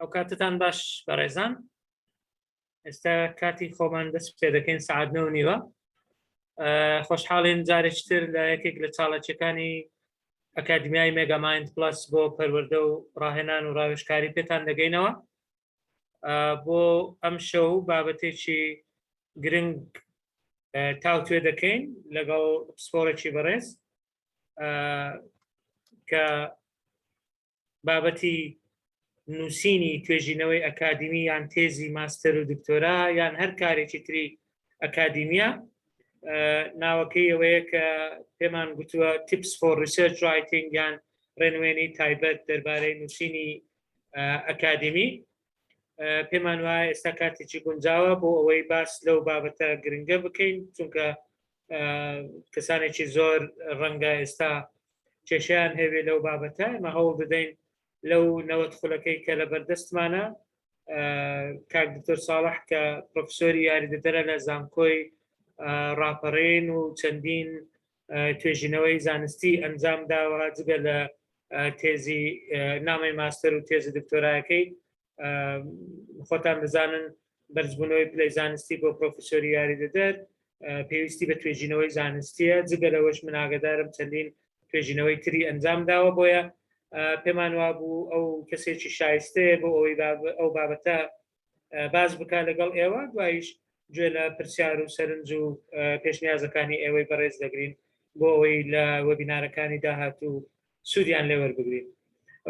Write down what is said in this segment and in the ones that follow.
ئەو کاتتان باش بەڕێزان ئێستا کاتی خۆمان دەست پێ دەکەین سەعات 9:30 خۆشحاڵین جارێکتر لە یەکێک لە چاڵەچەکانی ئەکادمیای مێگامایند پلس بۆ پەروەردە و ڕاهێنان و ڕاوێژکاری پێتان دەگەینەوە بۆ ئەم شەو بابەتێکی گرنگ تاوتوێ دەکەین لەگەڵ پسپۆرێکی بەڕێز کە بابەتی نووسینی توێژینەوەی ئەکادمی یان تێزی ماستەر و دکتۆرا یان هەر کارێکی تری ئەکادیمیە ناوەکەی ئەوەیە کە پێمان گوتووە tips for research writing یان ڕێنوێنی تایبەت دەربارەی نووسینی ئەکادمی پێمان وایە ئێستا کاتێکی گونجاوە بۆ ئەوەی باس لەو بابەتە گرنگە بکەین چونکە کەسانێکی زۆر ڕەنگە ئێستا کێشیان هەوێ لەو بابەتە ئەمە هەوڵ بدەین لەو نەوەت خولەکەی کە لە بەردەستمانە کاک دکتۆر ساڵح کە پرۆفسۆری یاریدەدەرە لە زانکۆی ڕاپەڕین و چەندین توێژینەوەی زانستی ئەنجام داوە جگە لە تێزی نامەی ماستەر و تێزی دکتۆرایەکەی خۆتان دەزانن بەرزبوونەوەی پلەی زانستی بۆ پرۆفسۆری یاریدەدەر پێویستی بە توێژینەوەی زانستیە جگە لەوەش من ئاگادارم چەندین توێژینەوەی تری ئەنجام داوە بۆیە پێمان وا بوو ئەو کەسێکی شایستەیە بۆ ئەوەی ئەو بابەتە باز بکات لەگەڵ ئێوە دوایش گوێ لە پرسیار و سەرنج و پێشنیازەکانی ئێوەی بەڕێز دەگرین بۆ ئەوەی لە وەبینارەکانی داهاتوو سوودیان لێوە بگرین.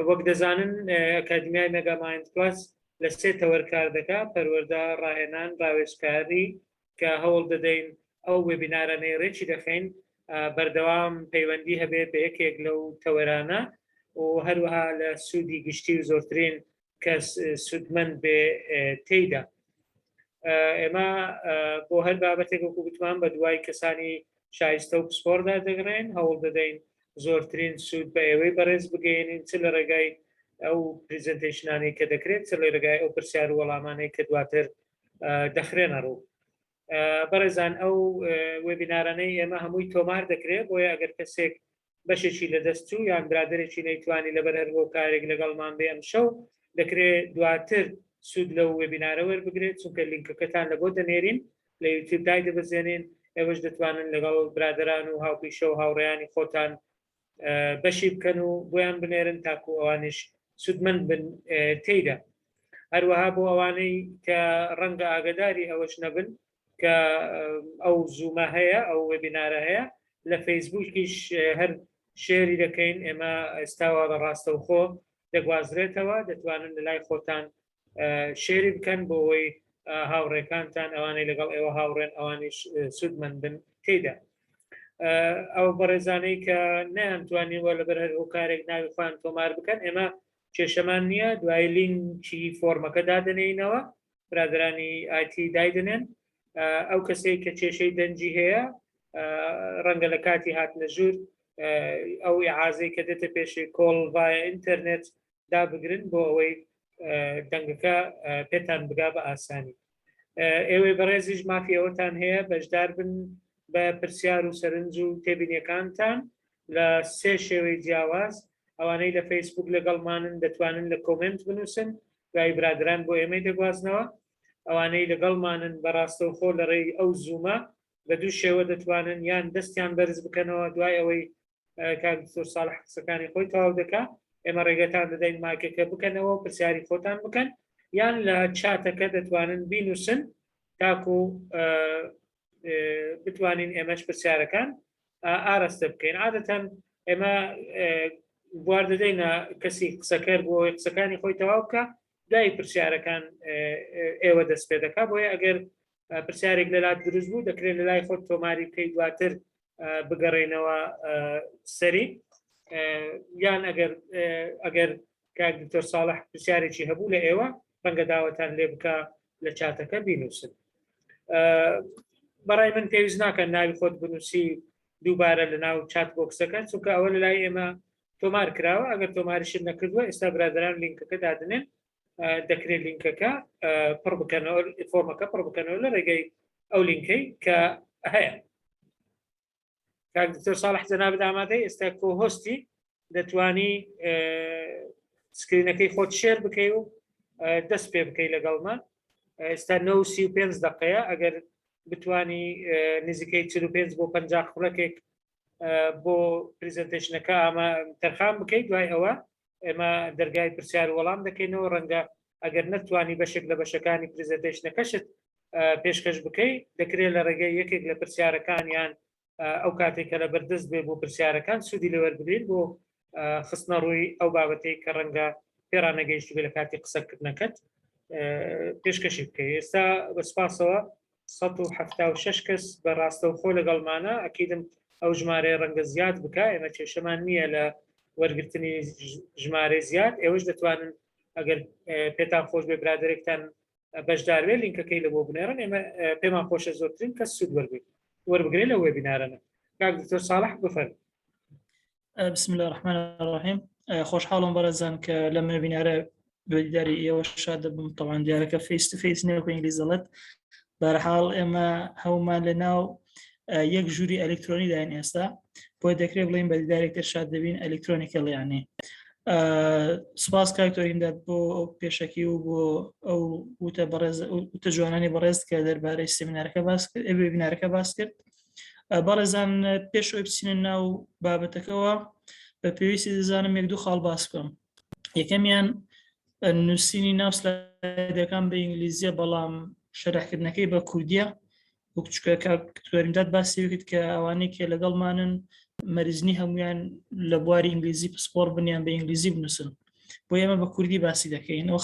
وەک دەزانن ئەکادمیای مێگامایند پلس لە 3 تەوەر کار دەکات پەروەردە ڕاهێنان ڕاوێژکاری کە هەوڵ دەدەین ئەو وێبینارانەی ڕێکی دەخەین بەردەوام پەیوەندی هەبێت بە یەکێک لەو تەوەرانە و هەروەها لە سوودی گشتی و زۆرترین کەس سودمەند بێ تێیدا. ئێمە بۆ هەر بابەتێک وەکو گوتمان بە دوای کەسانی شایستە و پسپۆردا دەگرێن هەوڵ دەدەین زۆرترین سوود بە ئێوەی بەڕێز بگەێنین چ لە ڕێگای ئەو پریزنتیشنانی کە دەکرێت چ لە ڕێگای ئەو پرسیار و وەڵامانەی کە دواتر دەخرێنە ڕوو. بەڕێزان ئەو وێبینارانەی ئێمە هەمووی تۆمار دەکرێت بۆیە ئەگەر کەسێک بەشێکی لەدەستچوو یان برادێکی نەیتوانی لەبەر هەر بۆ کارێک لەگەڵمان بێ ئەم شەو دەکرێت دواتر سوود لەو وێبینارە وەربگرێت چونکە لینکەکەتان لە بۆ دەنێرین لە یوتیوب دای دەبەزێنین ئێوەش دەتوانن لەگەڵ برادران و هاوپیشە و هاوڕێیانی خۆتان بەشی بکەن و بۆیان بنێرن تاکو ئەوانش سودمەند بن تێیدا. هەروەها بۆ ئەوانەی کە ڕەنگە ئاگداری ئەوەش نەبن کە ئەو زوومە هەیە ئەو وێبینارە هەیە لە فەیسبووکیش هەر شێری دەکەین ئێمە ئێستاوە بە ڕاستەوخۆ دەگوازرێتەوە دەتوانن لە لای خۆتان شێری بکەن بۆ ئەوەی هاوڕێکانتان ئەوانەی لەگەڵ ئێوە هاوڕێن ئەوانیش سودمەند بن تێیدا. ئەو بەڕێزانەی کە نەیانتوانیوە لەبەر هەر ئەو کارێک ناوی خۆیان تۆمار بکەن ئێمە کێشەمان نییە دوای لینکی فۆرمەکە دادنێینەوە برادرانی ئایتی دایدنێن ئەو کەسەی کە کێشەی دەنجی هەیە ڕەنگە لە کاتی هاتنە ژوور ئەو ئیعازەی کە دێتە پێشی کۆڵ ڤایە ئینتەرنێت دابگرن بۆ ئەوەی دەنگەکە پێتان بگا بە ئاسانی. ئێوەی بەڕێزیش مافی ئەوەتان هەیە بەشدار بن بە پرسیار و سەرنج و تێبینیەکانتان لە 3 شێوەی جیاواز ئەوانەی لە فەیسبوک لەگەڵمانن دەتوانن لە کۆمنت بنووسن دوای برادران بۆ ئێمەی دەگوازنەوە ئەوانەی لەگەڵمانن بەڕاستەوخۆ لە ڕێی ئەو زوومە بە 2 شێوە دەتوانن یان دەستیان بەرز بکەنەوە دوای ئەوەی کاک دکتۆر ساڵح قسەکانی خۆی تەواو دەکات ئێمە ڕێگەتان دەدەین ماکێکە بکەنەوە پرسیاری خۆتان بکەن یان لە چاتەکە دەتوانن بینوسن تاکو بتوانین ئێمەش پرسیارەکان ئاراستە بکەین. عادەتەن ئێمە بوار دەدەینە کەسی قسەکەر بۆ قسەکانی خۆی تەواو بکە دوای پرسیارەکان ئێوە دەست پێ دەکات بۆیە ئەگەر پرسیارێک لەلات دروست بوو دەکرێت لە لای خۆت تۆماری بکەیت دواتر بگەڕێنەوە سەری یان ئەگەر کاک دکتۆر ساڵح پرسیارێکی هەبوو لە ئێوە ڕەنگە داوەتان لێ بکە لە چاتەکە بینوسن. بەڕای من پێویست ناکەن ناوی خۆت بنووسی دووبارە لە ناو چات بۆکسەکە چونکە ئەوە لە لای ئێمە تۆمار کراوە ئەگەر تۆماریشت نەکردووە ئێستا برادران لینکەکە دادنێن دەکرێت لینکەکە پڕ بکەنەوە فۆرمەکە پڕ بکەنەوە لە ڕێگەی ئەو لینکەی کە هەیە. کاک دکتۆر ساڵح جەنابەت ئامادەی ئێستا کۆهۆستی دەتوانی سکرینەکەی خۆت شێر بکەی و دەست پێ بکەی لەگەڵمان. ئێستا 35 دقەیە ئەگەر بتانی نزیکەی 45 بۆ 50 خوڵەکێک بۆ پریزنتیشنەکە ئامە تەرخان بکەیت. دوای ئەوە ئێمە دەرگای پرسیار وەڵام دەکەینەوە. ڕەنگە ئەگەر نەتوانی بەشێک لە بەشەکانی پریزنتیشنەکەشت پێشکەش بکەی دەکرێت لە ڕێگەی یەکێک لە پرسیارەکانیان ئەو کاتێک کە لە بەردەست بێ بۆ پرسیارەکان سوودی لەوەربگرێت بۆ خستنە ڕووی ئەو بابەتەی کە ڕەنگە پێڕانەگەیشت بێ لە کاتی قسەکردنەکەت پێشکەشی بکەیت. ئێستا بەسپاسەوە 176 کەس بەڕاستەوخۆ لەگەڵمانە. ئەکیدم ئەو ژمارەیە ڕەنگە زیاد بکە، ئێمە کێشەمان نییە لە وەرگرتنی ژمارە زیاد. ئێوەش دەتوانن ئەگەر پێتان خۆش بێ برادێکتان بەشداروێ لینکەکەی لە بۆ بنێرن، ئێمە پێمان خۆشە زۆرترین کەس سوود وەربگرێت لە وێبینارەنە. کاک دکتۆر ساڵح بفەرمێ. بسم الله الرحمن الرحیم. خۆشحاڵم بەڕێزان کە لەم وێبینارە بەدیداری ئێوە شاد دەبم. طبعا دیارەکە فیس تو فیس نێوەکو ئینگلیز دەڵێت. بەرحاڵ ئێمە هەومان لەناو یەک ژووری ئەلکترۆنی داین ئێستا، بۆی دەکرێت بڵین بەدیدارێکتر شاد دەبین ئەلکترۆنیکەڵ. یعنی سپاس کاکتۆریندات بۆ پێشەکی و بۆ ئەو وتە جوانانی بەڕێز کە دەربارەی سێمینارەکە باس کرد، وێبینارەکە باس کرد. بەڕێزان پێش ئەوی بچینە ناو بابەتەکەەوە بە پێویستی دەزانم یەک دوو خاڵ باس بکەم. یەکەمیان نووسینی ناو سلایدەکان بە ئینگلیزیە، بەڵام شەرحکردنەکەی بە کوردیە. وەکچکە کاکتۆریندات باسی کرد کە ئەوانەی کە لەگەڵمانن مەریزنی هەمویان لە بواری ئینگلیزی پسپۆر بنیان بە ئینگلیزی بنووسن، بۆ ئێمە بە کوردی باسی دەکەین. ئەو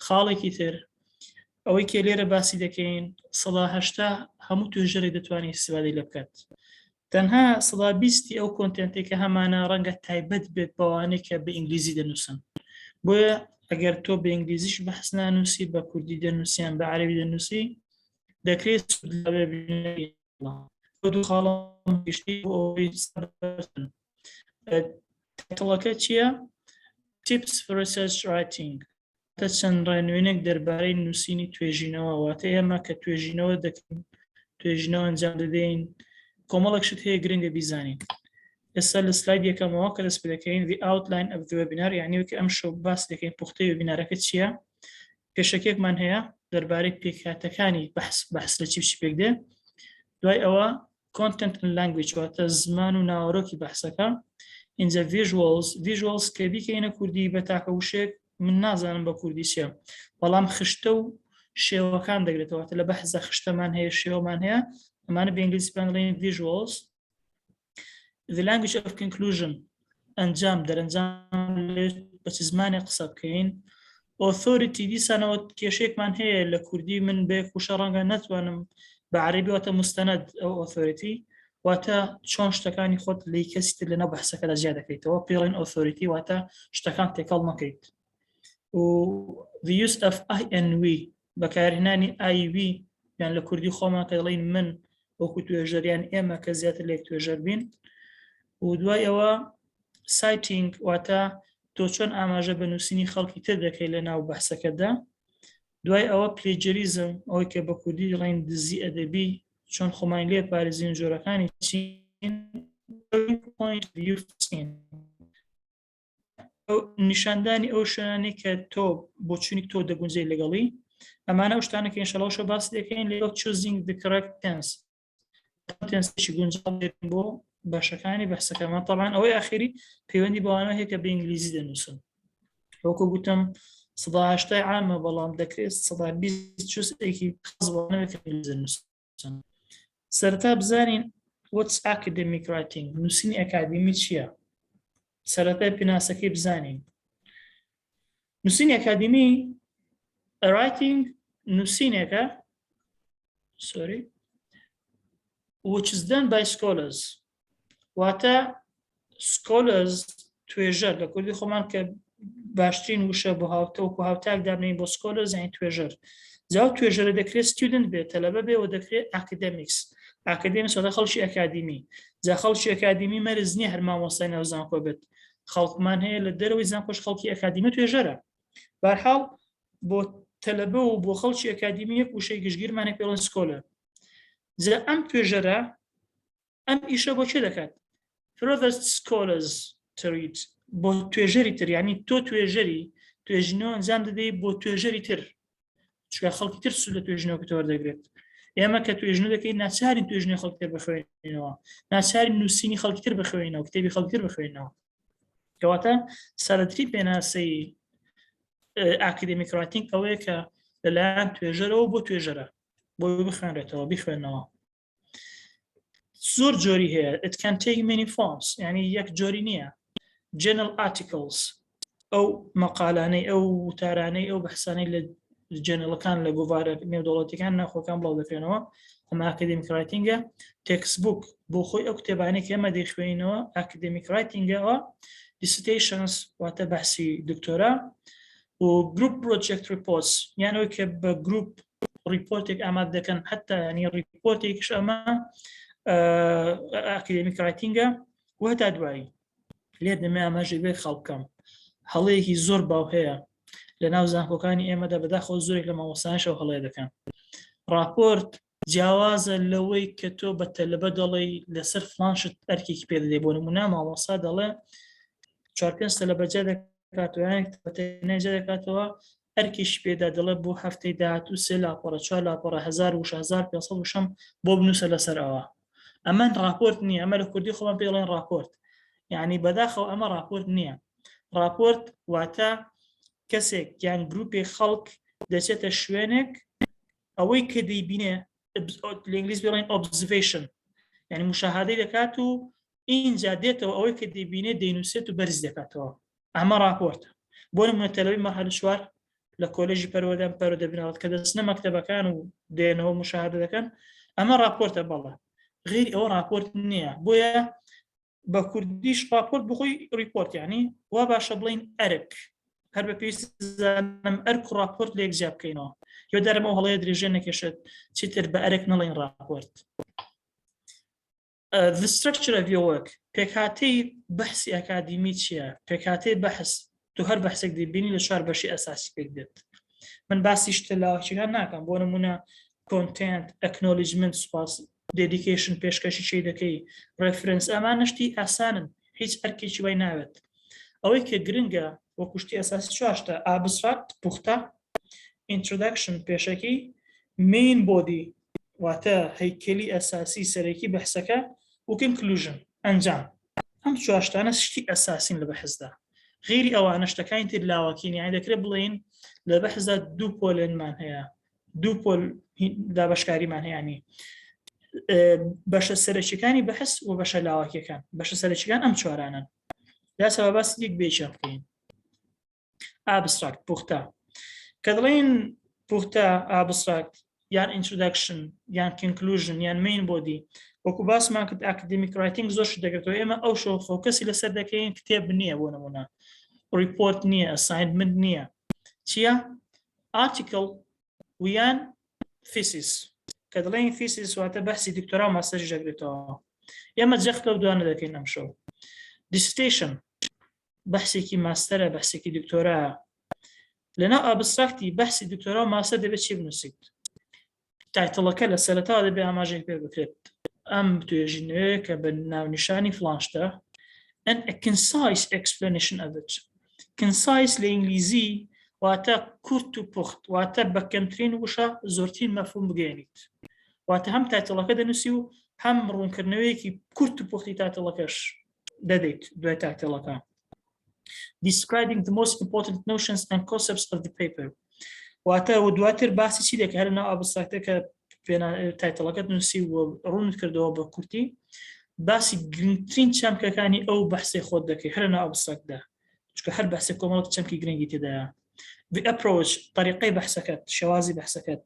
خاڵێکی تر ئەوەی کە لێرە باسی دەکەین 180 هەموو توێژەرێک دەتوانێت استفادەی لێ بکات. تەنها 120 ئەو کۆنتێنتێک کە هەمانە ڕەنگە تایبەت بێت بەوانەی کە بە ئینگلیزی دەنووسن. بۆیە ئەگەر تۆ بە ئینگلیزیش بەحس نانووسی، بە کوردی دەنووسیان بە عەرەبی دەنووسی، دەکرێت دوو خاڵم گشتی بۆ ئەوەی تایتڵەکە چییە؟ Tips for Research Writing. چەند ڕێنوێنێک دەربارەی نووسینی توێژینەوە. واتە ئێمە کە توێژینەوە دەکەین، توێژینەوە ئەنجام دەدەین، کۆمەڵێک شت هەیە گرنگە بیزانین. ئێستا لە سلاید یەکەمەوە کە دەست پێ دەکەین The Outline of the Webinar، یعنی وەکە ئەم شەو باس دەکەین پوختەی وێبینارەکە چییە. پێشەکێکمان هەیە دەربارەی پێکهاتەکانی بەحس لە چی پێک دێ. دوای ئەوە Content and Language، واتە زمان و ناوەڕۆکی بەحسەکە. In the visuals کە بیکەینە کوردی بە تاکە وشێک، من نازانم بە کوردی چیە، بەڵام خشتە و شێوەکان دەگرێتەوە. لە بەحزە خشتەمان هەیە، شێوەمان هەیە، ئەمانە بە ئینگلیزی پێیان دەڵێن visuals. The language of conclusion، ئەنجام دەرەنجام بە چ زمانێک قسە بکەین. Authority، دیسانەوە کێشەیەکمان هەیە لە کوردی، من بێ کوشە ڕەنگە نەتوانم بە عەرەبی واتە مستەنەد ئەو authority، واتە چۆن شتەکانی خۆت لی کەسی تر لەناو بەحسەکەدا جیا دەکەیتەوە. پێڵێن authority واتە شتەکان تێکەڵ مەکەیت. و the use of I and we، بەکارهێنانی I we، یان لە کوردی خۆمان کە دەڵێن من وەکو توێژەریان ئێمە کە زیاتر لێک توێژەر بین. و دوای ئەوە citing، واتە تۆ چۆن ئاماژە بە نووسینی خەڵکی تر دەکەی لە ناو بەحسەکەدا. دوای ئەوە plagiarism، ئەوەی کە بە کوردی دەڵێن دزی ئەدەبی، چۆن خۆمان لێ پارێزین جۆرەکانی چین. نیشاندانی ئەو شوێنانی کە تۆ بۆ چوونی تۆ دەگونجەی لەگەڵی. ئەمانە ئەو شتانە کە ئینشەڵڵا شەو باس دەکەین لە choosing the correct tense، تەنسێکی گونجاو بۆ باشەکانی بەحسەکەمان. طبعاً ئەوەی ئاخری پەیوەندی بەوانە هەیە کە بە ئینگلیزی دەنووسن. وەکو گوتم 180 عامە، بەڵام دەکرێت 120 شتێکی خاص بەوانەوێت کە ئینگلیزی دەنووسن. سەرەتا بزانین what's academic writing، نووسینی ئەکادمی چییە. سەرەتای پێناسەکەی بزانین. نووسینی ئەکادمی writing نووسینێکە which is done by scholars، واتە scholars توێژەر لە کوردی خۆمان کە باشترین وشە بۆ هاوتەوەکو هاوتاک دابنین بۆ scholars یعنی توێژەر. جاو توێژەرە دەکرێت student بێت، تەلەبە بێ، و دەکرێت academics واتە خەڵکی ئەکادمی. جا خەڵکی ئەکادمی مەرز نییە هەر مامۆستای ناوزانکۆ بێت. خەڵکمان هەیە لە دەرەوەی زانکۆش خەڵکی ئەکادیمە توێژەرە. بەرحاڵ بۆ تەلەبە و بۆ خەڵکی ئەکادمی یەک وشەی گشتگیرمانە پێڵێن سکۆلەر. جا ئەم توێژەرە ئەم ئیشە بۆ چێ دەکات؟ for other scholars to read، بۆ توێژەری تر، یعنی تۆ توێژەری، توێژینەوە ئەنجام دەدەی بۆ توێژەری تر چکە خەڵکی تر سوود لە توێژینەوە کە وەردەگرێت ئێمە کە توێژنە دەکەین ناچارین توێژنەی خەڵکی تر بخوێنینەوە ناچارین نووسینی خەڵکی تر بخوێنینەوە کتێبی خەڵکی تر بخوێنینەوە کەواتە سەرەتری پێناسەی ئاکادمیک رایتینگ ئەوەیە کە لەلایەن توێژەرەوە بۆ توێژەرە بۆ بخوێنرێتەوە بیخوێنەوە زۆر جۆری هەیە it can take many forms یعنی یەک جۆری نییە journal articles ئەو مەقالانەی ئەو وتارانەی ئەو بەحسانەی لە جێنەڵەکان لە گۆڤارە نێودەوڵەتیەکان ناخۆکان بڵاو دەکرێنەوە ئەمە ئاکادمیک رایتینگە تێکسبوک بۆ خۆی ئەو کتێبانەی کە ئێمە دەیخوێنینەوە ئاکادمیک رایتینگەوە dissertations واتە بەحسی دکتۆرا و گروپ پرۆجێکت ریپۆرتس یانەوەی کە بە گروپ ریپۆرتێک ئامادە دەکەن حتا ینی ریپۆرتێکیش ئەمە ئاکادمیک رایتینگە و هەتا دوایی لێ دەمێ ئاماژەی بێ خەڵکەم هەڵەیەکی زۆر باو هەیە لە ناو زانکۆکانی ئێمەدا بەداخەوە زۆرێک لە مامۆستایانشەوە هەڵەیە دەکەن راپۆرت جیاوازە لەوەی کە تۆ بە تەلەبە دەڵێی لەسەر فلانشت ئەرکێکی پێ دەدەی بۆ نمونە مامۆستا دەڵێ 4-5 تەلەبە جا دەکاتەوە دەکاتەوە ئەرکێکی پێدا دەڵێ بۆ هەفتەی داهاتوو 3 لاپۆرە 4 لاپۆرە 1500 وشەم بۆ بنووسە لەسەر ئەوە ئەمە راپۆرت نییە ئەمە لە کوردی خۆمان پێ دەڵێن راپۆرت یعنی بەداخەوە ئەمە راپۆرت نییە راپۆرت واتە کەسێک یان گروپی خەڵک دەچێتە شوێنێک ئەوەی کە دەیبینێ لە ئینگلیز بڵێن observation یعنی مشاهدەی دەکات و اینجا دێتەوە ئەوەی کە دەیبینێ دەینووسێت و بەرز دەکاتەوە ئەمە راپۆرتە بۆ نمونە تەلەبی مەرحلە چوار لە کۆلێژی پەروەردە دەبنەوەت کە دەچنە مەکتەبەکان و دێنەوە مشاهدە دەکەن ئەمە راپۆرتە بەڵێ غیری ئەوە راپۆرت نییە بۆیە بە کوردیش راپۆرت بخۆی ریپۆرت یعنی وا باشە بڵین ئەرک هەر بە پێویستی زانم ئەرک و راپۆرت لە یەکجیا بکەینەوە یا دەرەمەوە هەڵەیە درێژە نەکێشێت چیتر بە ئەرک نەڵێن راپۆرت the structure of your work پێکهاتەی بەحسی ئەکادیمی چییە پێکهاتەی بەحس تو هەر بەحسێک دەبینی لە 4 بەشی ئەساسی پێک دێت من باسی شتلاوەکیان ناکەم بۆ نمونە content acknowledgement سوپاس dedication پێشکەشی چی دەکەی reference ئەمان شتی ئاسانن هیچ ئەرکێکی وای ناوێت ئەوەی کە گرنگە وەکوشتی ئەساسی چواشتە ئابستراکت پوختە introduction پێشەکی main body واتە هەیکەلی ئەساسی سەرەکی بەحسەکە و conclusion ئەنجام ئەم چواشتانە شتی ئەساسین لە بەحسدا غیری ئەوانە شتەکانی تر لاوەکین یعنی دەکرێت بڵێن لە بەحسدا دوو پۆلێنمان هەیە دوو پۆل دابەشکاریمان هەیەنی بەشە سەرەکیەکانی بەحس و بەشە لاوەکیەکان بەشە سەرەکیەکان ئەم چوارانن دا سەبا باسی یەک بێچە بکەین ئابستراکت پوختە کە دڵێن پوختە ئابستراکت یان introduction یان conclusion یان main body وەکو باسمان کرد ئاکادمیک رایتینگ زۆر شت دەکرێتەوە ئێمە ئەو شۆ فۆکەسی لەسەر دەکەین کتێب نییە بۆ نمونە ریپۆرت نییە ئەساینمنت نییە چییە ئارتیکل ویان فیسیس کە دڵێن فیسیس واتە بەحسی دکتۆرا و ماستەرش دەگرێتەوە ئێمە جەخت لەو دوانە دەکەین ئەم شەو dissertation بەحسێکی ماستەرە بەحسێکی دکتۆرا لەناو ئابستراکتی بەحسی دکتۆرا و ماستەر دەبێت چی بنووسیت تایتڵەکە لە سەرەتاوە دەبێت ئاماژەی پێ بکرێت ئەم توێژینەوەیە کە بە ناونیشانی فلانشتە and a concise explanation of it concise لە ئینگلیزی واتە کورت و پوخت واتە بە کەمترین وشە زۆرترین مەفهوم بگەێنیت واتە هەم تایتڵەکە دەنووسی و هەم ڕوونکردنەوەیەکی کورت و پوختی تایتڵەکەش دەدەیت دوای تایتڵەکە describing the most important notions and concepts of the paper واتە و دواتر باسی چی دەکە هەر ناو ئابستراکتە کە تایتڵەکەت نووسی و ڕوونت کردەوە بە کورتی باسی گرنگترین چەمکەکانی ئەو بەحسەی خۆت دەکەی هەر ناو ئابستراکتدا چونکە هەر بەحسێک کۆمەڵک چەمکی گرنگی تێدایە the approach طریقەی بەحسەکەت شێوازی بەحسەکەت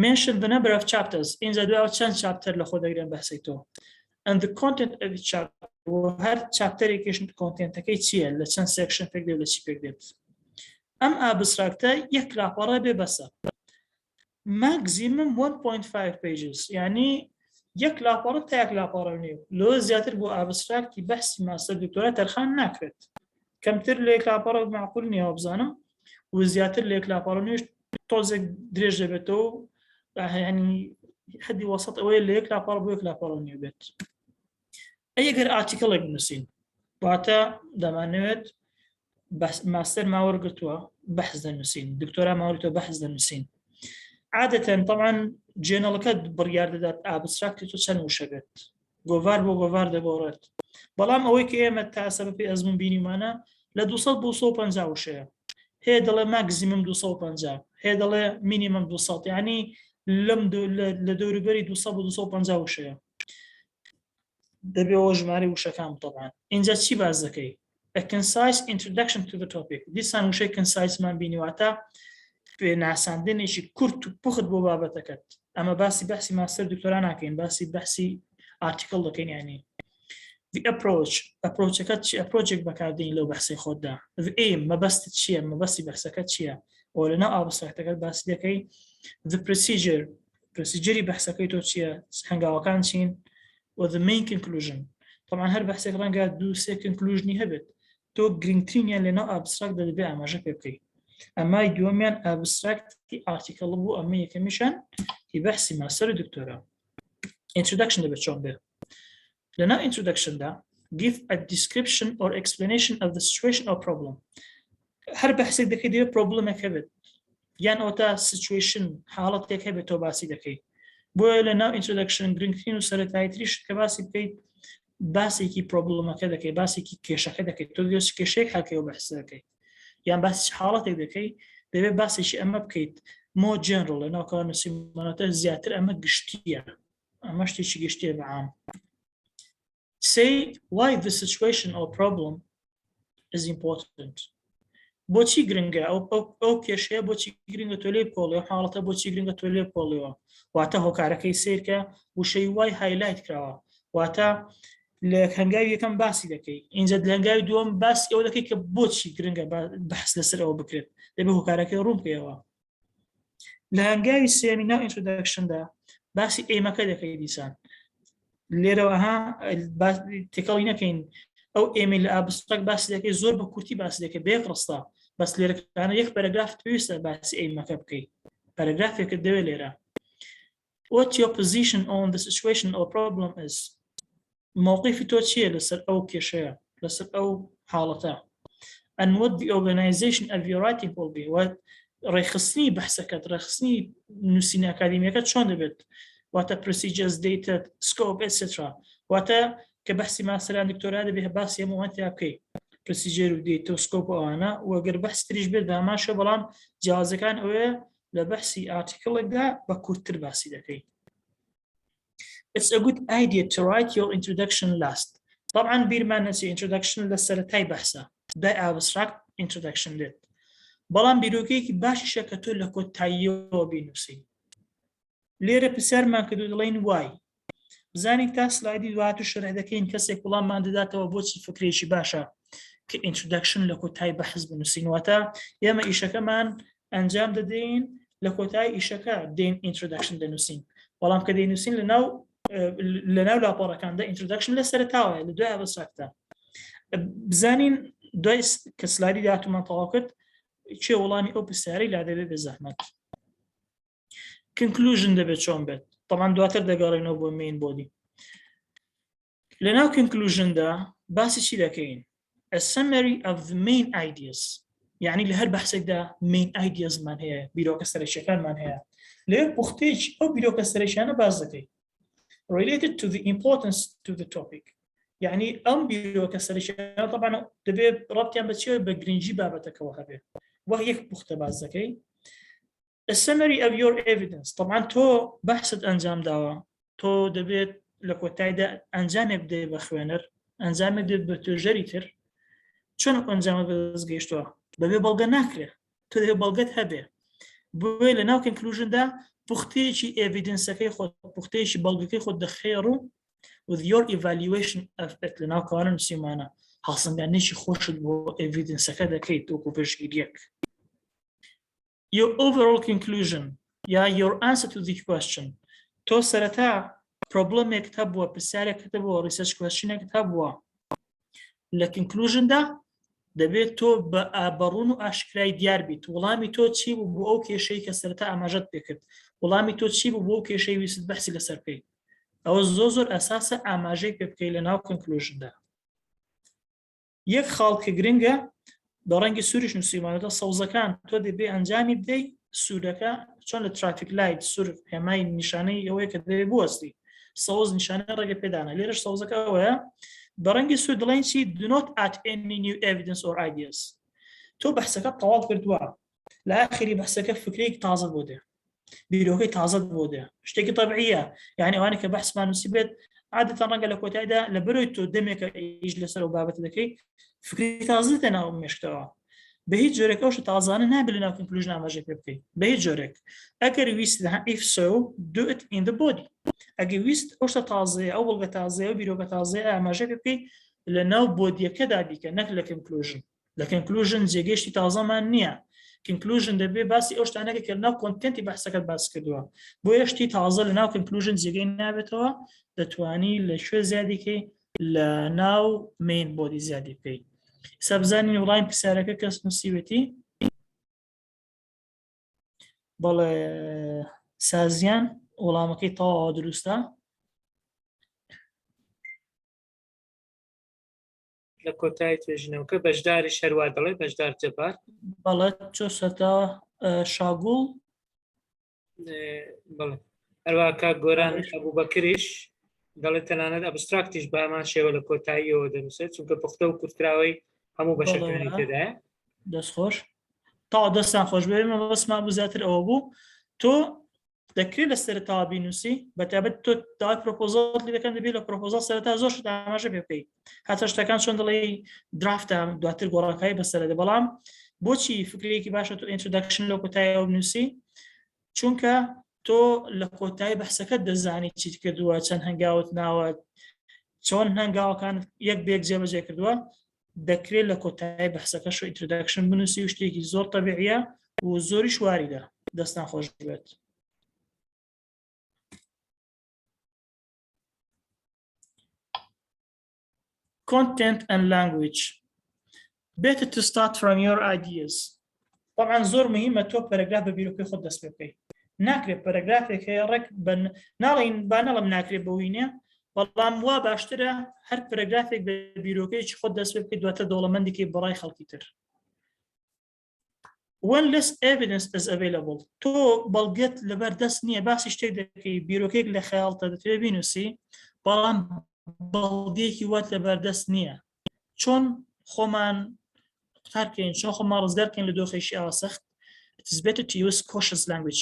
mention the number of chapters اینجا دوای چەند چاپتەر لە خۆ دەگرێن بەحسەی تۆ and the content of each chapter هەر چاپتەرێکیش کۆنتێنتەکەی چییە لە چەند سێکشن پێک دێت لە چی پێک دێت ئەم ئابستراکتە یەک لاپەڕە بێ بەسە maximum 1.5 pages یعنی یەک لاپەڕە تا یەک لاپەڕە نیو لۆ زیاتر بۆ ئابستراکتی بەحسی ماستەر دکتۆرا تەرخان ناکرێت کەمتر لە یەک لاپەڕە معقول نییە بزانم و زیاتر لە یەک لاپەڕە نوێش تۆزێک درێژ دەبێتەوە ینی حدی وەسەط ئەوەیە لە یەک لاپەڕە بۆ یەک لاپەڕە نیو بێت ئەگەر ئارتیکڵێک بنووسین واتە دەمانەوێت بس ماستر ما ورقتوا بحث دنوسين دكتوراه ما ورقتوا بحث دنوسين عادة طبعا جنرالكات بريار دات ابستراكت تو سن وشقت غوفار بو غوفار دبورت بلام اوي كيما تاسب في ازمن بيني معنا لدوصل بوصو بنزا وشيا هذا لا ماكسيمم 250 هذا لا مينيمم 200 يعني لم لدوري بري 250 وشيا دبي وجماري وشكام طبعا انجا شي بازكي a concise introduction to the topic دیسان وشي concise من بيني واتا في ناساندنيشي كورت بخد بو بابتكت اما باسي ماستر دكتوراه ناكين باسي article لكن يعني the approach approach بكاردين لو بحثي خود ده the aim ما بس تشيا ما بس بحثك تشيا ولا نا ابستراكت بس دكي the procedure بحثك تو تشيا هنگا وكان شين و the main conclusion طبعا هر بحثك رنگا دو سي conclusion هبت تو جرينترين يعني نا ابستراكت ده بيع ما جبكي اما يوميان ابستراكت article بو اما يكمشان يبحثي ماستر دكتوراه introduction ده بتشون به لنا introduction ده give a description or explanation of the situation or problem هر بحثك دكي دي problem هبت يعني اوتا situation حالتك هبت تو باسي دكي بو لنا introduction جرينترين وسرتاي تريش كباسي بكيت باسي كي problem كدكي باسي كي كيشا كدكي تو ديوس كيشيك حكي وبحث دكي يعني بس حالتك دكي دبي باسي شي اما بكيت مو جنرال لانه كانوا سيمانات زياتر اما قشتيه اما شتي قشتيه بعام say why the situation or problem is important بوتشي جرينجا او كيشيا بوتشي جرينجا تولي بوليو حالته بوتشي جرينجا تولي بوليو واتا هو كاركي سيركا وشي واي هايلايت كراوا واتا لهنگاوي كم باسي دكي انزد لهنگاوي دوم باس او دكي كبوتشي جرينجا بحث لسر او بكريت دبي هو كاركي روم كيوا لهنگاوي سيمينا introduction دا باسي اي مكا دكي ديسان ليروها تكلينا كاين او ايميل ابستراكت باسي دكي زور بكورتي باسي دكي بيقرصتا بس ليرك انا يخ باراجراف تويس باسي اي مكا بكي باراجراف يكدوي ليرا what your position on the situation or problem is موقفي توتشي لسر او كيشيا لسر او حالته and what the organization of your writing will be ريخصني بحثك ريخصني نسيني أكاديمية شون دبت واتا procedures data scope etc واتا كبحثي مثلا دكتوراه به بحث يمو أنت أوكي procedure data scope أنا وأجر بحث تريج بده ما شو بلان جواز كان أو لبحثي article ده بكورتر بحثي دكي it's a good idea to write your introduction last طبعا بيرمانسي introduction لسرتاي بحثه ده abstract introduction lit بەڵام بیرۆکەیەکی باشیشە کە تۆ لە کۆتاییەوە بینووسی لێرە پرسیارمان کردو دەڵێن وای بزانین تا سلایدی دوات و شەرح دەکەین کەسێک وەڵاممان دەداتەوە بۆچی فکرێکی باشە کە introduction لە کۆتایی بەحث بنووسین واتە ئێمە ئیشەکەمان ئەنجام دەدەین لە کۆتایی ئیشەکە دێن introduction دەنووسین بەڵام کە دەینووسین لەناو لاپۆڕەکاندا introduction لە سەرتاوە لە دوای ئەبستراکتە بزانین دوای کە سلایدی داهاتوومان تەواو کرد چه وڵامی ئەو پرسیارەی لا دەبێت بە زەحمەت conclusion دەبێت چۆن بێت طبعا دواتر دەگەڕێنەوە بۆ main body لەناو conclusion دا باسی چی دەکەین a summary of the main ideas يعني لە هەر بەحسێکدا main ideas مان هەیە بیرۆکە سەرەکیەکانمان هەیە لێ پوختەیەکی ئەو بیرۆکە سەرەکیانە باز دەکەین related to the importance to the topic يعني ئەم بیرۆکە سەرەکیانە طبعا دەبێت ڕابطیان بە چیەوە بە گرنگی بابەتەکەوە هەبێت وهيك بوخته بازكي a summary of your evidence طبعا تو بحثت انجام داوا تو دبيت لكوتايدا انجام بدي بخوينر انجام بدي بتوجريتر شنو انجام بزغيشتوا ببي بلغ ناكره تو دبي بلغت هبه بويل ناو conclusion دا بوختيشي evidence كي خود بوختيشي بلغكي خود دخيرو with your evaluation of it لناو كارن سيمانا حاصل يعني شي خوش بو evidence كذا كي توكو فيش إليك your overall conclusion your answer to the question تو سرتا problem يكتبوا بسالة كتبوا research question يكتبوا ل conclusion ده دبيت تو بأبرون أشكال ديار بيت ولامي تو تشيب بو أوكي شيء كسرتا أماجت بكت ولامي تو تشيب بو أوكي شيء ويسد بحثي لسركي أو الزوزر أساسا أماجي بكي لناو conclusion ده يك خالق جرينجا بە ڕەنگی سووریش نووسیمانەوە سەوزەکان تۆ دەبێ ئەنجامی بدەی سوودەکە چۆن لە ترافیک لایت سوور هێمای نیشانەی ئەوەیە کە دەبێ بوەستی سەوز نیشانە ڕێگە پێدانە لێرەش سەوزەکە ئەوەیە بە ڕەنگی سوود دڵێن چی do not add any new evidence or ideas تۆ بەحسەکە تەواو کردووە لە ئاخری بەحسەکە فکرێک تازە بۆ دێ بیرۆکەی تازە بۆ دێ شتێکی طبیعیە یعنی ئەوانە کە بەحسمان نووسی بێت عادەتەن ڕەنگە لە کۆتاییدا لە بەرەوەی تۆ دەمێکە ئیش لەسەر و بابەت دەکەی فکری تازە دێ ناو مێشکەوە بە هیچ جۆرێک ئەوش تازانە نابێت لە ناو کنکلوژن ئاماژەی پێ بکەیت بە هیچ جۆرێک ئەگەر ویست if so do it in the body ئەگەر ویست ئەو شتە تازەیە ئەو بەڵگە تازەیە و بیرۆکە تازەیە ئاماژەی پێ بکەیت لە ناو بۆدیەکەدا بیکە نەک لە کنکلوژن لە کنکلوژن جێگەشتی تازەمان نییە کنکلوژن دەبێ باسی ئەو شتانەکە کە ناو کۆنتێنتی بەحسەکەت باس کردووە بۆ یەشتی تازە لە ناو کنکلوژن جێگەی نابێتەوە دەتوانی لە شوێ زیادیکەی لە ناو مین بۆدی زیادی بکەیت سەبزانین وڵایم پرسیارەکە کەس نووسیوێتی بەڵێ سازیان وەڵامەکەی تەواو دروستە لە کۆتایی توێژینەوەکە بەشداری شەروار دەڵێ بەشدار جەبار بەڵێ چۆ سەتا شاگوڵ بڵێ هەروە کاک گۆران ئەبوبەکریش دەڵێت تەنانەت ئەبستراکتیش بە هەمان شێوە لە کۆتاییەوە دەنووسێت چونکە پوختە و کورتراوەی هەموو بەشەکانی تێدایە دەستخۆش تا دەستان خۆش بێمە بەسمان بوو زیاتر ئەوە بوو تۆ دەکرێت لە سەرتاوە بینووسی بەتابەت تۆ داوای پرۆپۆزال دەکەن دەبێت لە پرۆپۆزال سەرەتا زۆر شت ئاماژە پێ بکەیت هاتە شتەکان چۆن دەڵێ درافتە دواتر گۆڕانکاری بەسەرەدا بەڵام بۆچی فکرێکی باشە تۆ ئینترۆداکشن لە کۆتاییەوە بنووسی چونکە تۆ لە کۆتایی بەحسەکەت دەزانی چیت کردووە چەند هەنگاوت ناوە چۆن هەنگاوەکان یەک بێک جێبەجێ کردووە دەکرێت لە کۆتایی بەحسەکەش و ئینترۆداکشن بنووسی و شتێکی زۆر طبیعیە و زۆریش واریدە دەستان خۆش بێت content and language better to start from your ideas طبعا زۆر مهمە تۆ پەرەگراف بە بیرۆکەی خۆت دەست پێ بکەیت ناکرێت پەرەگرافێک هەیە ڕێک ناڵین بانەڵم ناکرێت بەوینە بەڵام وا باشترە هەر پەرەگرافێک بە بیرۆکەیەکی خۆت دەست پێ بکەیت دواتە دەوڵەمەندێکی بەڕای خەڵکی تر when less evidence is available تۆ بەڵگەت لەبەر دەست نییە باسی شتێک دەکەی بیرۆکێک لە خەیاڵتە دەتوێت بینووسی بەڵام بەڵگەیەکی وات لەبەر دەست نییە چۆن خۆمان قوتارکەین چۆن خۆمان ڕزگارکەین لە دۆخێکی ئاوا سەخت it is better to use cautious language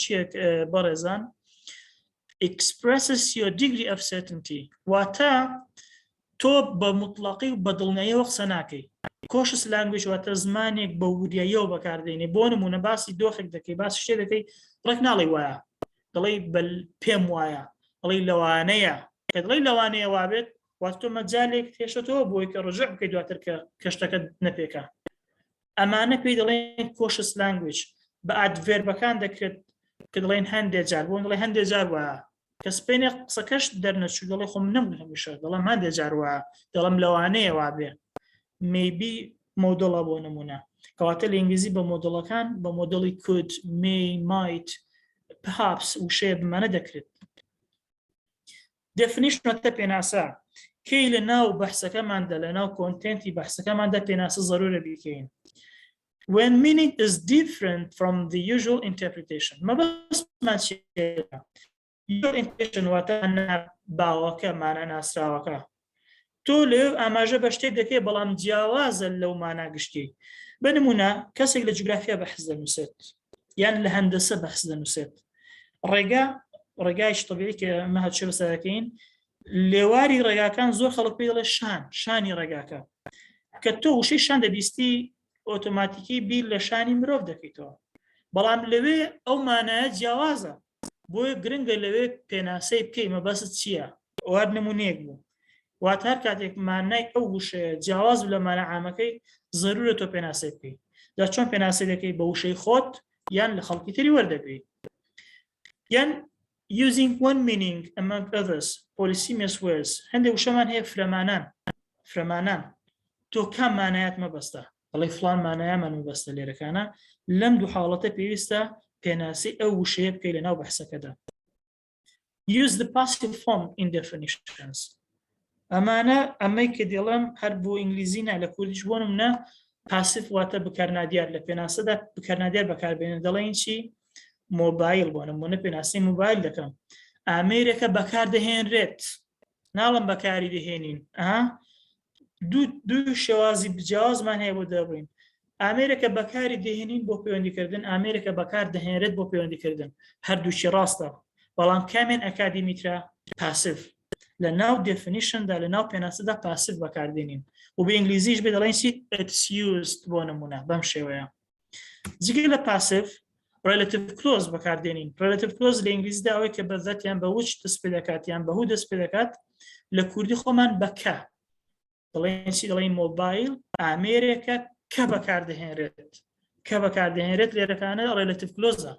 چیە بەڕێزان expresses your degree of certainty واتە تۆ بە مطلقی و بە دڵنیاییەوە قسە ناکەی cautious language واتە زمانێک بە وریاییەوە بەکاردێنێ بۆ نمونە باسی دۆخێک دەکەی باسی شتێک دەکەی ڕێک ناڵی وایە دەڵێی پێم وایە دەڵێی لەوانەیە کە دڵی لەوانەیە وابێت واتە تۆ مەجالێک تێشێتەوە بۆی کە ڕجوع بکەیت دواتر کە شتەکە نەپێکە ئەمانە پێی دەڵێن cautious language بە ئادڤێربەکان دەکرێت کە دڵێن هەندێک جار بۆ دڵێ هەندێک جار وایە کە سپێنێ قسەکەش دەرنەچوو دەڵێ خۆم نەبوو هەمیشە دەڵێم هەندێک جار وایە دەڵێم لەوانەیە وابێ maybe مۆدڵە بۆ نمونە کەواتە لە ئینگلیزی بە مۆدڵەکان بە مۆدڵی could may might perhaps وشەیە بمانە دەکرێت definitionەتە پێناسە کەی لە ناو بەحسەکەماندا لە ناو کۆنتێنتی بەحسەکەماندا پێناسە زەرورە بیکەین when meaning is different from the usual interpretation مەبەستمان چییە usual interpretation واتە باوەکە مانە ناسراوەکە تۆ لێو ئاماژە بە شتێک دەکەی بەڵام جیاوازە لەو مانا گشتی بنمونە کەسێک لە جوگرافیا بەحس دەنووسێت یان لە هەندەسە بەحس دەنووسێت ڕێگایش طبیعی کە ئەمە هەچێ بەسەرەکەین لێواری ڕێگاکان زۆر خەڵک پێی دەڵێ شانی ڕێگاکە کە تۆ وشەی شان دەبیستی ئۆتۆماتیکی بیر لە شانی مرۆڤ دەکەیتەوە بەڵام لەوێ ئەو مانایە جیاوازە بۆیە گرنگە لەوێ پێناسەی بکەی مەبەست چییە وار نمونەیەک بوو واتە هەر کاتێک مانای ئەو وشەیە جیاواز لە مانە عامەکەی زەرورە تۆ پێناسەی بکەی دا چۆن پێناسەی دەکەی بە وشەی خۆت یان لە خەڵکی تری وەردەگریت یان using one meaning among others polysemous words هەندێک وشەمان هەیە فرەمانان تۆ کام مانایەت مەبەستە بەڵێ فڵان مانایەمان مەبەستە لێرەکانە لەم دوو حاڵەتە پێویستە پێناسی ئەو وشەیە بکەی لە ناو بەحسەکەدا use the passive form in definitions ئەمانە ئەمەی کە دێڵم هەر بۆ ئینگلیزینا لە کوردیش بۆ نمونە پاسیف واتە بەکارنادیار لە پێناسەدا بەکارنادیار بەکاربێنن دەڵێن چی مۆبایل بۆ نمونە پێناسی مۆبایل دەکەم ئامێرێکە بەکار دەهێنرێت ناڵم بەکاری دەهێنین دوو شێوازی بجیازمان هەیە بۆ دەبین ئامێرێکە بەکاری دەهێنین بۆ پەیوەندیکردن ئامێرێکە بەکار دەهێنرێت بۆ پەیوەندیکردن هەردووشی ڕاستە بەڵام کامێن ئەکادیمیترا پاسیف لە ناو دێفینیشندا لە ناو پێناسەدا پاسیف بەکاردێنین و بە ئینگلیزیش بێ دەڵێن چی it's used بۆ نمونە بەم شێوەیە جگە لە پاسیف relative clause بەکاردێنین relative clause لە ئینگلیزیدا ئەوەی کە بەذاتیان بە وچ دەست پێ دەکات یان بەهوو دەست پێ دەکات لە کوردی خۆمان بەکە دەڵێن چی دەڵێن مۆبایل ئامێرێکە کە بەکاردەهێنرێت کە بەکاردەهێنرێت لێرەکانە relative clause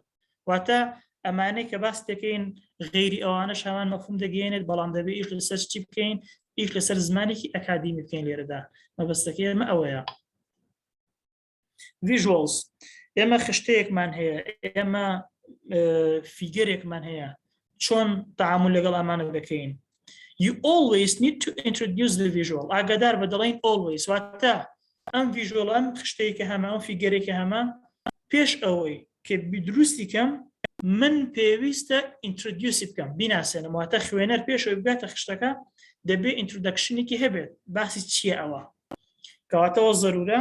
واتە ئەمانەی کە باس دەکەین غیری ئەوانەش هەمان مەفهوم دەگەێنێت بەڵام دەبێت ئیش لەسەر چی بکەین ئیش لەسەر زمانێکی ئەکادیمی بکەین لێرەدا مەبەستەکەی ئێمە ئەوەیە visuals ئێمە خشتەیەکمان هەیە ئێمە فیگەرێکمان هەیە چۆن تعامل لەگەڵ ئەمانە دەکەین you always need to introduce the visual ئاگادار بە دەڵێن always واتە ئەم visual ئەم خشتەیەکە هەمە ئەم فیگەرێکە هەمە پێش ئەوەی کە دروستی کەم من پێویستە ئینترۆدیوسی بکەم بیناسێنم واتە خوێنەر پێشەوەی بگاتە خشتەکە دەبێت ئینترۆدەکشنێکی هەبێت باسی چییە ئەوە کەواتەوە زەرورە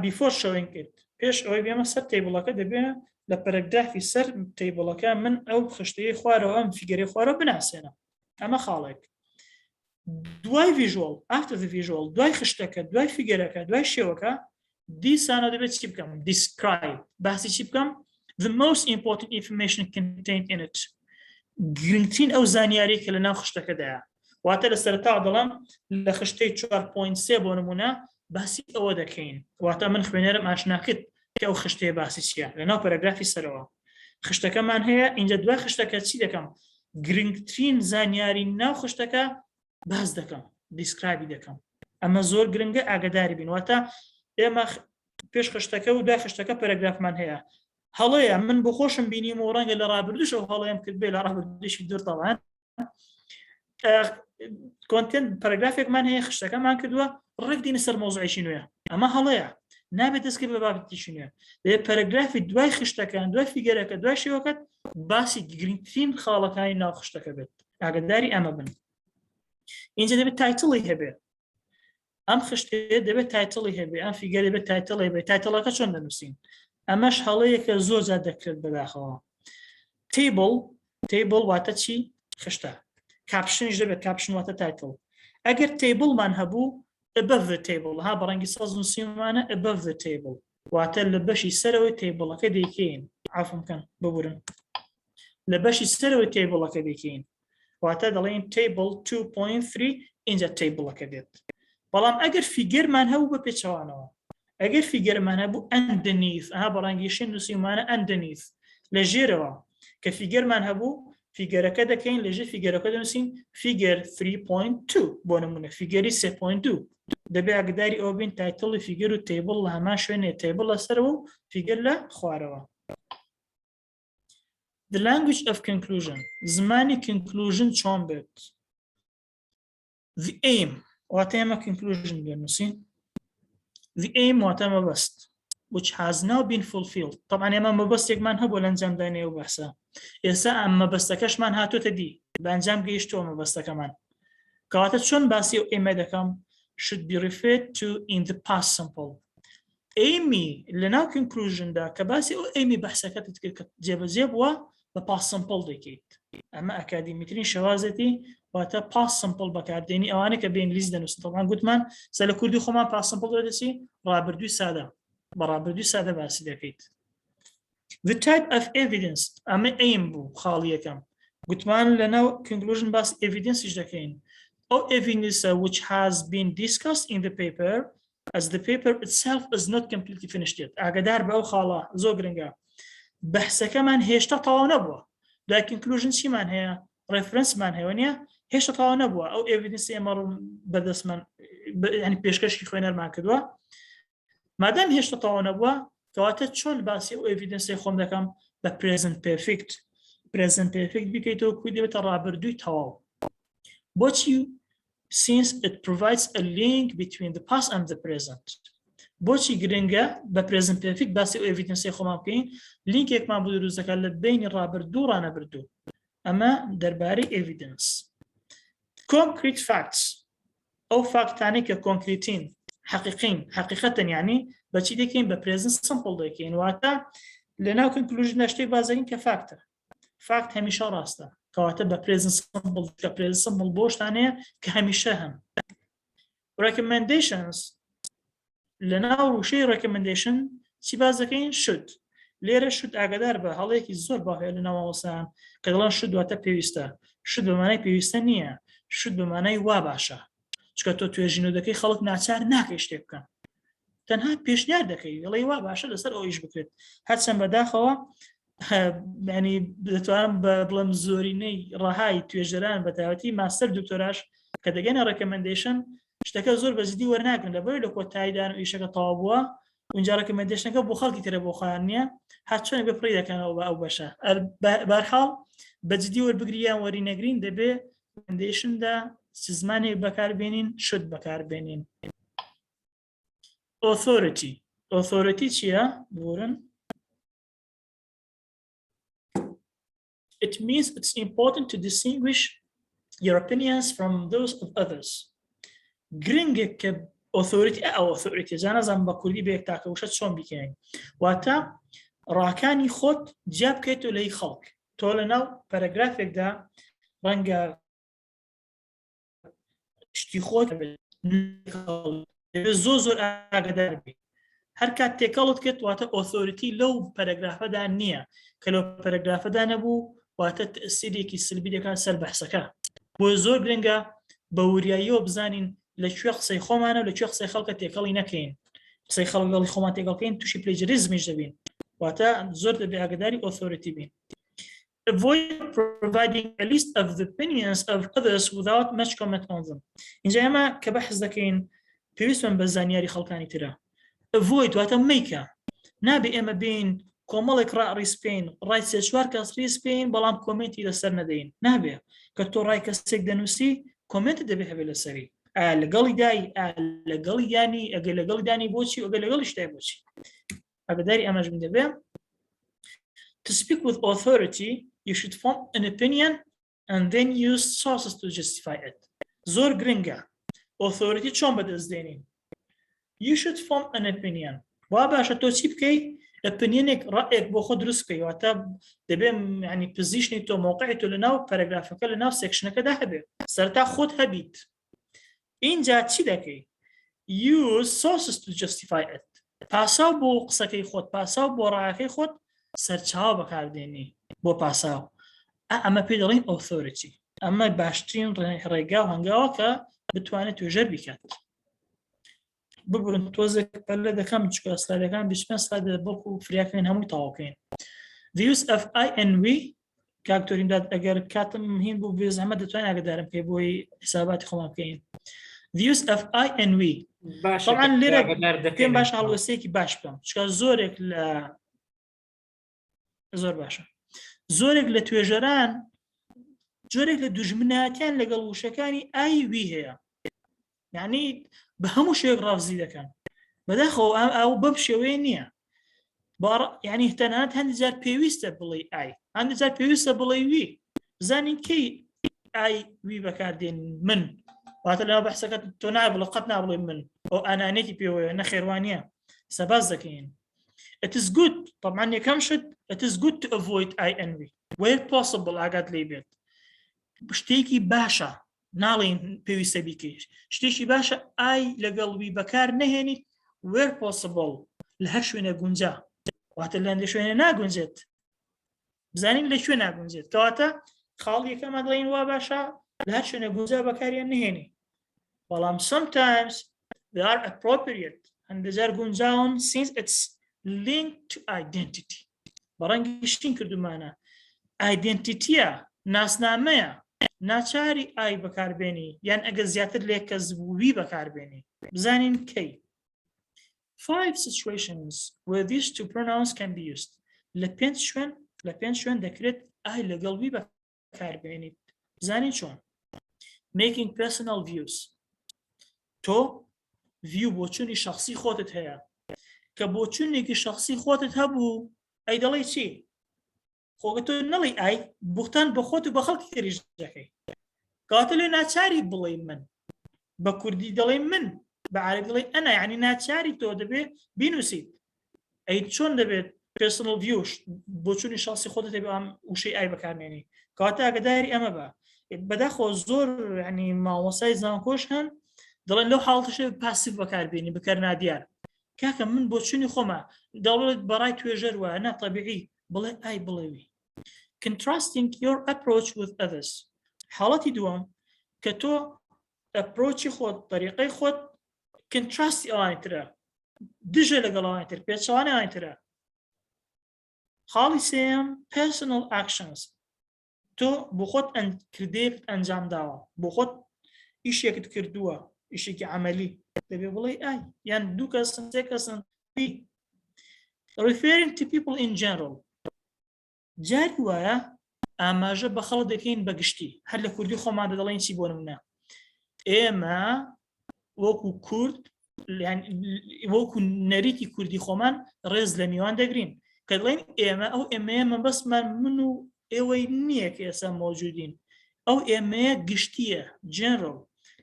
بیفۆر شەوین کرد پێش ئەوەی بێمە سەر تیبڵەکە دەبێت لە پەرەگرافی سەر تیبڵەکە من ئەو خشتەیە خوارەوە ئەم فیگەری خوارەوە بناسێنم ئەمە خاڵێک دوای visual after the visual دوای خشتەکە دوای فیگەرەکە دوای شێوەکە دیسانە دەبێت چی بکەم describe باسی چی بکەم the most important information contained in it گرنگترین ئەو زانیاری کە لە ناو خشتەکەدایە واتە لە سەرتا دەڵام لە خشتەی 4.3 بۆ نمونە باسی ئەوە دەکەین واتە من خوێنەرم ئاشناکرد کە ئەو خشتەیە باسی چییە لە ناو پەرەگرافی سەرەوە خشتەکەمان هەیە اینجا دوای خشتەکە چی دەکەم گرنگترین زانیاری ناو خشتەکە باز دەکەم دیسکرایبی دەکەم ئەمە زۆر گرنگە ئاگاداری بین واتە ئێمە پێش خشتەکە و دوای خشتەکە پەرەگرافمان هەیە هەڵەیە من بۆ خۆشم بینیم و ڕەنگە لە ڕابردوشەوە هەڵەیەم کرد بێ لە ڕابردوشی دوور تەڵان کۆنتێنت پەرەگرافێکمان هەیە خشتەکەمان کردووە ڕێک دینە سەر مۆزوعیشی نوێ ئەمە هەڵەیە نابێت دەستکە بە بابەتیشی نوێ دەبێت پەرەگرافی دوای خشتەکان دوای فیگەرەکە دوای شێوەکەت باسی گرنگترین خاڵەکانی ناو خشتەکە بێت ئاگاداری ئەمە بن اینجا دەبێت تایتڵی هەبێت ئەم خشتێ دەبێت تایتڵی هەبێت ئەم فیگەر دەبێت تایتڵی هەبێت تایتڵەکە چۆن دەنووسین ئەمەش هەڵەیەکە زۆر زیاد دەکرێت بەداخەوە تیبل واتە چی خشتە کاپشنش دەبێت کاپشن واتە تایتڵ ئەگەر تیبڵمان هەبوو above the table ها بەڕەنگی سەز نووسیمانە above the table واتە لە بەشی سەرەوەی تیبڵەکە دەیکەین عەفو بکەن ببورن لە بەشی سەرەوەی تیبڵەکە دەیکەین واتە دەڵێن table 2.3 اینجا تیبڵەکە دێت بەڵام ئەگەر فیگەرمان هەبوو بە پێچەوانەوە ئەگەر فیگەرمان هەبوو underneath ها بەڕەنگی شین نووسیمانە underneath لە ژێرەوە کە فیگەرمان هەبوو فیگەرەکە دەکەین لەژێر فیگەرەکە دەنووسین فیگەر 3.2 بۆ نمونە فیگەری 3.2 دەبێت ئاگداری ئەو بین تایتڵی فیگەر و تیبڵ لە هەمان شوێنێ تیبڵ لەسەرەوە و فیگەر لە خوارەوە The language of conclusion زمانی conclusion چۆن بێت The aim واتە ئێمە conclusion دەنووسین The aim واتە مەبەست which has now been fulfilled طبعا ئێمە مەبەستێکمان هەبوو لە ئەنجامدانی ئەو بەحسە ئێستا ئەم مەبەستەکەشمان هاتووەتە دی بە ئەنجام گەیشتەوە مەبەستەکەمان کەواتە چۆن باسی ئەو ئێمە دەکەم should be referred to in the past simple ئێمی لە ناو conclusionدا کە باسی ئەو ئێمی بەحسەکەتت کرد کە جێبەجێ بووە بە past simple دەکەیت ئەمە ئەکادیمیترین شێوازێتی واتە past simple بەکاردێنی ئەوانە کە بە ئینگلیزی دەنووسن طبعا گوتمان سەر لە کوردی خۆمان past simple دەدەچی ڕابردووی سادە بەڕابردووی سادە باسی دەکەیت The type of evidence ئەمە ئەیم بوو خاڵی یەکەم گوتمان لەناو conclusion باس evidenceش دەکەین ئەو evidence which has been discussed in the paper as the paper itself is not completely finished yet ئاگادار بە ئەو خاڵە زۆر گرنگە بەحسەکەمان هێشتا تەواو نەبووە دوای conclusion چیمان هەیە referenceمان هەیە نیە هێشتا تەواو نەبووە ئەو evidence ئێمە بەدەستمان ینی پێشکەشی خوێنەرمان کردووە مادام هێشتا تەواو نەبووە کەواتە چۆن باسی ئەو ئێڤیدنسی خۆم دەکەم بە present perfect بکەیتەوە کوی دەبێتە ڕابردووی تەواو بۆچی since it provides a link between the past and the present بۆچی گرنگە بە پرێزنت پێرفێکت باسی ئەو ئێڤیدنسی خۆمان بکەین لینکێکمان بۆ دروست دەکات لە بینی ڕابردوو و ڕانەبردوو ئەمە دەربارەی ئێڤیدنس concrete facts ئەو فاکتانەی کە کۆنکریتین حقیقین حقیقەتەن یعنی بەچی دەکەین بە پرێزنت سمپڵ دەکەین واتە لەناو کنکلوژن شتێک بازەکەین کە فاکتە فاکت هەمیشە ڕاستە کەواتە بە پرێزنت سمپڵ کە پرێزنت سمپڵ بۆ شتانەیە کە هەمیشە هەن recommendations لەناو ڕوشەی recommendation چی باز دەکەین should لێرە should ئاگادار بە هەڵەیەکی زۆر باهەیە لە ناوەوەسان کە دەڵێن should واتە پێویستە should بەمانای پێویستە نییە should بەمانای وا باشە چکە تۆ توێژینەوە دەکەی خەڵک ناچار ناکەی شتێک بکەن تەنها پێشنیار دەکەی دەڵێی وا باشە لەسەر ئەویش بکرێت هەرچەند بەداخەوە ینی دەتوانم بڵم زۆرینەی ڕەهای توێژەران بە تایبەتی ماستەر دکتۆراش کە دەگەنە ڕەکەمەندیشن شتەکە زۆر بەزیدی وەرناگرن لەبەر لە کۆتاییدان و ئیشەکە تەواو بووە اونجا ڕەکەمەندیشنەکە بۆ خەڵکی ترە بۆ خۆیان نییە هەرچۆنێک بەپڕی دەکەنەوە بە ئەو بەشە بەرحاڵ بەجددی وەربگریان وەری نەگرین دەبێ ڕەکەمەندیشندا زمانێک بەکاربێنین شت بەکاربێنین authority چییە بورن It means it's important to distinguish your opinions from those of others. گرنگێک کە authority زانەزان بە کوردی بەیەک تاکە وشە چۆن بکەین واتە ڕاکانی خۆت جیا بکەیت و لەی خەڵک تۆ لەناو پەرەگرافێکدا ڕەنگە شتی خۆت زۆر ئاگادار بی هەر کات تێکەڵت کرد واتە authority لەو پەرەگرافەدا نییە کە لەو پەرەگرافەدا نەبوو واتە تەسیرێکی سلبی دەکات سەر بەحسەکە بۆ زۆر گرنگە بە وریاییەوە بزانین لەکوێ قسەی خۆمانە و لەکوێ قسەی خەڵکە تێکەڵی نەکەین قسەی خەڵک لەڵی خۆمان تێکەڵکەین تووشی پلێجەریزمیش دەبین واتە زۆر دەبێ ئاگاداری authority بین avoid providing a list of the opinions of others without much comment on them اینجا ئێمە کە بەحث دەکەین پێویستمان بە زانیاری خەڵکانی ترە avoid واتە مەیکە نابێ ئێمە بین کۆمەڵێک ڕائڕیسپین ڕای سێ چوار کەس ڕیسپین بەڵام کۆمنتی لەسەر نەدەین نابێ کە تۆ ڕای کەسێک دەنووسی کۆمنت دەبێ هەبێ لەسەری لەگەڵی دای لەگەڵی دانی ئەگەر لەگەڵی دانی بۆچی ئەگەر لەگەڵی شتای بۆچی ئاگاداری ئەمەش من دەبێ To speak with authority you should form an opinion and then use sources to justify it زۆر گرنگە authority چۆن بەدەستدێنین You should form an opinion وا باشە تۆ چی بکەی opinionێک ڕائێک بۆ خۆ دروست بکەی واتە دەبێ ینی پزیشنی تۆ مووقعی تۆ لەناو پەرەگرافەکە لەناو سێکشنەکەدا هەبێ سەرتا خۆت هەبیت اینجا چی دەکەی use sources to justify it پاساو بۆ قسەکەی خۆت پاساو بۆ ڕایەکەی خۆت سەرچاو بەکاردێنی بۆ پاساو ئەمە پێ دەڵێن authority ئەمە باشترین ڕێگا و هەنگاوە کە بتوانێت توێژەر بکات ببرن تۆزێک پەلە دەکەم چکە سلایدەکان 25 سلاید بەڵکو فریاکەین هەمووی تەواوکەین The use of I and we کاکتۆریم داد ئەگەر کاتم هین بوو بێ زەحمەت دەتوانین ئاگادارم پێ بۆی حساباتی خۆمان بکەین The use of I and we طبعا لێرە پێم باش هەڵوەستەیەکی باش بکەم چکە زۆرێک لە زۆر باشە زۆرێک لە توێژەران جۆرێک لە دوژمنایەتیان لەگەڵ وشەکانی ئایوی هەیە یعنی بە هەموو شوێک ڕافزی دەکەن بەداخەوە ئەو بەم شێوەیە نییە یعنی تەنانەت هەندێک جار پێویستە بڵێ ئای هەندێک جار پێویستە بڵێ وی بزانین کەی ئای وی بەکاردێن من واتە لەناو بەحسەکە تۆ نابڵێ قەت نابڵێ من ئەو ئانانێتی پێوەیە نەخێوانیە سەباز دەکەین It is good طبعا یەکەم شت it is good to avoid I and we where possible ئاگات لێ بێت شتێکی باشە ناڵێن پێویستە بیکەیت شتێکی باشە ئای لەگەڵ وی بەکار نەهێنیت where possible لە هەر شوێنە گونجا واتە لە هەندێک شوێنە ناگونجێت بزانین لەکوێ ناگونجێت کەواتە خاڵ یەکەمە دڵێن وا باشە لە هەر شوێنە گونجا بەکاریان نهێنی بەڵام sometimes they are appropriate هەندێک جار گونجاون since it's linked to identity بەڕەنگی شتین کردومانە ئایدنتیتیە ناسنامەیە ناچاری ئای بەکاربێنی یان ئەگە زیاتر لێک کەس وی بەکاربێنی بزانین کەی 5 situations where these two pronouns can be used لە پێنج شوێن دەکرێت ئای لەگەڵ وی بەکاربێنیت بزانین چۆن making personal views تۆ view بۆ چوونی شخصی خۆتت هەیە کە بۆ چوونێکی شخصی خۆتت هەبوو ئەی دەڵێ چی خۆگە تۆ نەڵی ئای بوختان بە خۆت و بە خەڵکی تریش دەکەی کاتە لێ ناچاری بڵێ من بە کوردی دەڵێ من بە عەرەبی دەڵێ ئەنا یعنی ناچاری تۆ دەبێت بینووسیت ئەی چۆن دەبێت پێرسۆنەڵ ڤیوش بۆ چوونی شخصی خۆتت هەبێ ئەم وشەی ئای بەکارمێنی کاتە ئاگداری ئەمە بە بەداخۆ زۆر ینی مامۆسای زانکۆش هەن دەڵێن لەو حاڵەتەشە پاسیڤ بەکاربێنی بکەر نادیار کاکە من بۆ چوونی خۆمە دەڵێت بەڕای توێژەر وایە نا تەبیعی بڵێ ئای بڵێوی contrasting your approach with others حاڵەتی دووەم کە تۆ ئەپرۆچی خۆت طریقەی خۆت کنتراستی ئەوانی ترە دژە لەگەڵ ئەوانی تر پێچەوانی ئەوانی ترە خاڵی سێم personal actions تۆ بۆ خۆت کردەیەکت ئەنجام داوە بۆ خۆت ئیشێکت کردووە ئیشێکی عملی دەبێ بڵێ ئای یان دوو کەسن سێ کەسن referring to people in general جاری وایە ئاماژە بە خەڵک دەکەین بەگشتی هەر لە کوردی خۆمان دەڵێن چی بۆ نمونە ئێمە وەکو کورد وەکو نەریتی کوردی خۆمان ڕێز لە میوان دەگرین کە دەڵێن ئێمە ئەو ئێمەیە مەبەستمان من و ئێوەی نییە کە ئێستا مۆجودین ئەو ئێمەیە گشتیە جنرال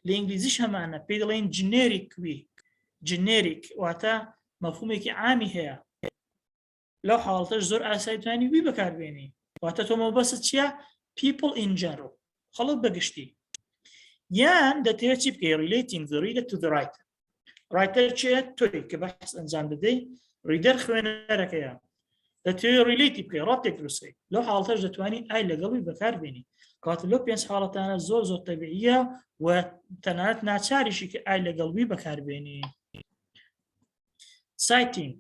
لە ئینگلیزیش هەمانە پێی دەڵێن جنێریک وی جنێریک واتە مەفهومێکی عامی هەیە لەو حاڵەتەش زۆر ئاسایی توانی وی بەکاربێنی واتە تۆ مەبەست چییە people in general خەڵک بەگشتی یان دەتەوێت چی بکەی relating the reader to the writer writer چیە تۆی کە بەحث ئەنجام دەدەی ریدەر خوێنەرەکەیە دەتەوێت ریلیتی بکەی ڕابطێک دروستکەی لەو حاڵەتەش دەتوانی ئای لەگەڵی بەکاربێنی کاتە لەو پێنج حاڵەتانە زۆر زۆر تەبیعیە و تەنانەت ناچاریشی کە ئای لەگەڵوی بەکاربێنی citing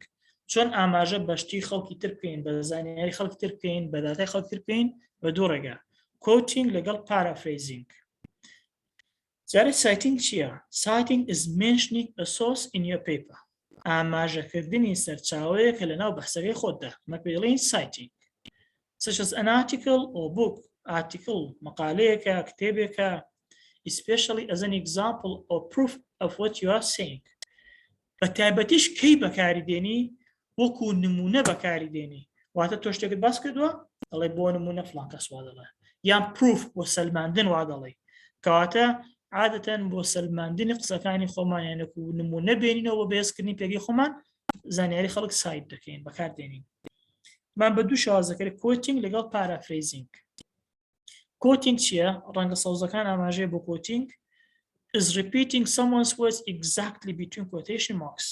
چۆن ئاماژە بەشتی خەڵکی تر بکەین بە زانیاری خەڵکی تر بکەین بە داتای خەڵکی تر بکەین بە دوو ڕێگە quoting لەگەڵ paraphrasing جارێ citing چییە؟ citing is mentioning a source in your paper ئاماژەکردنی سەرچاوەیە کە لەناو بەحسەکەی خۆتدا مە پێی دەڵێن citing such as an article or book article مەقالەیەکە کتێبێکە especially as an example or proof of what you are saying بە تایبەتیش کەی بەکاری دێنی وەکو نمونە بەکاری دێنی واتە تۆ شتێکت باس کردووە دەڵێ بۆ نمونە فڵان کەس وا دەڵێ یان پروف بۆ سەلماندن وا دەڵێ کەواتە عادەتەن بۆ سەلماندنی قسەکانی خۆمان یانەکو نمونە بێنینەوە بەهێزکردنی پێگەی خۆمان زانیاری خەڵک سایت دەکەین بەکاردێنین من بە دوو شازەکەی کوتینگ لەگەڵ پارافرێزینگ کوتینگ چییە؟ ڕەنگە سەوزەکان ئاماژەیە بۆ کوتینگ is repeating someone's words exactly between quotation marks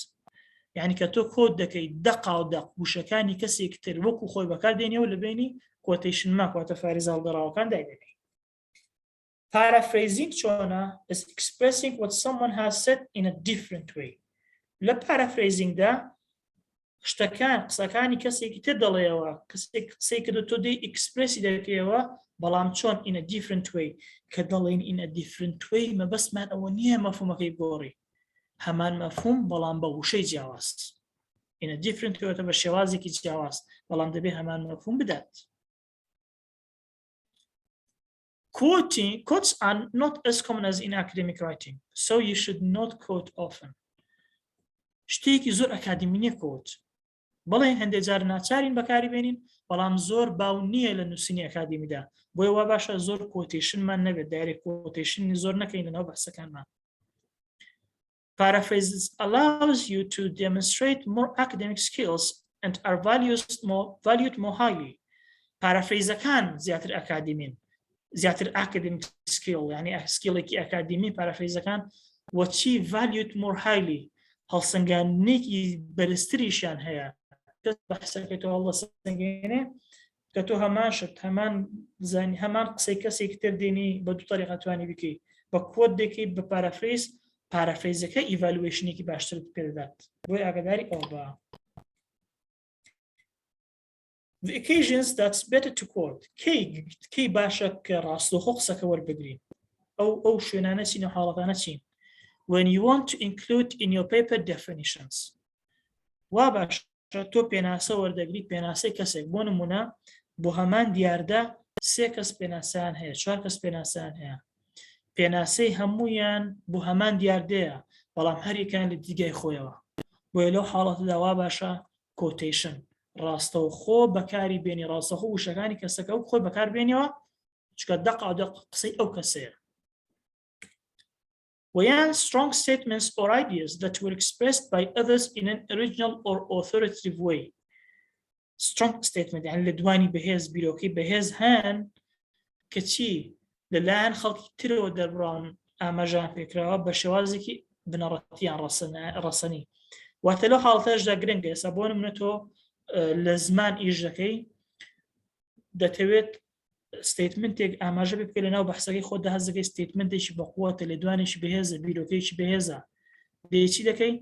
یعنی کە تۆ کۆت دەکەی دەقا و دەق وشەکانی کەسێک تر وەکو خۆی بەکاردێنیەوە لە بینی کوتیشن مارک واتە فارێزە هەڵگەڕاوەکان دایدەکەی paraphrasing چۆنە is expressing what someone has said in a different way لە paraphrasingدا شتەکان قسەکانی کەسێکی تر دەڵێەوە کەسێک قسەی کە تۆ دەی ئیکسپرسی دەکەیەوە بەڵام چۆن in a different way کە دەڵێن in a different way مەبەستمان ئەوە نییە مەفهومەکەی گۆڕی هەمان مەفهوم بەڵام بە وشەی جیاواز in a different way بە شێوازێکی جیاواز بەڵام دەبێ هەمان مەفهوم بدات Quotes are not as common as in academic writing, so you should not quote often. شتێکی زۆر ئەکادمی نییە کۆت بەڵێ هەندێک جار ناچارین بەکاری بێنین بەڵام زۆر باو نییە لە نووسینی ئەکادمیدا بۆی وا باشە زۆر کۆتیشنمان نەبێت دایرێک کۆتیشنی زۆر نەکەین لەناو بەحسەکانمان Paraphrases allows you to demonstrate more academic skills and are valued more highly. Paraphrase-ەکان زیاتر ئەکادمین زیاتر academic skill یعنی سکیلێکی ئەکادمی پارافرێزەکان وەچی valued more highly هەڵسەنگاندنێکی بەرزتریشیان هەیە کەس بەحسەکەی تۆ هەڵسەنگێنێ کە تۆ هەمان شت هەمان قسەی کەسێکی تر دێنی بە دوو طریقە توانی بکەی بە کۆت دەکەیت بە پارافرێزەکە ئیڤالوێشنێکی باشترت پێدەدات بۆی ئاگاداری ئەوە بە The occasions that's better to quote کەی باشە کە ڕاستەوخۆ قسەکە وەربگرین ئەو شوێنانە چین و حاڵەتانە چین when you want to include in your paper definitions وا باشە تۆ پێناسە وەردەگریت پێناسەی کەسێک بۆ نمونە بۆ هەمان دیاردا سێ کەس پێناسیان هەیە چوار کەس پێناسیان هەیە پێناسەی هەمویان بۆ هەمان دیاردەیە بەڵام هەریەکان لە دیگای خۆیەوە بۆیە لەو حاڵەتەدا وا باشە کۆتیشن ڕاستەوخۆ بەکاری بێنی ڕاستەخۆ وشەکانی کەسەکە و خۆی بەکاربێنیەوە چکە دەق قسەی ئەو کەسەیە ویان strong statements or ideas that were expressed by others in an original or authoritative way strong statement يعني لە دوانی بەهێز بیرۆکەی بەهێز هەن کەچی لەلایەن خەڵکی ترەوە دەربڕان ئاماژان پێکراوە بە شێوازێکی بنەڕەتیان ڕەسەنی واتە لەو حاڵەتەشدا گرنگە ئێستا بۆ نمونە تۆ لە زمان ئیش دەکەی دەتەوێت ستیتمنتێک ئاماژە پێ بکە لەناو بەحسەکەی خۆت هەز دەکەی ستیتمنتێکی بەقووەتە لە دوانێکی بەهێزە بیرۆکەیەکی بەهێزە دەیەکی دەکەی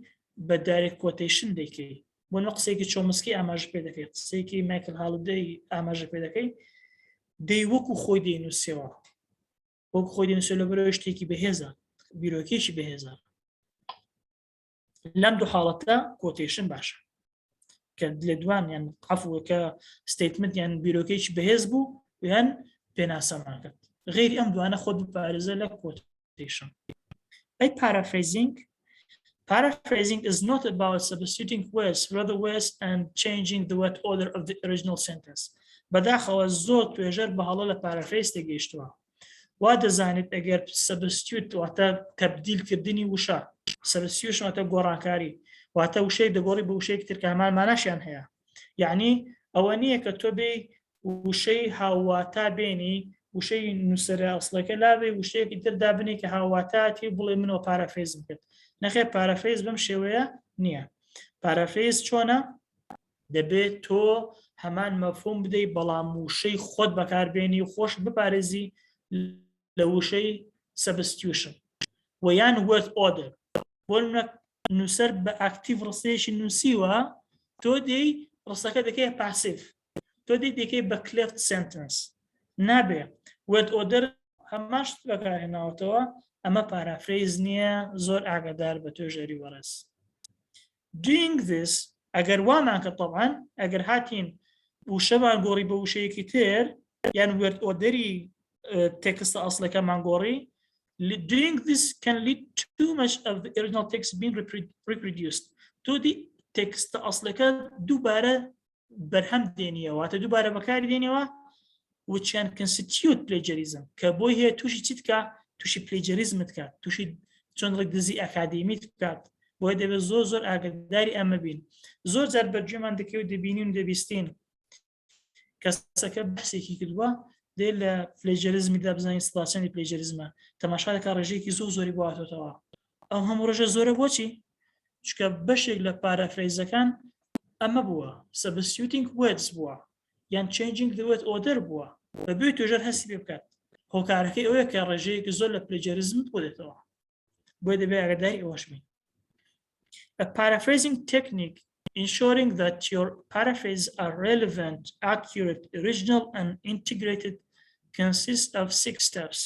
بە دایرێکت کۆتیشن دەیکەی بۆ نە قسەیەکی چۆمسکی ئاماژە پێ دەکەی قسەیەکی مایکل هاڵدەی ئاماژە پێ دەکەی دەی وەکو خۆی دەینووسێەوە وەکو خۆی دەینووسێ لە بەرەوەی شتێکی بەهێزە بیرۆکێکی بەهێزە لەم دوو حاڵەتە کۆتیشن باشە کە لە دوان یان عەفوەکە ستیتمنت یان بیرۆکێکی بەهێز بوو یان پێناسەمان کرد غیری ئەم دوانە خۆت بپارێزە لە کۆتیشن Paraphrasing is not about substituting words for other words and changing the word order of the original sentence. بەداخەوە زۆر توێژەر بەهەڵە لە پارافرێز تێگەیشتووە وا دەزانێت ئەگەر سەبستیوت واتە تەبدیلکردنی وشە سەبستیوشن واتە گۆڕانکاری واتە وشەی دەگۆڕی بە وشەیەکی تر کە هەمان ماناشیان هەیە یعنی ئەوە نییە کە تۆ بێ وشەی هاوواتا بێنی وشەی نووسەرە ئەسڵەکە لاوێ وشەیەکی تر دابنی کە هاوواتاتی بڵێ منەوە پارافرێزم کرد نەخێ پارافرێز بەم شێوەیە نییە پارافرێز چۆنە دەبێت تۆ هەمان مەفهوم بدەیت بەڵام وشەی خۆت بەکاربێنی و خۆش بپارێزی لە وشەی سەبستیوشن ویان وەرد ئۆردر بۆ نووسەر بە ئاکتیڤ ڕستەیەکی نووسیوە تۆ دەی ڕستەکە دەکەی پاسیف تۆ دەکەی بە کلێفت سنتنس نابێ وەرد ئۆردر هەمان شت بەکارهێناوەتەوە ئەمە پارافرێز نییە زۆر ئاگادار بە توێژەری وەرز doing this ئەگەر وامان کە طبعاً ئەگەر هاتین وشەمان گۆڕی بە وشەیەکی تر یان وەرد ئۆردەری تێکستە ئەسڵەکەمان گۆڕی doing this can lead to too much of the original text being reproduced تۆ دی تێکستە ئەسڵەکە دووبارە بەرهەم دێنیەوە واتە دووبارە بەکاری دێنەوە which can constitute plagiarism کە بۆی هەیە تووشی چیت کە تووشی پلیجەریزمت کات تووشی چۆنڵێک دزی ئەکادیمیت بکات بۆی دەبێت زۆر ئاگاداری ئەمە بین زۆر جار بەرجێمان دەکەوت دەبینی و دەبیستین کەسەکە بەسێکی کردووە دێ لە پلیجەریزمی دابزانین سڵاچەنی پلیجەریزمە تەماشا دەکات ڕێژەیەکی زۆری بۆ هاتوتەوە ئەو هەموو ڕێژە زۆرە بۆچی چکە بەشێک لە پارافرێزەکان ئەمە بووە substituting words بووە یان changing the word order بووە بەبێ توێژەر هەستی پێ بکات هۆکارەکەی ئەوەیە کە ڕێژەیەکی زۆر لە پلیجەریزمت بۆ دێتەوە بۆی دەبێ ئاگاداری ئەوەش بین A paraphrasing technique ensuring that your paraphrase are relevant, accurate, original and integrated consists of 6 steps.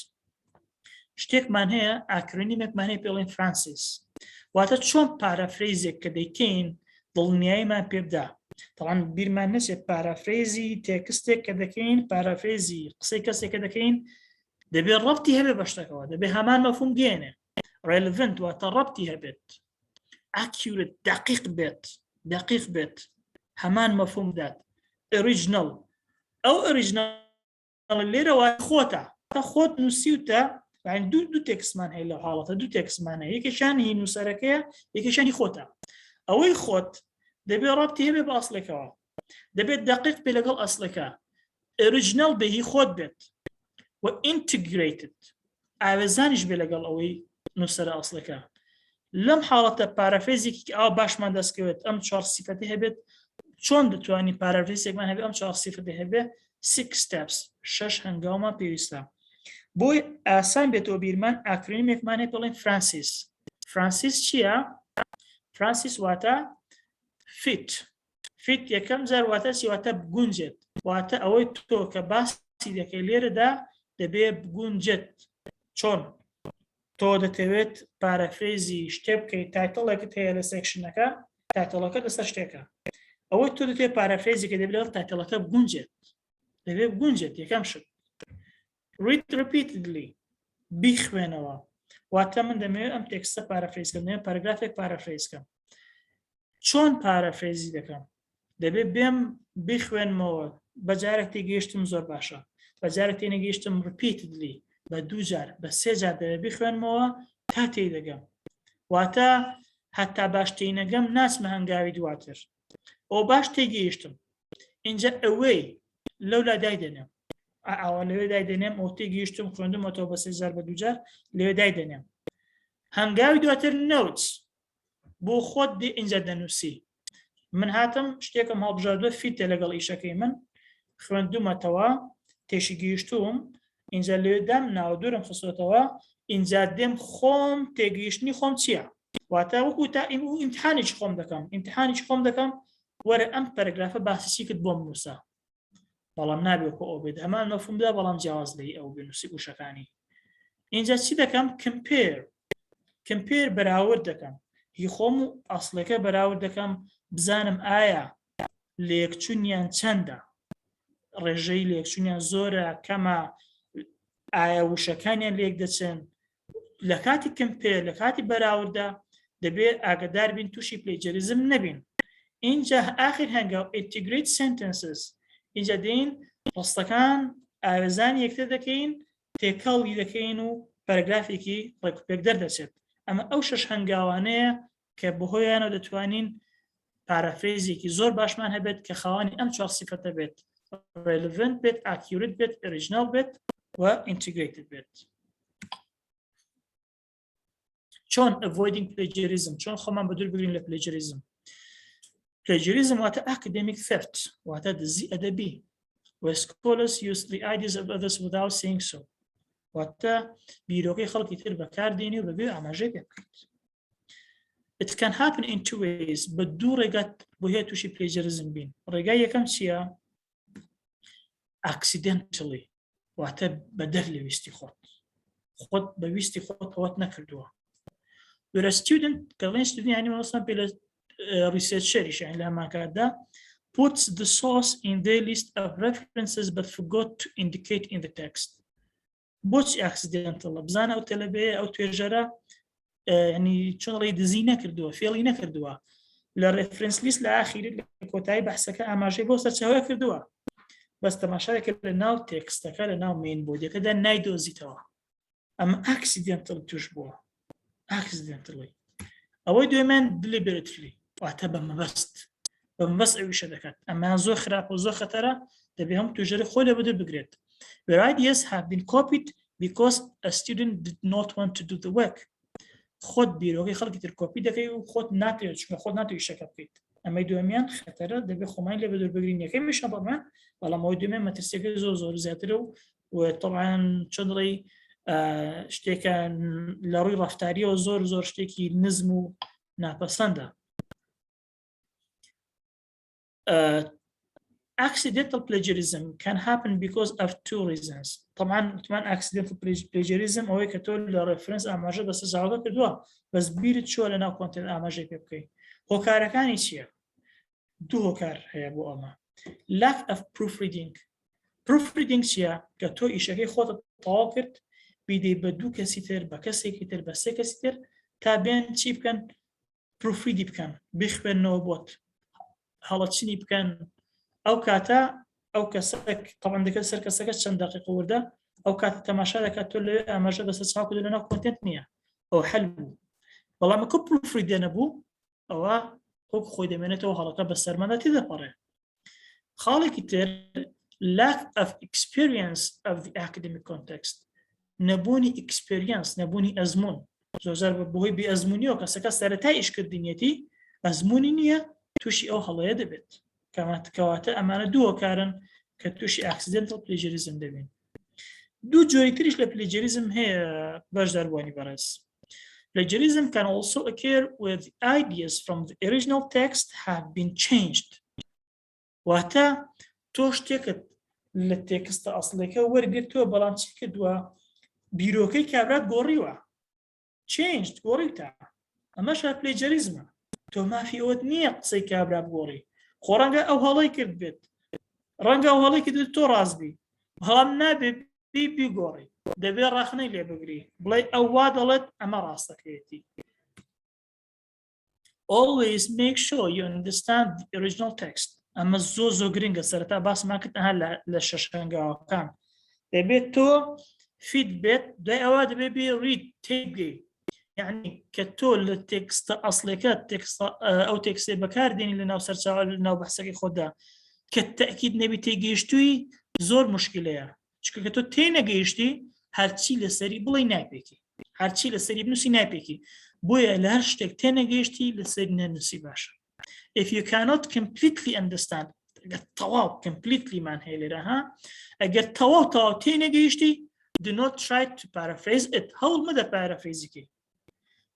شتێکمان هەیە ئاکرۆنیمێکمان هەیە پێڵێن فرانسیس واتە چۆن پارافرێزێک کە دەیکەین دڵنیاییمان پێ بدا طبعاً بیرمان نەچێت پارافرێزی تێکستێک کە دەکەین پارافرێزی قسەی کەسێک کە دەکەین دەبێت ڕەبتی هەبێ بە شتەکەەوە دەبێت هەمان مەفهوم گێنێ relevant واتە ڕەبتی هەبێت accurate دقیق بێت هەمان مەفهوم دات original ئەو original لێرەوە خۆتە خۆت نووسیوتە یعنی دوو تێکسمان هەیە لەو حاڵەتە دوو تێکسمان هەیە یەکێکیان هی نووسەرەکەیە یەکێکیانی خۆتە ئەوەی خۆت دەبێت ڕەبتی هەبێ بە ئەسڵەکەەوە دەبێت دقیق پێ لەگەڵ ئەسڵەکە original بەهی خۆت بێت و integrated ئاوێزانیش بێ لەگەڵ ئەوەی نووسەرە ئەسڵەکە لەم حاڵەتە پارافرێزێکی ئەو باشمان دەستکەوێت ئەم 4 سیفەتی هەبێت چۆن دەتوانین پارافرێزێکمان هەبێت ئەم 4 سیفەتی هەبێ 6 steps 6 هەنگاومە پێویستە بۆی ئاسان بێتەوە بیرمان ئاکرۆنیمێکمان هەیە پێڵێن فرانسیس چییە؟ فرانسیس واتە fit یەکەم جار واتە چی واتە بگونجێت واتە ئەوەی تۆ کە باسی دەکەی لێرەدا دەبێت بگونجێت چۆن تۆ دەتەوێت پارافرێزی شتێ بکەیت تایتڵێکت هەیە لە سێکشنەکە تایتڵەکە لەسەر شتێکە ئەوەی تۆ دەتوێت پارافرێزی کە دەبێت تایتڵەکە بگونجێت دەبێت بگونجێت یەکەم شت read repeatedly بیخوێنەوە واتە من دەمەوێت ئەم تێکستە پارەفرێزکردنەوە پاراگرافێک پارەفرێزکەم چۆن پارەفرێزی دەکەم دەبێت بێم بخوێنمەوە بەجارێک تێگەیشتم زۆر باشە بەجارێک تێنەگەیشتم ریپیتدلی بە 2 جار بە 3 جار دەبێت بخوێنمەوە تا تێدەگەم واتە هەتا باش تێنەگەم ناچمە هەنگاوی دواتر ئەو باش تێگەیشتم اینجا ئەوەی لەو لادای دەنێم ئەوە لەوێ دایدێنێم ئەو تێگەیشتم خوێندمەوە بە 3 جار بە 2 جار لەوێ دایدێنێم هەنگاوی دواتر نەوت بۆ خۆت دێ اینجا دەنووسی من هاتم شتێکم هەڵبژاردووە فیتە لەگەڵ ئیشەکەی من خوێندومەتەوە تێشی گەیشتوم اینجا لێدام ناو دوورم خستۆتەوە اینجا دێم خۆم تێگەیشتنی خۆم چییە واتە وەکو تا ئیمتحانێکی خۆم دەکەم وەرە ئەم پەرەگرافە باسی کرد بۆم نووسە بەڵام نابێتکە ئەو بێت هەمان مەفهومدا بەڵام جیاواز لێی ئەو بنووسی وشەکانی اینجا چی دەکەم کمپێر بەراورد دەکەم هی خۆم و ئەسڵەکە بەراورد دەکەم بزانم ئایا لێکچوونیان چەندە ڕێژەی لێکچوونیان زۆرە کەمە ئایا وشەکانیان لێک دەچن لە کاتی کمپێر لە کاتی بەراوردە دەبێت ئاگدار بین تووشی پلەیجەریزم نەبین اینجا آخر هەنگاو ئینتیگریت سنتنسز اینجا دێین ڕستەکان ئاوێزان یەکتر دەکەین تێکەڵی دەکەین و پەرەگرافێکی ڕێکوپێک دەردەچێت ئەمە ئەو 6 هەنگاوانەیە کە بەهۆیانەوە دەتوانین پارافرێزێکی زۆر باشمان هەبێت کە خاوەنی ئەم 4 سیفەتە بێت relevant بێت accurate بێت original بێت و integrated بێت چۆن avoiding plagiarism چۆن خۆمان بەدوور بگرین لە plagiarism plagiarism واتە academic theft واتە دزی ئەدەبی where scholars use the ideas of others without saying so واتە بیرۆکەی خەڵکی تر بەکاردێنی و بەبێ ئاماژەی پێ بکەیت It can happen in 2 ways بە دوو ڕێگات بۆ هەیە تووشی plagiarism بین ڕێگای یەکەم چییە accidentally واتە بەدەر لە ویستی خۆت بە ویستی خۆت ئەوەت نەکردووە وەرە student کە دەڵێن student یعنی مەسەڵەن پێ لە researcheریش یعنی لە هەمان کاتدا puts the source in their list of references but forgot to indicate in the text بۆچی accidental بزانە ئەو تەلەبەیە ئەو توێژەرە ینی چۆن ڕێی دزی نەکردووە فێڵی نەکردووە لە reference list لە ئاخیری لە کۆتایی بەحسەکە ئاماژەی بۆ سەرچاوە کردووە بەس تەماشاکە لە ناو تێکستەکە لە ناو مین بۆدیەکەدا نایدۆزیتەوە ئەمە accidental توش بووە accidentally ئەوەی دوێمان deliberately واتە بە مەبەست ئەویشە دەکات ئەمان زۆر خراپ و زۆر خەتەرە دەبێ هەم توێژەری خۆی لە بەدەر بگرێت where ideas have been copied because a student did not want to do the work خۆت بیرۆکەی خەڵکی تر کۆپی دەکەی و خۆت ناتوێت چونکە خۆت ناتوێت شەکە بکەیت ئەمەی دوێمیان خەتەرە دەبێت خۆمان لە بەدەر بگرین یەکەمیشە بەڵام بەڵام ئەوەی دوێمیان مەترسیەکەی زۆر زیاترە و طبعاً چۆن دڵی شتێکە لە ڕووی ڕەفتاریەوە زۆر شتێکی نزم و ناپەسەندە accidental plagiarism can happen because of 2 reasons طبعا accidental plagiarism ئەوەی کە تۆ لە reference ئاماژە بەسەر زاوەکە کردووە بەس بیرت چۆ لە ناو کۆنتێنت ئاماژەی پێ بکەیت هۆکارەکانی چییە 2 هۆکار هەیە بۆ ئەمە lack of proofreading چییە کە تۆ ئیشەکەی خۆتت تەواو کرد بیدەی بە 2 کەسی تر بە کەسێکی تر بە 3 کەسی تر تا بێن چی بکەن proofreadی بکەن بخوێنەوە بۆت هەڵەچنی بکەن ئەو کاتە ئەو کەسێک طبعاً دەکەن سەر کەسەکە چەند دقیقە وردە ئەو کاتە تەماشا دەکات تۆ لەوێ ئاماژە بەسەر چاو کردو لەناو کۆنتێنت نییە ئەو حەل بوو بەڵام کە پروفریدە نەبوو ئەوە وەک خۆی دەمێنێتەوە هەڵەکە بە سەرمەدا تێدەپەڕێ خاڵێکی تر lack of experience of the academic context نەبوونی experience نەبوونی ئەزمون زۆرجار بەهۆی بێ ئەزمونیەوە کەسەکە سەرەتای ئیشکردنیەتی ئەزمونی نییە تووشی ئەو هەڵەیە دەبێت کەواتە ئەمانە 2 هۆکارن کە تووشی accidental plagiarism دەبین 2 جۆری تریش لە plagiarism هەیە بەشداربووانی بەڕێز plagiarism can also occur where the ideas from the original text have been changed واتە تۆ شتێکت لە تێکستە ئەسڵەکە وەرگرتووە بەڵام چی کردووە بیرۆکەی کابرات گۆڕیوە changed گۆڕیتە ئەمەشە plagiarismە تۆ مافی ئەوت نییە قسەی کابرا بگۆڕی خۆ ڕەنگە ئەو هەڵەی کرد بێت ڕەنگە ئەو هەڵەی کرد تۆ ڕاستبی بەڵام نابێت بیگۆڕی دەبێت ڕاخنەی لێ بگری بڵێ ئەو وا دەڵێت ئەمە ڕاستەکەیەتی. Always make sure you understand the original text. ئەمە زۆ گرنگە سەرەتا باسمان کرد ئەها لە شەشەنگاوەکان دەبێت تۆ فیت بێت دوای ئەوە دەبێت بێ رید تێبگەی یعنی کە تۆ لە تێکستە ئەسڵەکە ئەو تێکستێ بەکاردێنی لە ناو سەرچاوە لە ناو بەحسەکەی خۆدا کە تەکید نەبی تێگەیشتووی زۆر مشکلەیە چکە کە تۆ تێنەگەیشتی هەرچی لەسەری بڵێ ناپێکی هەرچی لەسەری بنووسی ناپێکی بۆیە لە هەر شتێک تێنەگەیشتی لەسەری نەنووسی باشە. If you cannot completely understand تەواو completely مان هەیە لێرە ها ئەگەر تەواو تێنەگەیشتی do not try to paraphrase it هەوڵ مەدە پارافرێزیکەی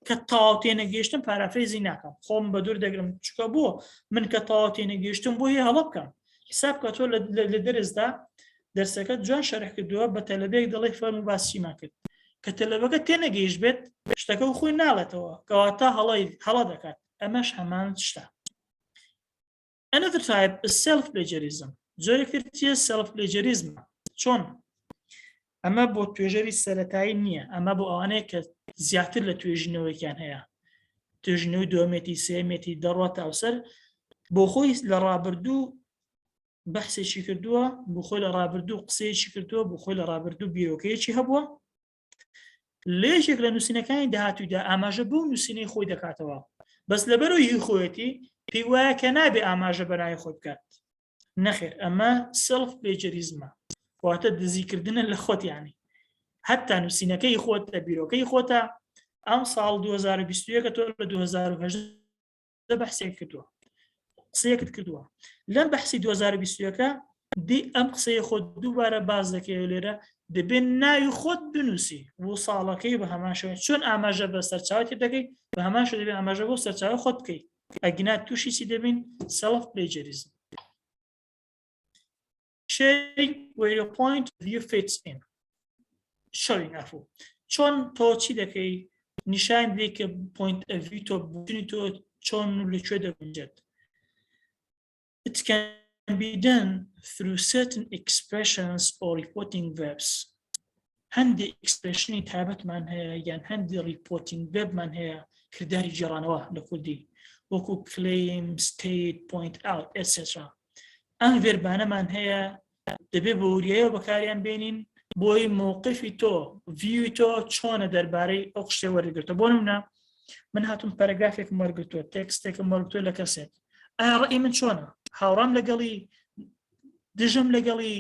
کە تەواو تێنەگەیشتم پارافرێزی ناکەم خۆم بە دوور دەگرم چکە بۆ من کە تەواو تێنەگەیشتم بۆ هەیە هەڵە بکەم حساب کە تۆ لە دەرسدا دەرسەکە جوان شەرح کردووە بە تەلەبێک دەڵێ فەرموو باسیمان کرد کە تەلەبەکە تێنەگەیشت بێت شتەکە خۆی ناڵێتەوە کەواتە هەڵە دەکات ئەمەش هەمان شتە. Another type is self-plagiarism. جۆرێکتر چیە self-plagiarism چۆن؟ ئەمە بۆ توێژەری سەرەتایی نییە ئەمە بۆ ئەوانەیە کە زیاتر لە توێژینەوەیکیان هەیە توێژینەوەی دووەمێتی سێمێتی دەڕواتە ئەوسەر بۆ خۆی لە ڕابردوو بەحسێکی کردووە بۆ خۆی لە ڕابردوو قسەیەکی کردووە بۆ خۆی لە ڕابردوو بیرۆکەیەکی هەبووە لێژێک لە نووسینەکانی داهاتوودا ئاماژە بۆ نووسینەی خۆی دەکاتەوە بەس لەبەرەوەی هی خۆیەتی پێی وایە کە نابێ ئاماژە بەناوی خۆی بکات نەخێر ئەمە سلف پلێجەریزمە واتە دزیکردنە لە خۆت یانی هەتا نووسینەکەی خۆتە بیرۆکەی خۆتە ئەم ساڵ 2021 کە تۆ لە 2010 بەحسێک کردووە قسەیەکت کردووە لەم بەحسی 2021 دی ئەم قسەی خۆت دووبارە باز دەکەی لێرە دەبێت ناوی خۆت بنووسی بۆ ساڵەکەی بە هەمان شوێن چۆن ئاماژە بە سەرچاوی دەکەی بە هەمان شوێن دەبێت ئاماژە بۆ سەرچاوی خۆت بکەیت ئەگنا تووشی چی دەبین سەلف پلێجەریزم. Sharing where your point of view fits in. Showing عفو. چۆن تۆ چی دەکەی نیشان بدەی کە point of view تۆ بوونی تۆ چۆن لەکوێ دەگونجێت. It can be done through certain expressions or reporting verbs. هەندێک expressionی تایبەتمان هەیە یان هەندێک reporting verb مان هەیە کردداری جێڕانەوە لە کوردی وەکو claim, state, point out, etc. ئەم ڤێربانەمان هەیە دەبێت بە وریایەوە بەکاریان بێنین بۆی مووقفی تۆ ڤیوی تۆ چۆنە دەربارەی ئەو قشتێ وەرگرتە بۆ نمونە من هاتووم پەرەگرافێکم وەرگرتووە تێکستێکم وەرگرتووە لە کەسێک ئایا ڕێی من چۆنە هاوڕام لەگەڵی دژم لەگەڵی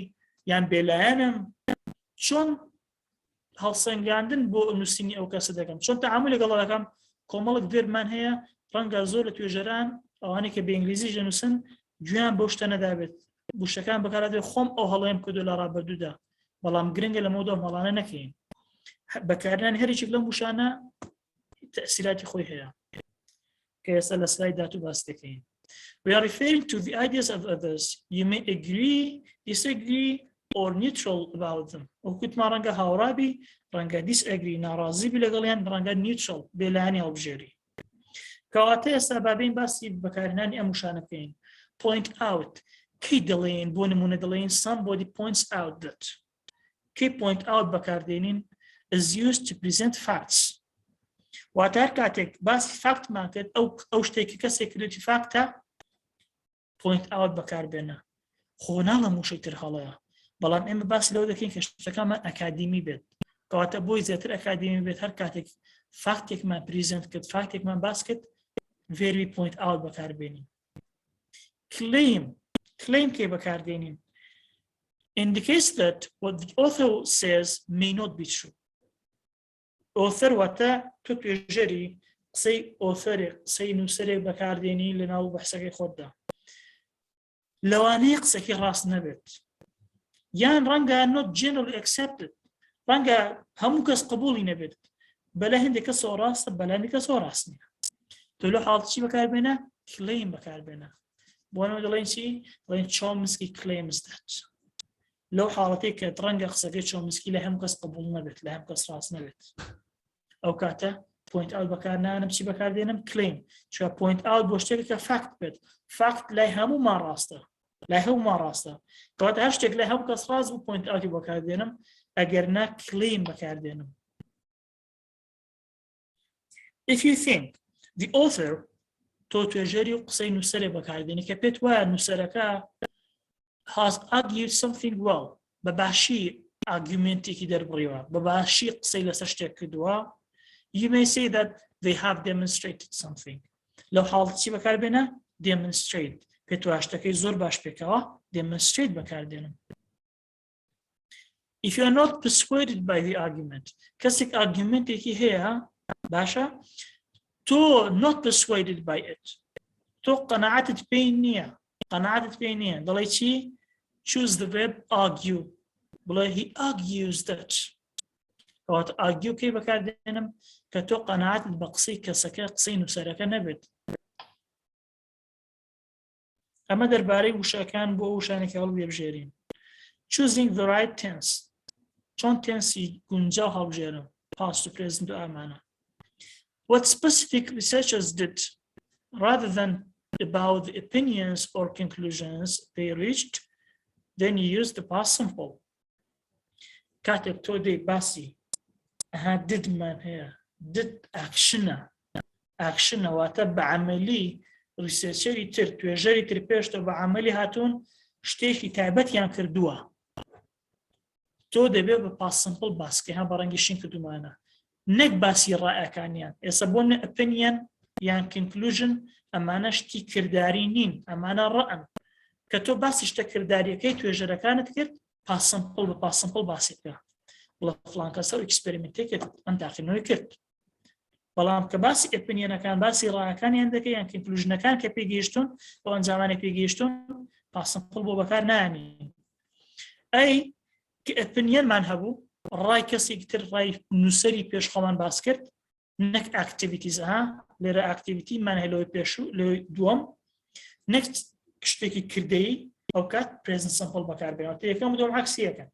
یان بێلایەنم چۆن هەڵسەنگاندن بۆ نووسینی ئەو کەسە دەکەم چۆن تەعامل لەگەڵ دەکەم کۆمەڵک ڤێربمان هەیە ڕەنگە زۆر لە توێژەران ئەوانەی کە بە ئینگلیزیش دەنووسن گویان بەو شتە نەدابێت بوشەکان بەکارادێت خۆم ئەو هەڵەیەم کردو لە ڕابردوودا بەڵام گرنگە لە مەودە هەڵانە نەکەین بەکاردانی هەرێکێک لەم وشانە تەئسیراتی خۆی هەیە کە ئێستا لە سلای داهاتوو باس دەکەین. We are referring to the ideas of others. You may agree, disagree, or neutral about them. وەکوتمان ڕەنگە هاوڕابی ڕەنگە disagree ناڕازیبی لەگەڵیان ڕەنگە neutral بێلایانی هەڵبژێری کەواتە ئێستا بابین باسی بەکارهێنانی ئەم وشانە بکەین. Point out کەی دەڵێن بۆ نمونە دەڵێن somebody points out that کەی point out بەکاردێنین is used to present facts واتە هەر کاتێک باسی فاکتمان کرد ئەو شتێکی کەسێک کردوتی فاکتە point out بەکاربێنە خۆ ناڵە موشەی تر هەڵەیە بەڵام ئێمە باسی لەوە دەکەین کە شتەکانمان ئەکادیمی بێت کەواتە بۆی زیاتر ئەکادیمی بێت هەر کاتێک فاکتێکمان پریزنت کرد فاکتێکمان باس کرد very point out بەکاربێنین. Claim کێ بەکاردێنین indicates that what the author says may not be true. author واتە تۆ توێژەری قسەی ئۆثەرێک قسەی نووسەرێک بەکاردێنی لە ناو بەحسەکەی خۆتدا لەوانەیە قسەکی ڕاست نەبێت یان ڕەنگە not generally accepted ڕەنگە هەموو کەس قبوڵی نەبێت بەلای هەندێک کەسەوە ڕاستە بەلای هەندێک کەسەوە ڕاست نییە تۆ لەو حاڵەتە چی بەکاربێنە claim بەکاربێنە بۆنەوە دەڵێن چی دەڵێن چۆمسکی claims that لەو حاڵەتەی کە ڕەنگە قسەکەی چۆمسکی لە هەموو کەس قبوڵ نەبێت لە هەموو کەس ڕاست نەبێت ئەو کاتە point out بەکارنانم چی بەکاردێنم claim چوە point out بۆ شتێک کە فاکت بێت فاکت لای هەموومان ڕاستە لای هەموومان ڕاستە کەواتە هەر شتێک لای هەموو کەس ڕاست بوو point ouتی بەکاردێنم ئەگەر نا claim بەکاردێنم. If you think the author تۆ توێژەری و قسەی نووسەرێ بەکاردێنی کە پێت وایە نووسەرەکە has argued something well بە باشی ئاگومنتێکی دەربڕیوە بە باشی قسەی لەسەر شتێک کردووە you may say that they have demonstrated something لەو حاڵ چی بەکاربێنە demonstrate پێت وایە شتەکەی زۆر باش پێکەوە demonstrate بەکاردێنم. If you are not persuaded by the argument کەسێک ئاگومنتێکی هەیە باشە تۆ not persuaded by it تۆ قەناعەتت پێی نییە دەڵێ چی choose the verb argue بڵێ he argues that کەواتە argue کەی بەکاردێنم کە تۆ قەناعەتت بە قسەی کەسەکە قسەی نووسەرەکە نەبێت. ئەمە دەربارەی وشەکان بۆ وشانێکی هەڵبژێرین. choosing the right tense چۆن تێنسی گونجاو هەڵبژێرم past to present و ئامانە. What specific researchers did, rather than about the opinions or conclusions they reached, then you use the past simple. Katek tode basi, did man here, did action wata بعملي researcheri ter توجري ter پێشتە بعملي هاتون شتێکی تایبەتیان کردووە. تۆ دەبێ بە past simple باسکە ها بەڕەنگی شین کردومانە. نەک باسی ڕائەکانیان ئێستا بۆ opinion یان conclusion ئەمانە شتی کردداری نین ئەمانە ڕەن کە تۆ باسی شتە کردداریەکەی توێژەرەکانت کرد پاسمپل بە پاسمپل باسیکە بڵە فڵان کەسە و ئەکسپریمنتێکت ئەم تاقیەوەی کرد بەڵام کە باسی opinionەکان باسی ڕائەکانیان دەکەی یان conclusionەکان کە پێگەیشتون بۆ ئەنجامانی پێگەیشتون پاسمپل بۆ بەکار نانین. ئەی کە opinionمان هەبوو ڕای کەسێک تر ڕای نووسەری پێشخۆمان باس کرد نەک ئاکتیڤیتیز لێرە ئاکتیڤیتیمان هەلۆی پێشوو لەوەی دووەم نەک شتێکی کردەیی ئەو کات پرێزنت سیمپڵ بەکاربێنەوە یەکەم و دووەم عەکسیەکەن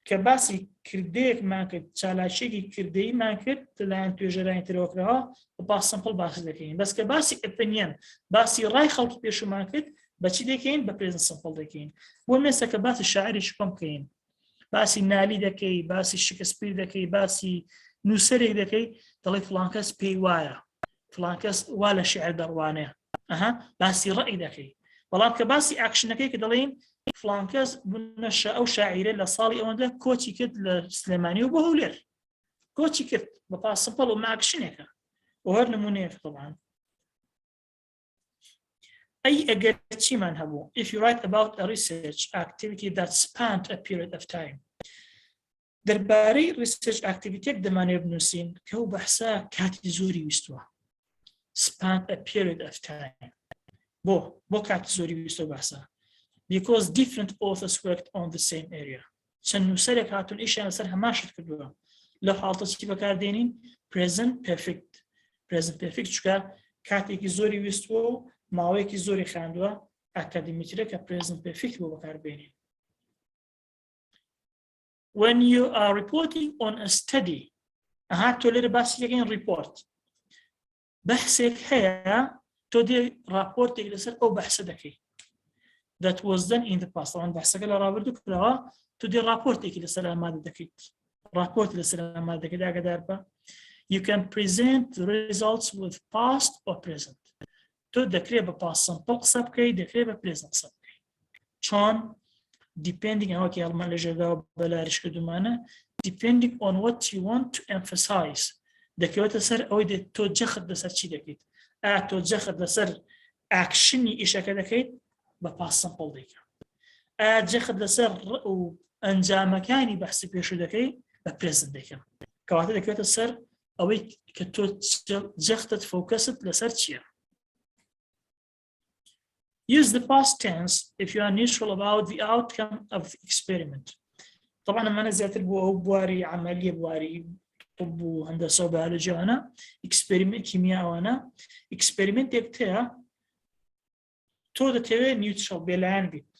کە باسی کردەیەکمان کرد چالاکیەکی کردەییمان کرد لەلایەن توێژەرانی ترەوەکرەوە بە پاس سیمپڵ باسی دەکەین بەس کە باسی ئۆپینیۆن باسی ڕای خەڵکی پێشومان کرد بەچی دەکەین بە پرێزنت سیمپڵ دەکەین بۆ مێستا کە باسی شاعریش کۆم بکەین باسی نالی دەکەی باسی شکسپیر دەکەی باسی نووسەرێک دەکەی دەڵێ فڵان کەس پێی وایە فڵان کەس وا لە شیعر دەڕوانێ باسی ڕەئی دەکەی بەڵام کە باسی ئاکشنەکەی کە دەڵێن فڵان کەس ئەو شاعیرە لە ساڵی ئەوەندە کۆچی کرد لە سلێمانی و بۆ هەولێر کۆچی کرد بە پاس سیمپڵ و ماکشنێکە و هەر نمونەیەک طبعاً. أي أجر چیمان هەبوو if you write about a research activity that spanned a period of time دەربارەی research activity دەمانێت بنووسین کە ئەو بەحسا کاتی زۆری ویستووە spanned a period of time بۆ کاتی زۆری ویستووە بەحسا because different authors worked on the same area چەند نووسەرێک هاتون ئیشیان لەسەر هەماشت کردووە لەو حاڵتە چی بەکاردێنین present perfect چکە کاتێکی زۆری ویستووە و ماوەیەکی زۆری خاندووە ئاکادمیترە کە present perfect بۆ بەکاربێنین. When you are reporting on a study تۆ لێرە باسی یەکەین report بەحسێک هەیە تۆ دێ راپۆرتێک لەسەر ئەو بەحسە دەکەی that was done in the past ئەوان بەحسەکە لە ڕابردوو کراوە تۆ دێ راپۆرتێکی لەسەر ئامادە دەکەیت راپۆرت لەسەر ئامادە دەکەیت ئاگادار بە you can present the results with past or present تۆ دەکرێت بە پاس سیمپڵ قسە بکەیت دەکرێت بە پرێزنت قسە بکەیت چۆن depending ئەوەکی هەڵمان لە ژێرگاوە بەلاریش کردومانە depending on what you want to emphasize دەکەوێتە سەر ئەوەی تۆ جەخت لەسەر چی دەکەیت تۆ جەخت لەسەر ئاکشنی ئیشەکە دەکەیت بە پاس سیمپڵ دەکەیت جەخت لەسەر و ئەنجامەکانی بەحسی پێشوو دەکەیت بە پرێزنت دەکەم کەواتە دەکەوێتە سەر ئەوەی کە تۆ جەختت فۆکەست لەسەر چییە. Use the past tense if you are neutral about the outcome of the experiment. طبعا أنا زيادة بواري عملية بواري طب وهندسة وبيولوجيا أنا experiment كيمياء وأنا experiment يكتها تو دتوي neutral بيلان بيت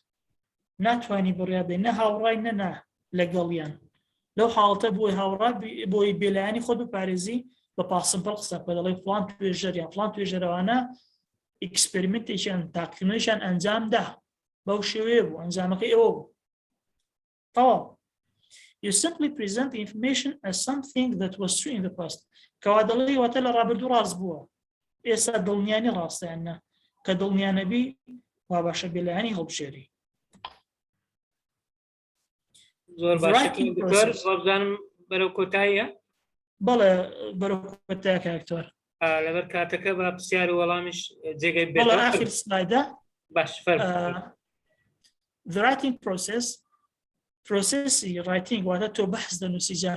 ناتواني برياضي نه هاوراي نه لقليان لو حالته بوي هاوراي بوي بيلاني خد ببارزي بباسم بالقصة بدل فلان تويجر يا فلان تويجر وأنا experimentation تاقينيشان أنجام ده بوشوي بو أنجامك إيوه طوال You simply present the information as something that was true in the past. كوادلي وتلا رابردو راس بوا. إيسا دلنياني راس يعني كدلنياني بي واباشا بلاني هو بشري. زۆر باشە دکتۆر وەبزانم بەرەو کۆتاییە بەڵێ بەرەو کۆتاییە کاکتۆر لەبەر کاتەکە بە پرسیار و وەڵامیش جێگەی بێت بەڵێ ئاخر سلایدە باش the writing process writing واتە تۆ بەحث دەنووسی جا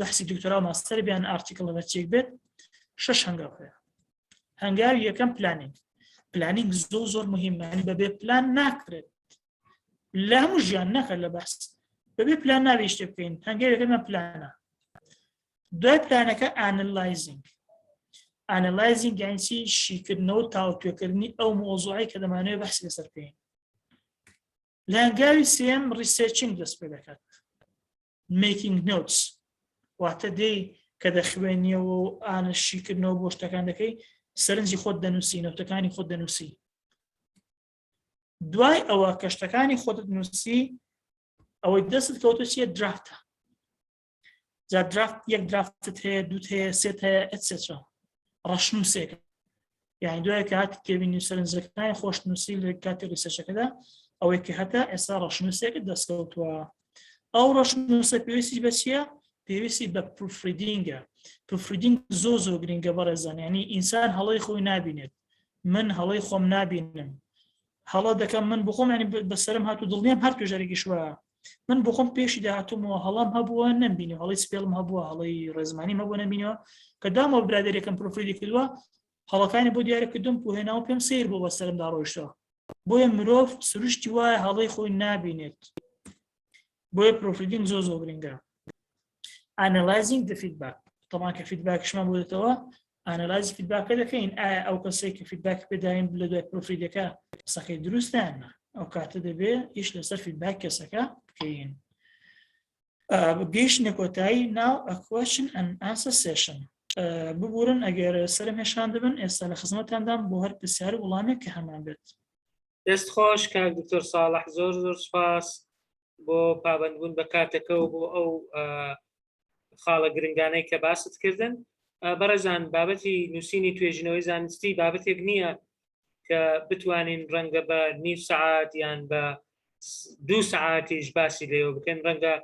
بەحسی دکتۆرا و ماستەر بیان ئارتیکڵ لە چێک بێت 6 هەنگاو هەیە هەنگاوی یەکەم پلانینگ زۆر مهمە بەبێ پلان ناکرێت لە هەموو ژیان نەکە لە بەحث بەبێ پلان نابێ شتێ بکەین هەنگاوی یەکەمە پلانە دوای پلانەکە ئانەلایزینگ یعنی چی شیکردنەوە و تاوتوێکردنی ئەو مۆزوعی کە دەمانەوێت بەحسی لەسەر بکەین لە هەنگاوی سێم ریسێرچینگ دەست پێ دەکات making notes واتە دێی کە دەخوێنیەوە و ئانەشیکردنەوە بۆ شتەکان دەکەی سەرنجی خۆت دەنووسی نەوتەکانی خۆت دەنووسی دوای ئەوە کە شتەکانی خۆت دەنووسی ئەوەی دەستت کەوتە چیە درافتە جا درافت یەک درافتت هەیە دووت هەیە سێت هەیە ئەتسێترا ڕەشنووسێکە یعنی دوای کە هات کێبینی سەرنجەکانی خۆشنووسی لە کاتی ریسێرچەکەدا ئەوەی کە هەتا ئێستا ڕەشنووسێکت دەستکەوتووە ئەو ڕەشنووسە پێویستی بە چییە؟ پێویستی بە پروفریدینگە پروفریدینگ زۆر گرنگە بەڕێزان یعنی ئینسان هەڵەی خۆی نابینێت من هەڵەی خۆم نابینم هەڵە دەکەم من بخۆم ینی بەسەرم هاتو دڵنیام هەر توێژەرێکی شووە من بخۆم پێشی داهاتومەوە هەڵام هەبووە نەمبینی هەڵی سپێڵم هەبووە هەڵی ڕێزمانیم هەبووە نەبینەوە کە دامەوە برادێریەکەم پروفریدی کردووە هەڵەکانی بۆ دیارەکردم بۆهێناوە پێم سیر بۆ بەسەرمدا ڕۆیشتەوە بۆیە مرۆڤ سروشتی وایە هەڵەی خۆی نابینێت بۆیە پروفریدینگ زۆر گرنگە analyzing the feedback طبعا کە فیدباکشمان بۆ دێتەوە ئانەلایزی فیدباکە دەکەین ئایا ئەو کەسێک کە فیدباک پێداین لە دوای پروفریدەکە قسەکەی دروستانە ئەو کاتە دەبێ ئیش لەسەر فیدباک کەسەکە بکەین گەیشتنە کۆتایی now a question and answer session ببورن ئەگەر سەرم هێشان دەبن ئێستا لە خزمەتاندام بۆ هەر پرسیار و وەڵامێک کە هەمان بێت دەست خۆش کاک دکتۆر ساڵح زۆر سوپاس بۆ پابەندبوون بە کاتەکە و بۆ ئەو خاڵە گرنگانەی کە باست کردن بەڕێزان بابەتی نووسینی توێژینەوەی زانستی بابەتێک نییە کە بتوانین ڕەنگە بە نیو سەعات یان بە 2 سەعاتیش باسی لێەوە بکەن ڕەنگە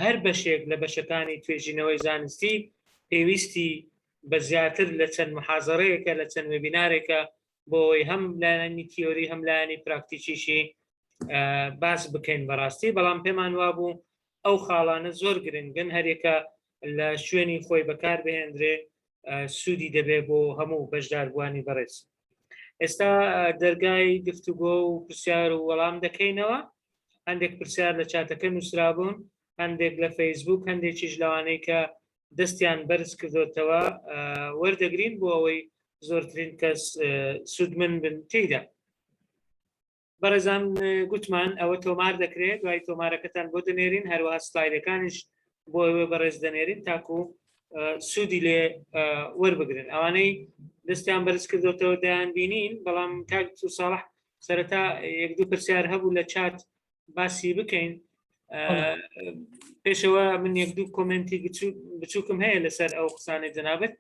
هەر بەشێک لە بەشەکانی توێژینەوەی زانستی پێویستی بە زیاتر لە چەند محازەڕەیەکە لە چەند وێبینارێکە بۆی هەم لایەنی تیۆری هەم لایەنی پراکتیکیشی باس بکەین بەڕاستی بەڵام پێمان وابوو ئەو خاڵانە زۆر گرنگن هەرێکە لە شوێنی خۆی بەکار بهێنرێ سوودی دەبێ بۆ هەموو بەشداربووانی بەڕێز ئێستا دەرگای گفتوگۆ و پرسیار و وەڵام دەکەینەوە هەندێک پرسیار لە چاتەکە نووسرابوون هەندێک لە فەیسبوک هەندێکیش لەوانەی کە دەستیان بەرز کردوتەوە وەردەگرین بۆ ئەوەی زۆرترین کەس سوودمن بن تێیدا بەڕێزان گوتمان ئەوە تۆمار دەکرێت دوای تۆمارەکەتان بۆ دەنێرین هەروەها سلایدەکانیش بۆ ئەوێ بەڕێز دەنێرین تاکو سوودی لێ وەربگرن ئەوانەی دەستیان بەرز کردوتەوە دەیان بینین بەڵام کاک و ساڵح سەرەتا یەک دوو پرسیار هەبوو لە چات باسی بکەین پێشەوە من یەک دوو کۆمنتی بچووکم هەیە لەسەر ئەو قسانەی جەنابەت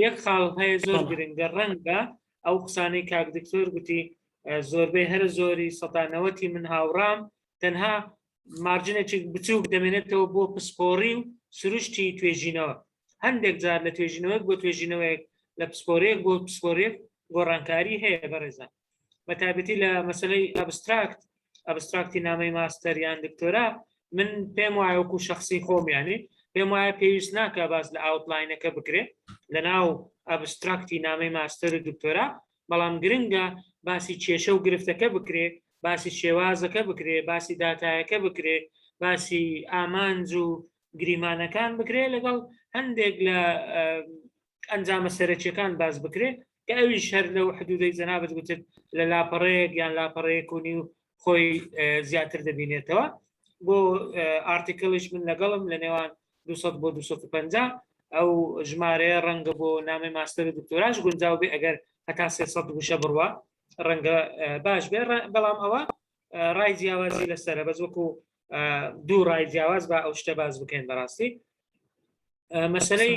یەک خاڵ هەیە زۆر گرنگە ڕەنگە ئەو قسانەی کاک دکتۆر گوتی زۆربەی هەر زۆری 90 من هاوڕام تەنها مارجنێکی بچووک دەمێنێتەوە بۆ پسپۆڕی و سروشتی توێژینەوە هەندێک جار لە توێژینەوەک بۆ توێژینەوەیەک لە پسپۆرێک بۆ پسپۆرێک گۆڕانکاری هەیە بەڕێزان بە تایبەتی لە مەسەلەی ئەبستراکتی نامەی ماستەر یان دکتۆرا من پێم وایە وەکو شەخصی خۆمیانی پێم وایە پێویست ناکە باز لە ئاوتلاینەکە بکرێت لە ناو ئەبستراکتی نامەی ماستەر و دکتۆرا بەڵام گرنگە باسی کێشە و گرفتەکە بکرێ باسی شێوازەکە بکرێ باسی داتایەکە بکرێ باسی ئامانج و گریمانەکان بکرێ لەگەڵ هەندێک لە ئەنجامە سەرەکیەکان باز بکرێ کە ئەویش هەر لەو حدودەی جەنابەت گوتت لە لاپەڕەیەک یان لاپەڕەیەک و نیو خۆی زیاتر دەبینێتەوە بۆ ئارتیکڵیش من لەگەڵم لە نێوان 200 بۆ 250 ئەو ژمارەیە ڕەنگە بۆ نامی ماستەر دکتۆراش گونجاو بێ ئەگەر هەتا 300 گوشە بڕوە ڕەنگە باش بێ بەڵام ئەوە ڕای جیاوازی لەسەرە بەس وەکو دوو ڕای جیاواز بە ئەو شتە باز بکەین بەڕاستی. مەسەلەی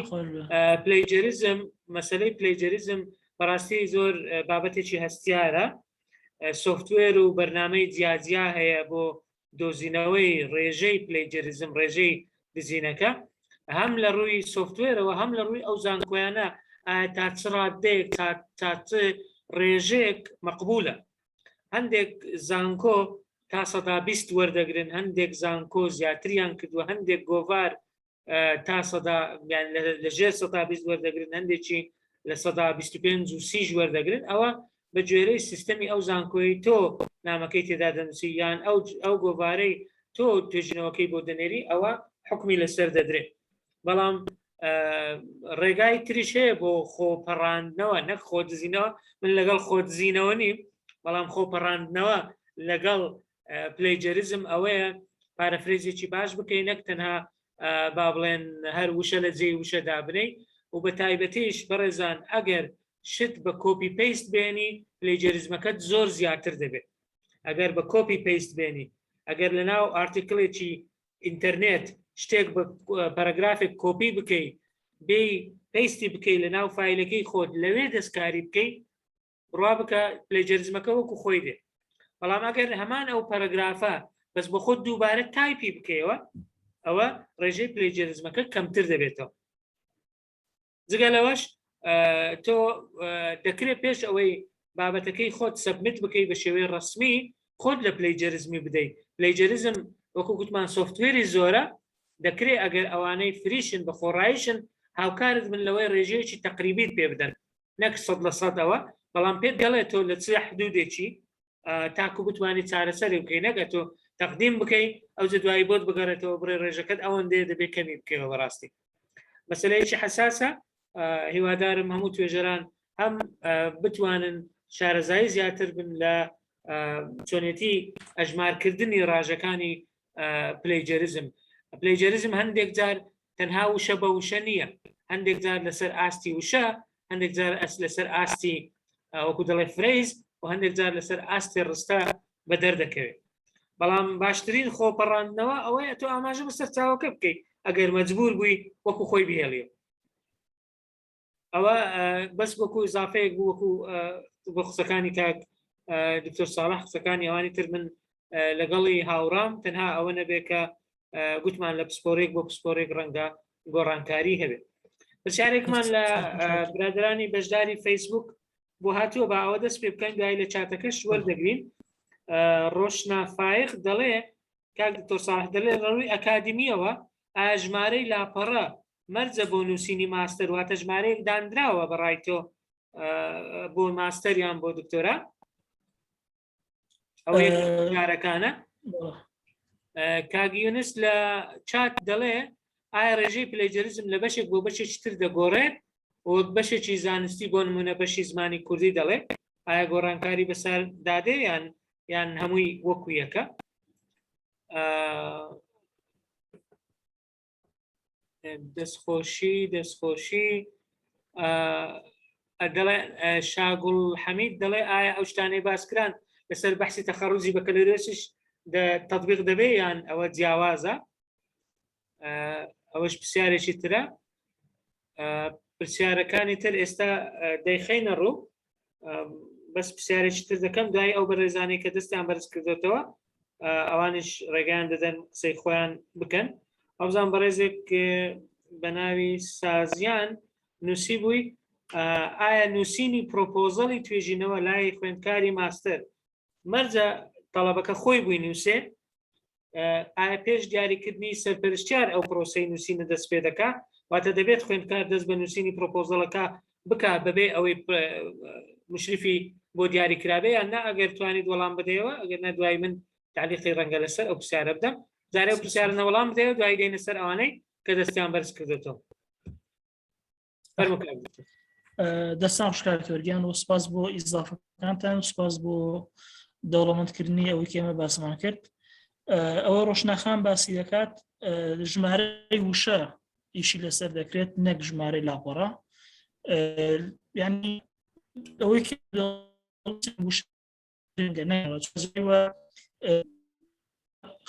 پلەیجەریزم بەڕاستی زۆر بابەتێکی هەستیارە. سۆفتوێر و بەرنامەی جیاجیا هەیە بۆ دۆزینەوەی ڕێژەی پلەیجەریزم، ڕێژەی دزینەکە، هەم لە ڕووی سۆفتوێرەوە هەم لە ڕووی ئەو زانکۆیانە تا چ ڕادەیەک تا چ ڕێژەیەک مەقبولە. هەندێک زانکۆ تا 120 وەردەگرن، هەندێک زانکۆ زیاتریان کردووە، هەندێک گۆڤار تا لەژێر 120 وەردەگرن، هەندێکی لە 125 و 30 وەردەگرن. ئەوە بە گوێرەی سیستەمی ئەو زانکۆی تۆ نامەکەی تێدا دەنووسی یان ئەو گۆڤارەی تۆ توێژینەوەکەی بۆ دەنێری، ئەوە حکمی لەسەر دەدرێت. بەڵام ڕێگای تریش هەیە بۆ خۆپەڕاندنەوە، نەک خۆدزینەوە. من لەگەڵ خۆدزینەوە نیم، بەڵام خۆپەڕاندنەوە لەگەڵ پلەیجەریزم ئەوەیە پارەفرێزێکی باش بکەین، نەک تەنها با بڵێن هەر وشە لە جێی وشە دابنەی. و بە تایبەتیش بەڕێزان ئەگەر شت بە کۆپی پێیست بێنی پلەیجەریزمەکەت زۆر زیاتر دەبێت. ئەگەر بە کۆپی پێیست بێنی، ئەگەر لە ناو ئارتیکڵێکی ئینتەرنێت شتێک بە پەرەگرافێک کۆپی بکەی بێ پێیستی بکەی لە ناو فایلەکەی خۆت لەوێ دەستکاری بکەی، ڕوا بکە پلەیجەریزمەکە وەکو خۆی دێ. بەڵام ئەگەر هەمان ئەو پەرەگرافە بەس بە خۆت دووبارە تایپی بکەیەوە، ئەوە ڕێژەی پلەیجەریزمەکە کەمتر دەبێتەوە. جگە لەوەش تۆ دەکرێت پێش ئەوەی بابەتەکەی خۆت سەبمیت بکەی بە شێوەی ڕسمی خۆت لە پلەیجەریزمی بدەیت. پلەیجەریزم وەکو گوتمان سۆفتوێری زۆرە، دەکرێت ئەگەر ئەوانەی فریشن بە خۆڕایشن هاوکارت من لەوەی ڕێژەیەکی تەقریبیت پێ بدەن، نەک 100% ئەوە، بەڵام پێت دەڵێت تۆ لە چ حدودێکی تاکو بتوانانی چارەسەری بکەی، نەگە تۆ تەقدیم بکەی ئەو دوایی بۆت بگەڕێتەوە بڕێ ڕێژەکەت ئەوەندێ دەبێت کەمی بکەیەوە. بەڕاستی مەسەلەیەکی حساسە. هیوادارم هەموو توێژەران هەم بتوانن شارەزایی زیاتر بن لە چۆنێتی ئەژمارکردنی ڕاژەکانی پلەیجەریزم. پلەیجەریزم هەندێک جار تەنها وشە بە وشە نییە، هەندێک جار لەسەر ئاستی وشە، هەندێک جار لەسەر ئاستی وەکو دەڵێ فرێز، و هەندێک جار لەسەر ئاستی ڕستە بە دەردەکەوێت. بەڵام باشترین خۆپەڕاندنەوە ئەوەیە تۆ ئاماژە بەسەر چاوەکە بکەیت ئەگەر مەجبور بووی وەکو خۆی بهێڵێ. ئەوە بەس وەکو ئیزافەیەک بوو وەکو بۆ قسەکانی کاک دکتۆر ساڵح، قسەکانی ئەوانی تر من لەگەڵی هاوڕام تەنها ئەوە نەبێت کە گوتمان لە پسپۆرێک بۆ پسپۆرێک ڕەنگە گۆڕانکاری هەبێت. پرسیارێکمان لە برادرانی بەشداری فەیسبوک بۆ هاتووە بە ئەوە دەست پێ بکەین دوای لە چاتەکەش وەردەگرین. ڕۆشنا فایق دەڵێ کاک دکتۆر ساڵح دەڵێ ڕەوی ئەکادمیەوە ئاژمارەی لاپەڕە مەرجە بۆ نووسینی ماستەر، واتە ژمارەیەک دانراوە بەڕای تۆ بۆ ماستەریان بۆ دکتۆرا ئەو کارەکانە. کاگیونس لە چات دەڵێ ئایا ڕێژەی پلەیجەریزم لە بەشێک بۆ بەشێکی تر دەگۆڕێت و بەشێکی زانستی بۆ نمونە بەشی زمانی کوردی دەڵێ ئایا گۆڕانکاری بەسەر دادێ یان هەمووی وەکو یەکە؟ دەستخۆشی دەڵێ شاگوڵ حەمید دەڵێ ئایا ئەو شتانەی باسکران لەسەر بەحسی تەخەڕوزی بەکەلێرێشش تەطبیق دەبێ یان ئەوە جیاوازە؟ ئەوەش پرسیارێکی ترە. پرسیارەکانی تر ئێستا دەیخینە ڕوو، بەس پرسیارێکی تر دەکەم دوای ئەو بەڕێزانەی کە دەستیان بەرز کردێتەوە ئەوانش ڕێگەیان دەدەن قسەی خۆیان بکەن. ئەوزان بەڕێزێک بە ناوی سازیان نووسی بووی ئایا نووسینی پرۆپۆزەڵی توێژینەوە لای خوێندکاری ماستەر مەرجە تەڵەبەکە خۆی بووی نووسێ، ئایا پێش دیاریکردنی سەرپەرشتیار ئەو پرۆسەی نووسینە دەست پێ دەکا، واتە دەبێت خوێندکار دەست بە نووسینی پرۆپۆزەڵەکە بکە بەبێ ئەوەی مشرفی بۆ دیاریکرابێ یان نا ئەگەر توانیت وەڵام بدەیەوە، ئەگەر نەدوای من تعلیقی ڕەنگە لەسەر ئەو پرسیارە بدەم. جارێ ئەو پرسیارە نەوەڵام بدەیە دوای دێنە سەر ئەوانەی کە دەستیان بەرز کردێتەوە. دەستان شکارتۆرگیان و سپاس بۆ ئیزافەکانتان و سپاس بۆ دەوڵەمەندکردنی ئەوەی کێمە باسمان کرد. ئەوە ڕۆشناخان باسی دەکات ژمارەی وشە ئیشی لەسەر دەکرێت نەک ژمارەی لاپەڕە، ینی ئەوەی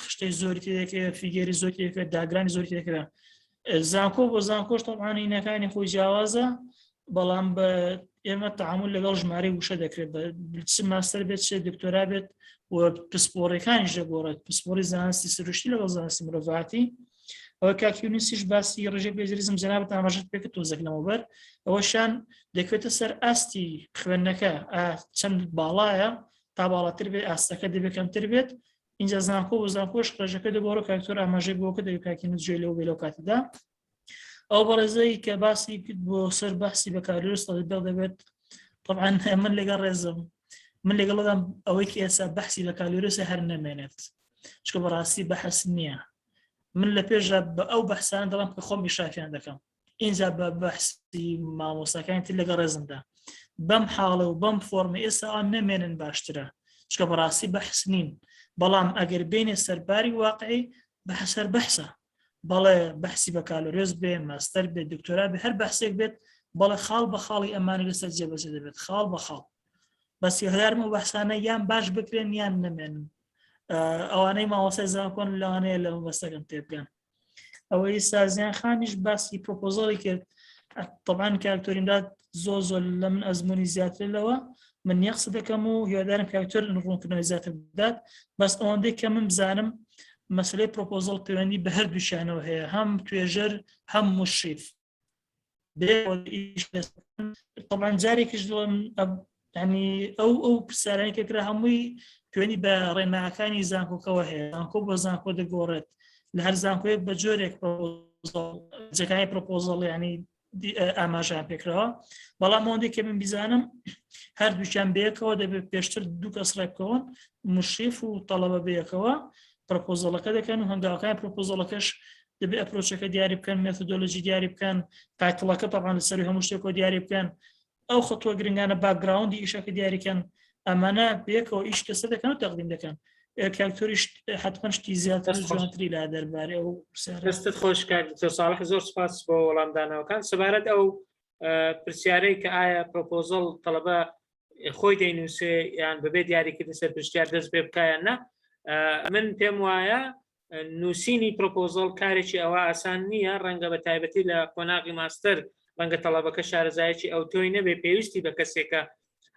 خشتەی زۆری تێدەکەوێت فیگەری زۆری تێدەکەوێت داگرانی زۆری تێدەکەوێت زانکۆ بۆ زانکۆش تەبعاً هینەکانی خۆی جیاوازە بەڵام بە ئێمە تەعامل لەگەڵ ژمارەی وشە دەکرێت بە چ ماستەر بێت چ دکتۆرا بێت و پسپۆڕەکانیش دەگۆڕێت پسپۆڕی زانستی سروشتی لەگەڵ زانستی مرۆڤاتی ئەوە کاکیونیسیش باسی ڕێژەی پێجریزم جەنابەتان ڕژێت پێکە تۆزێک لەمەوبەر ئەوەشان دەکوێتە سەر ئاستی خوێندنەکە چەند باڵایە تا باڵاتر بێت ئاستەکە دەبێت کەمتر بێت اینجا زانکۆ و زانکۆش ڕێژەکە دەگۆڕە کاکتۆر ئاماژەی بۆکە دەوێت کاکیونیس گوێ لەو بێ لەو کاتەدا ئەو بەڕێزەی کە باسی بۆ سەر باسی بەکارێنست دەبێت طبعاً من لەگەڵ ڕێزم من لەگەڵدام ئەوەی کە ئێستا بەحسی لە کالۆرسە هەر نەمێنێت چکە بەڕاستی بەحەس نییە من لە پێشە بە ئەو بەحسان دەڵام کە خۆمی شافیان دەکەم اینجا بە بەحسی مامۆستاکانی تر لەگەڵ ڕێزمدا بەم حاڵە و بەم فۆرمە ئێستا ئەوان نەمێنن باشترە چکە بەڕاستی بەحس نین بەڵام ئەگەر بینێ سەرباری واقعی بەحسەر بەحسە بەڵێ بەحسی بە کالۆرێز بێ ماستەر بێت دکتۆرا بێ هەر بەحسێک بێت بەڵێ خاڵ بە خاڵی ئەمانی لەسەر جێبەجێ دەبێت خاڵ بە خاڵ بەس هەرمە و بەحسانە یان باش بکرێن یان نەمێنن ئەوانەی ماوەسای زانکۆن لەوانەیە لە مەبەستەکەم تێبگەن ئەوەی سازیان خانیش باسی پرۆپۆزەڵی کرد طبعاً کاکتۆریمدا زۆر لە من ئەزمموی زیاتر لەوە من یەخس دەکەم و هیوادارم کاکتۆر ڕوونکردنەوەی زیاتر بدات بەس ئەوەندەی کە من بزانم مەسلەی پرۆپۆزەڵ پەیوەندی بە هەردووشیانەوە هەیە هەم توێژەر هەم مشریف طبعاً جارێکیش دڵم ینی ئەو پرسیارانی کەکرا هەمووی پەیوەندی بە ڕێنماکانی زانکۆکەوە هەیە زانکۆ بۆ زانکۆ دەگۆڕێت لە هەر زانکۆیەک بە جۆرێک جەکانی پرۆپۆزەڵ ینی ئاماژیان پێکراوە بەڵام ئەوەندەی کە من بیزانم هەردووچیان بەیەکەوە دەبێت پێشتر دوو کەس ڕێ بکەون مشریف و تەڵەبە بەیەکەوە پرۆپۆزەڵەکە دەکەن و هەنگاوەکانی پرۆپۆزەڵەکەش دەبێت ئەپرۆچەکە دیاری بکەن مێتۆدۆلۆژی دیاری بکەن تایتڵەکە طبعاً لەسەر هەموو شتێکەوە دیاری بکەن ئەو خەتووە گرنگانە باکگراوندی ئیشەکە دیاریکەن ئەمانە بەیەکەوە ئیش کەسە دەکەن و تەقدیم دەکەن کاکتۆریش حتمما شتی زیاتر جوانتری لا دەربارەی ئەو دەستت خۆش کاکتۆر ساڵح زۆر سپاس بۆ وەڵامدانەوەکان سەبارەت ئەو پرسیارەی کە ئایا پرۆپۆزەڵ تەڵەبە خۆی دەینووسێ یان بەبێ دیاریکردن سەر پرسیار دەست پێ بکایان نە من پێم وایە نووسینی پرۆپۆزەڵ کارێکی ئەوە ئاسان نییە ڕەنگە بە تایبەتی لە قۆناغی ماستەر ڕەنگە تەڵەبەکە شارەزایەکی ئەو تۆی نەبێ پێویستی بە کەسێکە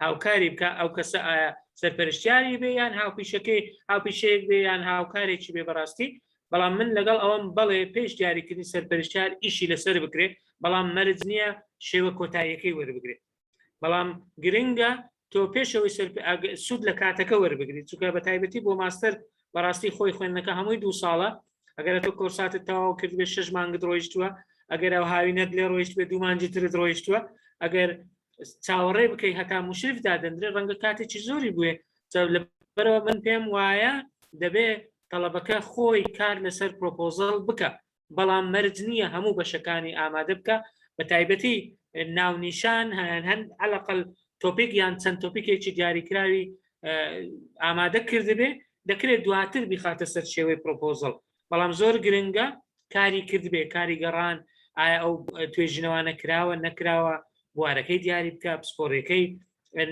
هاوکاری بکە ئەو کەسە ئایا سەرپەرشتیاری بێ یان هاوپیشەکەی هاوپیشەیەک بێ یان هاوکارێکی بێ بەڕاستی بەڵام من لەگەڵ ئەوم بەڵێ پێش دیاریکردنی سەرپەرشتیار ئیشی لەسەر بکرێت بەڵام مەرج نییە شێوە کۆتاییەکەی وەربگرێت بەڵام گرنگە تۆ پێشەوەی سوود لە کاتەکە وەربگریت چونکە بە تایبەتی بۆ ماستەر بەڕاستی خۆی خوێندنەکە هەمووی 2 ساڵە ئەگەر تۆ کۆرساتت تەواو کرد بێ 6 مانگت ڕۆیشتووە ئەگەر ئەو هاوینەت لێ ڕۆیشت بێ 2 مانگی ترت ڕۆیشتووە ئەگەر چاوەڕێ بکەی هەتا مشرفدا دەندرێ ڕەنگە کاتێکی زۆری بووێ لەبەرەوە من پێم وایە دەبێت تەڵەبەکە خۆی کار لەسەر پرۆپۆزەڵ بکە بەڵام مەرج نییە هەموو بەشەکانی ئامادە بکە بە تایبەتی ناونیشان هەن عەلەقەل تۆپیک یان چەند تۆپیکێکی دیاریکراوی ئامادە کردبێ دەکرێت دواتر بیخاتە سەر شێوەی پرۆپۆزەڵ بەڵام زۆر گرنگە کاری کردبێ کاری گەڕان ئایا ئەو توێژینەوانە کراوە نەکراوە بوارەکەی دیاری بکە پسپۆڕەکەی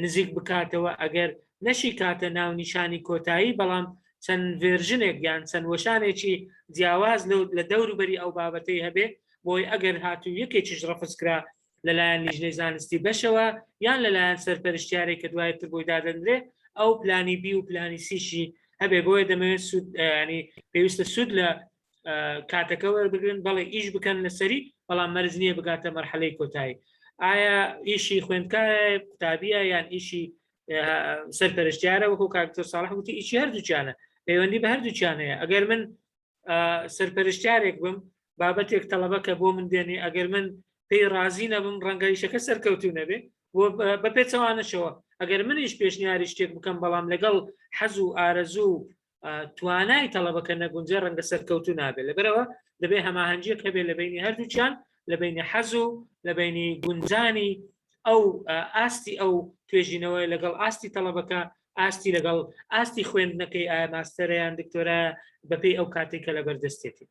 نزیک بکاتەوە ئەگەر نەشی کاتە ناونیشانی کۆتایی بەڵام چەند ڤێرژنێک یان چەند وەشانێکی جیاواز لە دەوروبەری ئەو بابەتەی هەبێ بۆی ئەگەر هاتوو یەکێکیش ڕەفزکرا لەلایەن لیژنەی زانستی بەشەوە یان لەلایەن سەرپەرشتیارێک کە دوایتر بۆی دادەندرێ ئەو پلانی بی و پلانی سیشی هەبێ بۆیە دەمەوێت ینی پێویستە سوود لە کاتەکە وەربگرن بەڵێ ئیش بکەن لەسەری بەڵام مەرج نییە بگاتە مەرحەلەی کۆتایی ئایا ئیشی خوێندکارە قوتابیە یان ئیشی سەرپەرشتیارە وەکو کاکتۆر ساڵح وتی ئیشی هەردووچیانە پەیوەندی بە هەردووچیانەیە ئەگەر من سەرپەرشتیارێک بم بابەتێک تەڵەبەکە بۆ من دێنێ ئەگەر من پێی رازی نەبم ڕەنگەیشەکە سەرکەوتو نەبێ بە پێچەوانەشەوە ئەگەر منیش پێشنیاری شتێک بکەم بەڵام لەگەڵ حەز و ئارەزوو توانای تەڵەبەکە نەگونجێ ڕەنگە سەرکەوتو نابێت لەبەرەوە دەبێ هەماهەنگیەک هەبێ لە بینی هەردووچیان لە بینی حەز و لە بینی گونجانی ئەو ئاستی ئەو توێژینەوەی لەگەڵ ئاستی تەڵەبەکە ئاستی لەگەڵ ئاستی خوێندنەکەی ئایا ماستەرەیان دکتۆرە بەپێی ئەو کاتێکە لە بەردەستێتی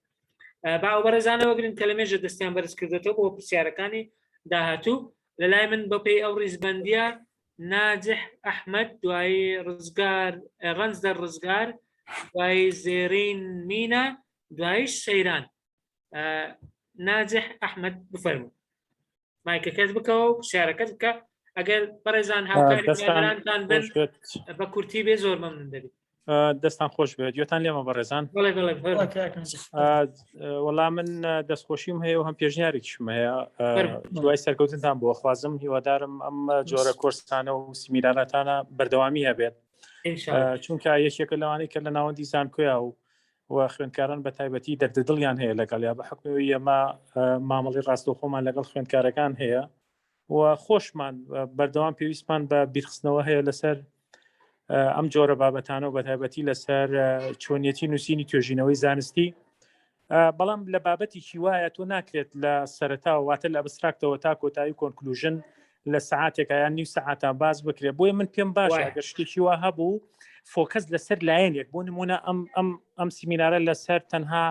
باوەڕێزانەوە گرن کە لە مێژە دەستیان بەرز کردێتەوە بۆ پرسیارەکانی داهاتوو لەلای من بەپێی ئەو ڕیزبەندیە ناجح ئەحمەد دوایی ڕزگار ڕەنزدە ڕزگار دوای زێڕین مینە دوایش سەیران. ناجح ئەحمەد بفەرموو مایکەکەت بکەوە و پرسیارەکەت بکە ئەگەر بەڕێزان هاوکاری کامەرانتان بن بە کورتی بێ زۆر مەمنون دەبێت. دەستان خۆش بێت یۆتان لێمە بەڕێزان. بەڵێ بەڵێ وەڵام من دەستخۆشیم هەیە و هەم پێشنیارێکیشم هەیە دوای سەرکەوتنتان بۆ خوازم هیوادارم ئەم جۆرە کۆرسانە و سیمیرانەتانە بەردەوامی هەبێت چونکە یەکێکە لەوانەی کە لە ناوەندی زانکۆیە و خوێندکاران بە تایبەتی دەردەدڵیان هەیە لەگەڵ یا بە حکومی ئێمە مامەڵی ڕاستەوخۆمان لەگەڵ خوێندکارەکان هەیە و خۆشمان بەردەوام پێویستمان بە بیرخستنەوە هەیە لەسەر ئەم جۆرە بابەتانە و بە تایبەتی لەسەر چۆنیەتی نووسینی توێژینەوەی زانستی. بەڵام لە بابەتێکی وایە تۆ ناکرێت لە سەرەتاوە واتە لە ئەبستراکتەوە تا کۆتایی کۆنکلوژن لە سەعاتێکە یان نیو سەعاتان باز بکرێت. بۆیە من پێم باشە ئەگەر شتێکی وا هەبوو فۆکەس لەسەر لایەنێک بۆ نمونە ئەم سیمینارە لەسەر تەنها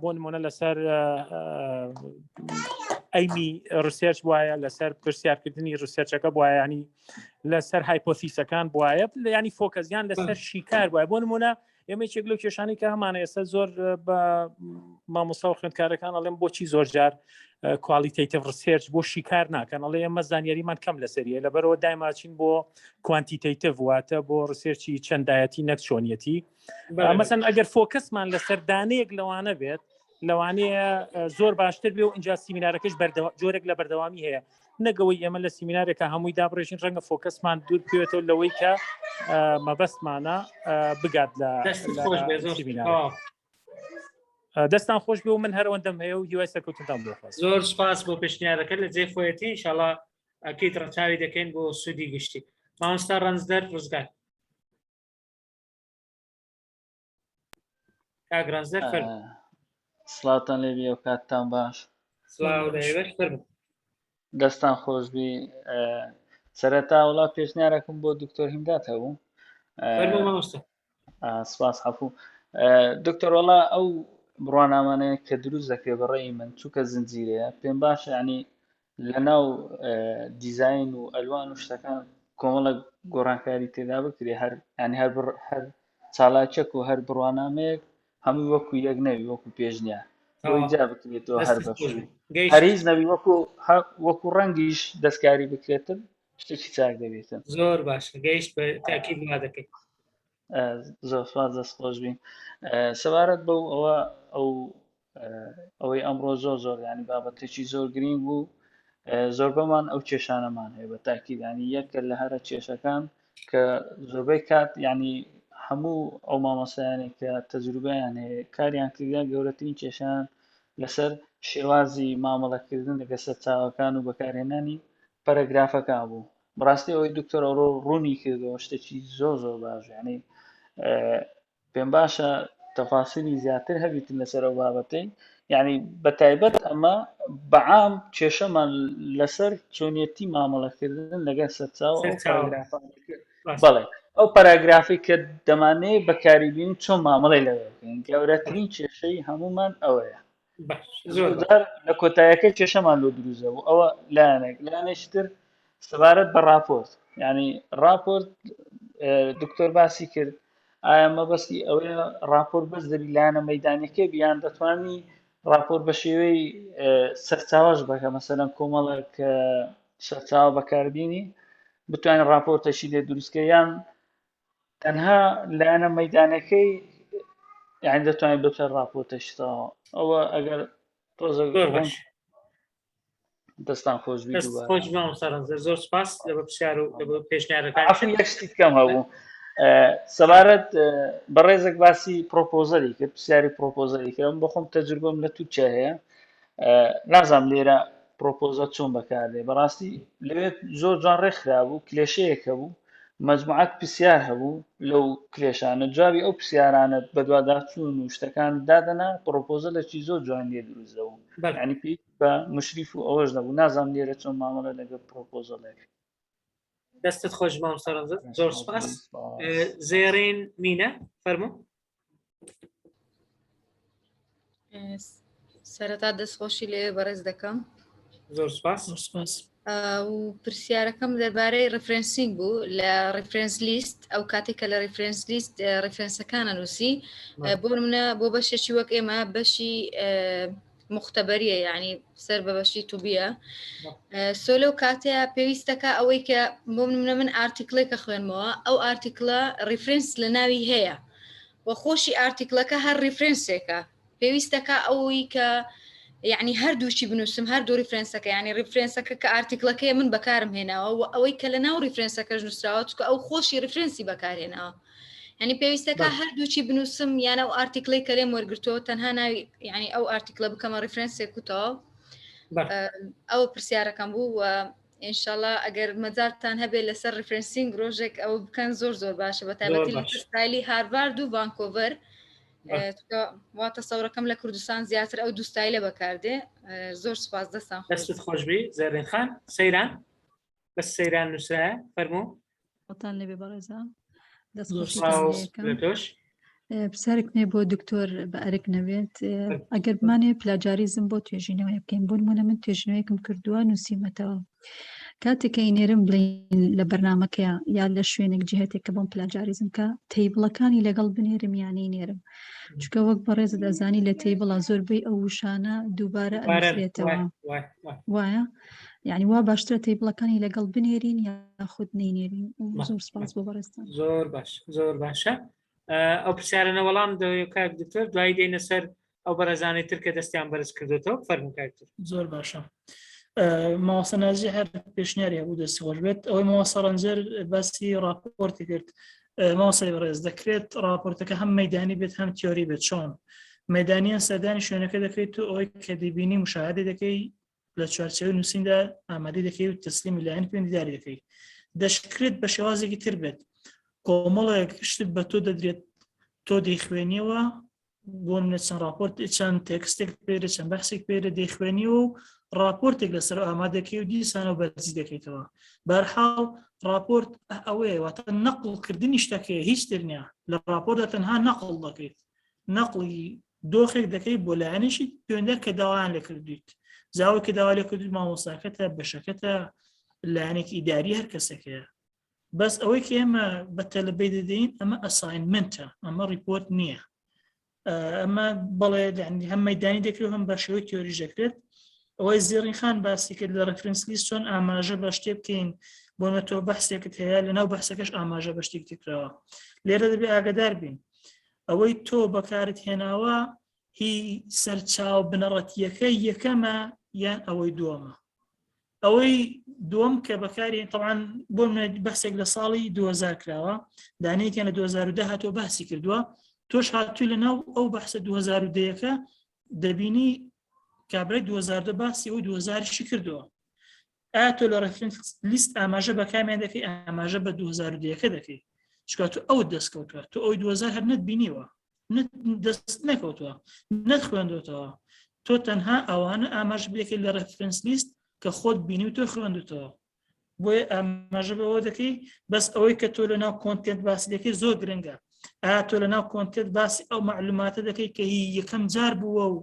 بۆ نمونە لەسەر ئەیمی ڕسێرچ وایە لەسەر پرسیارکردنی ڕسێرچەکە بواە ینی لەسەر هایپۆتیسەکان بواە ینی فۆکەسیان لەسەر شیکار وایە. بۆ نمونە ئێمە چێک لەو کێشانی کە هەمانە ئێستا زۆر بە مامۆستا و خوێندکارەکان ئەڵێم بۆچی زۆر جار کوالیتیتیڤ ڕسێرچ بۆ شیکار ناکەن ئەڵێ ئێمە زانیاریمان کەم لەسەریە لەبەرەوە دایماچین بۆ کوانتیتیتیڤ واتە بۆ ڕسێرچی چەندایەتی نەک چۆنیەتی. مەسەن ئەگەر فۆکەسمان لەسەر دانەیەک لەوانە بێت لەوانەیە زۆر باشتر بێ و اینجا سیمینارەکەش جۆرێک لە بەردەوامی هەیە نەگەوەی ئێمە لە سیمینارێکە هەمووی دابڕێژین ڕەنگە فۆکەسمان دوور بێتەوە لەوەی کە مەبەستمانە بگات لە سیمینار. دەستان خۆش بێ و من هەرەوەندەم هەیە و هیوای سەرکەوتنتان بۆ خواست. زۆر سپاس بۆ پێشنیارەکە لە جێ خۆیەتی ئینشاڵڵا ئەکەیت ڕەچاوی دەکەین بۆ سوودی گشتی. مامۆستا ڕەنجدەر ڕزگار کاک ڕەنجدەر فەرموو. سڵاتان لێبی و کاتتان باش. دەستان خۆشبی. سەرەتا وڵا پێشنیارەکەم بۆ دکتۆر هیندات هەبوو. سپاس حەفوو. دکتۆر وڵا ئەو بڕوانامانەیە کە دروست دەکرێ بەڕێی من چووکە زنجیرەیە پێم باشە ینی لەناو دیزاین و ئەلوان و شتەکان کۆمەڵە گۆڕانکاری تێدا بکرێ هەر ینی هەر چالاکێک و هەر بڕوانامەیەک هەمووی وەکو یەک نەوی وەکو پێشنیار جا بکرێتەوە هەر بەشوی هەریز نەوی وەکو ڕەنگیش دەستکاری بکرێتن شتێکی چاک دەبێتن. زۆر باشە گەیشت بە تاکید وا دەکەیت. زۆر سپاس دەست خۆش بین. سەبارەت بەو ئەوەی ئەمڕۆ زۆر ینی بابەتێکی زۆر گرنگ بوو زۆربەمان ئەو کێشانەمان هەیە بە تاکید ینی یەکە لە هەرە کێشەکان کە زۆربەی کات ینی هەموو ئەو مامۆستایانێک کە تەجروبەیان هەیە کاریان کردیان گەورەترین کێشان لەسەر شێوازی مامەڵەکردن لەگە سەرچاوەکان و بەکارهێنانی پەرەگرافەکە بوو. بەڕاستی ئەوەی دکتۆر ئەوڕۆ ڕوونی کردەوە شتێکی زۆر باش ینی پێم باشە تەفاسیلی زیاتر هەبیتن لەسەر ئەو بابەتەی ینی بە تایبەت ئەمە بەعام کێشەمان لەسەر چۆنیەتی مامەڵەکردن لەگەر سەرچاو بەڵێ ئەو پەراگرافی کە دەمانەیە بەکاریبین چۆن مامەڵی لەوەکەین گەورەترین کێشەی هەمومان ئەوەیە. لە کۆتاییەکە کێشەمان لۆ دروزە بوو ئەوە لایەنێکتر سەبارەت بە راپۆرت ینی راپۆرت دکتۆر باسی کرد ئایا مەبەستی ئەوەیە راپۆرت بەس دەبی لایەنە مەیدانیەکە بیان دەتوانی راپۆرت بە شێوەی سەرچاوەش بکە مەسەلەن کۆمەڵێک سەرچاوە بەکاربیێنی بتوانین راپۆرتەشی لێ دروستکە یان تەنها لایەنە مەیدانەکەی یعنی دەتوانین بتوان راپۆرتەشتەوە ئەوە ئەگەر تۆزە دەستان خۆشبی زۆر سپاس لە پرسیار و پێشنیارەکان یەکشتی کەم هەبوو سەبارەت بەڕێزێک باسی پرۆپۆزەلی کرد پرسیاری پرۆپۆزەلی کردم بۆ خۆم تەجروبەم لە تووچە هەیە نازانم لێرە پرۆپۆزە چۆن بەکاردێ بەڕاستی لەوێت زۆر جوان ڕێکخرا بوو کلێشەیەکە بوو مەجموعەت پرسیار هەبوو لەو کلێشانە جوابی ئەو پرسیارانە بەدواداچوون و شتەکان دادەنا پرۆپۆزەلێکی زۆر جوان لێ دروستەوە ینی پێی بە مشریف و ئەوەش نەبوو نازانم لێرە چۆن مامەڵە لەگەڵ پرۆپۆزەلێک. دەستت خۆش مامۆستا ڕەنجدەر زۆر سپاس. زێڕین مینە فەرموو. سەرەتا دەستخۆشی لێ بەڕێز دەکەم. زۆر سپاس. و پرسیارەکەم دەربارەی ڕفرەنسینگ بوو لە ڕفرەنس لیست ئەو کاتێکە لە ڕفرەنس لیست ڕفرەنسەکانە نووسی بۆ منە بۆ بەشێکی وەک ئێمە بەشی مختبەریە یعنی سەر بە بەشی تووبیە سۆلۆ کاتەیە پێویستەکە ئەوەی کە بۆ منە من ئارتیکلێکە خوێنمەوە ئەو ئارتیکلە ڕفرەنس لە ناوی هەیە وە خۆشی ئارتیکلەکە هەر ڕفرەنسێکە پێویستەکە ئەوەی کە یعنی هەردووشی بنووسم هەردوو ریفرەنسەکە یعنی ریفرەنسەکە کە ئارتیکلەکەی من بەکارم هێناوە و ئەوەی کە لە ناو ریفرەنسەکەش نووسراوە چکە ئەو خۆشی ریفرەنسی بەکارهێناوە یعنی پێویستەکە هەردووچی بنووسم یانە ئەو ئارتیکلەی کە لێم وەرگرتەوە تەنها ناوی یعنی ئەو ئارتیکلە بکەمە ریفرەنسێک وتەوە ئەو پرسیارەکەم بوو و ئینشاءالله ئەگەر مەجارتان هەبێت لەسەر ریفرەنسینگ ڕۆژێک ئەو بکەن زۆر باشە بە تایبەتی ستایلی هاروارد و ڤانکۆڤەر واتە سەورەکەم لە کوردستان زیاتر ئەو دوو ستایلە بەکاردێ زۆر سپاس دەستان دەستت خۆشبی زێڕین خان سەیران بەس سەیران نووسرایە فەرموو وەتان لێبێ بەڕێزان دەست پرسیارێک نێ بۆ دکتۆر بە ئەرک نەبێت ئەگەر بمانێ پلاجاریزم بۆ توێژینەوەی بکەین بۆ نمونە من توێژینەوەیەکم کردووە نووسیمەتەوە کاتێکە ئینێرم بڵین لە بەرنامەکەیە یا لە شوێنێک جهتێک کە بۆم پلاجاریزم کە تەیبڵەکانی لەگەڵ بنێرم یانی نێرم چکە وەک بەڕێزت دەزانی لە تەیبڵە زۆربەی ئەو وشانە دووبارە ئەنووسێتەوە وایە یعنی وا باشترە تەیبڵەکانی لەگەڵ بنێرین یا خود نینێرین زۆر سپاس بۆ بەڕێستان زۆر باشە ئەو پرسیارانە وەڵام کاک دکتۆر دوای دێنە سەر ئەو بەرەزانەی تر کە دەستیان بەرز کردوێتەوە فەرموو کاکتر زۆر باشە ماوەسە نازی هەر پێشنیاری بوو دەستی خۆش بێت ئەوەی ماوەسە ڕەنجەر باسی راپۆرتی کرد ماوەسەی بەڕێز دەکرێت راپۆرتەکە هەم مەیدانی بێت هەم تیۆری بێت چۆن مەیدانیان سەردانی شوێنەکە دەکەیت و ئەوەی کە دەبینی مشاهدە دەکەی لە چوارچێوەی نووسیندا ئامادەی دەکەی و تەسلیمی لایەن پێوەندیداری دەکەی دەشکرێت بە شێوازێکی تر بێت کۆمەڵێک شتت بە تۆ دەدرێت تۆ دەیخوێنیەوە بۆ منە چەند راپۆرت چەند تێکستێک پێرە چەند بەحسێک پێرە دەیخوێنی و راپۆرتێک لەسەر ئامادەکەی و دیسانە بەرزی دەکەیتەوە بەرحاڵ راپۆرت ئەوەیە واتە نەقڵکردنی شتەکەی هیچ تر نییە لە راپۆرتدا تەنها نەقڵ دەکەیت نەقڵی دۆخێک دەکەیت بۆ لایەنیشی پەیوەندە کە داوایان لێ کردویت زاوی کە داوا لێ کردویت مامۆستاکەتە بەشەکەتە لایەنێکی ئیداری هەر کەسێکەیە بەس ئەوەی کە ئێمە بە تەلەبەی دەدەین ئەمە ئەساینمنتە ئەمە ریپۆرت نییە ئەمە بەڵێ هەم مەیدانی دەکرێت هەم بە شێوەی تیۆریش دەکرێت ئەوەی زێڕین خان باسی کرد لە ڕفرەنس لیست چۆن ئاماژە بە شتێ بکەین بۆ نەتۆ بەحسێکت هەیە لەناو بەحسەکەش ئاماژە بە شتێک تکراوە لێرە دەبێ ئاگادار بین ئەوەی تۆ بەکارت هێناوە هی سەرچاو بنەڕەتیەکەی یەکەمە یان ئەوەی دووەمە ئەوەی دووەم کە بەکاری طبعاً بۆ بەحسێک لە ساڵی 2000 کراوە دانەیەکیان لە 2010 هاتۆ باسی کردووە تۆش هاتووی لەناو ئەو بەحسە 2010ەکە دەبینی کابرای 2010 باسی ئەو 2000شی کردووە ئایا تۆ لە ڕفرەنس لیست ئاماژە بە کامیان دەکەی ئاماژە بە 2010ەکە دەکەی چکە تۆ ئەو دەستکەوتووە تۆ ئەوی 2000 هەر نەتبینیوە دەست نەکەوتووە نەتخوێندوتەوە تۆ تەنها ئەوانە ئاماژە بێکەی لە ڕفرەنس لیست کە خۆت بینی و تۆ خوێندوتەوە بۆیە ئاماژە بەوە دەکەی بەس ئەوەی کە تۆ لەناو کۆنتێنت باسی دەکەی زۆر گرنگە ئایا تۆ لەناو کۆنتێنت باسی ئەو معلوماتە دەکەی کە هی یەکەم جار بووە و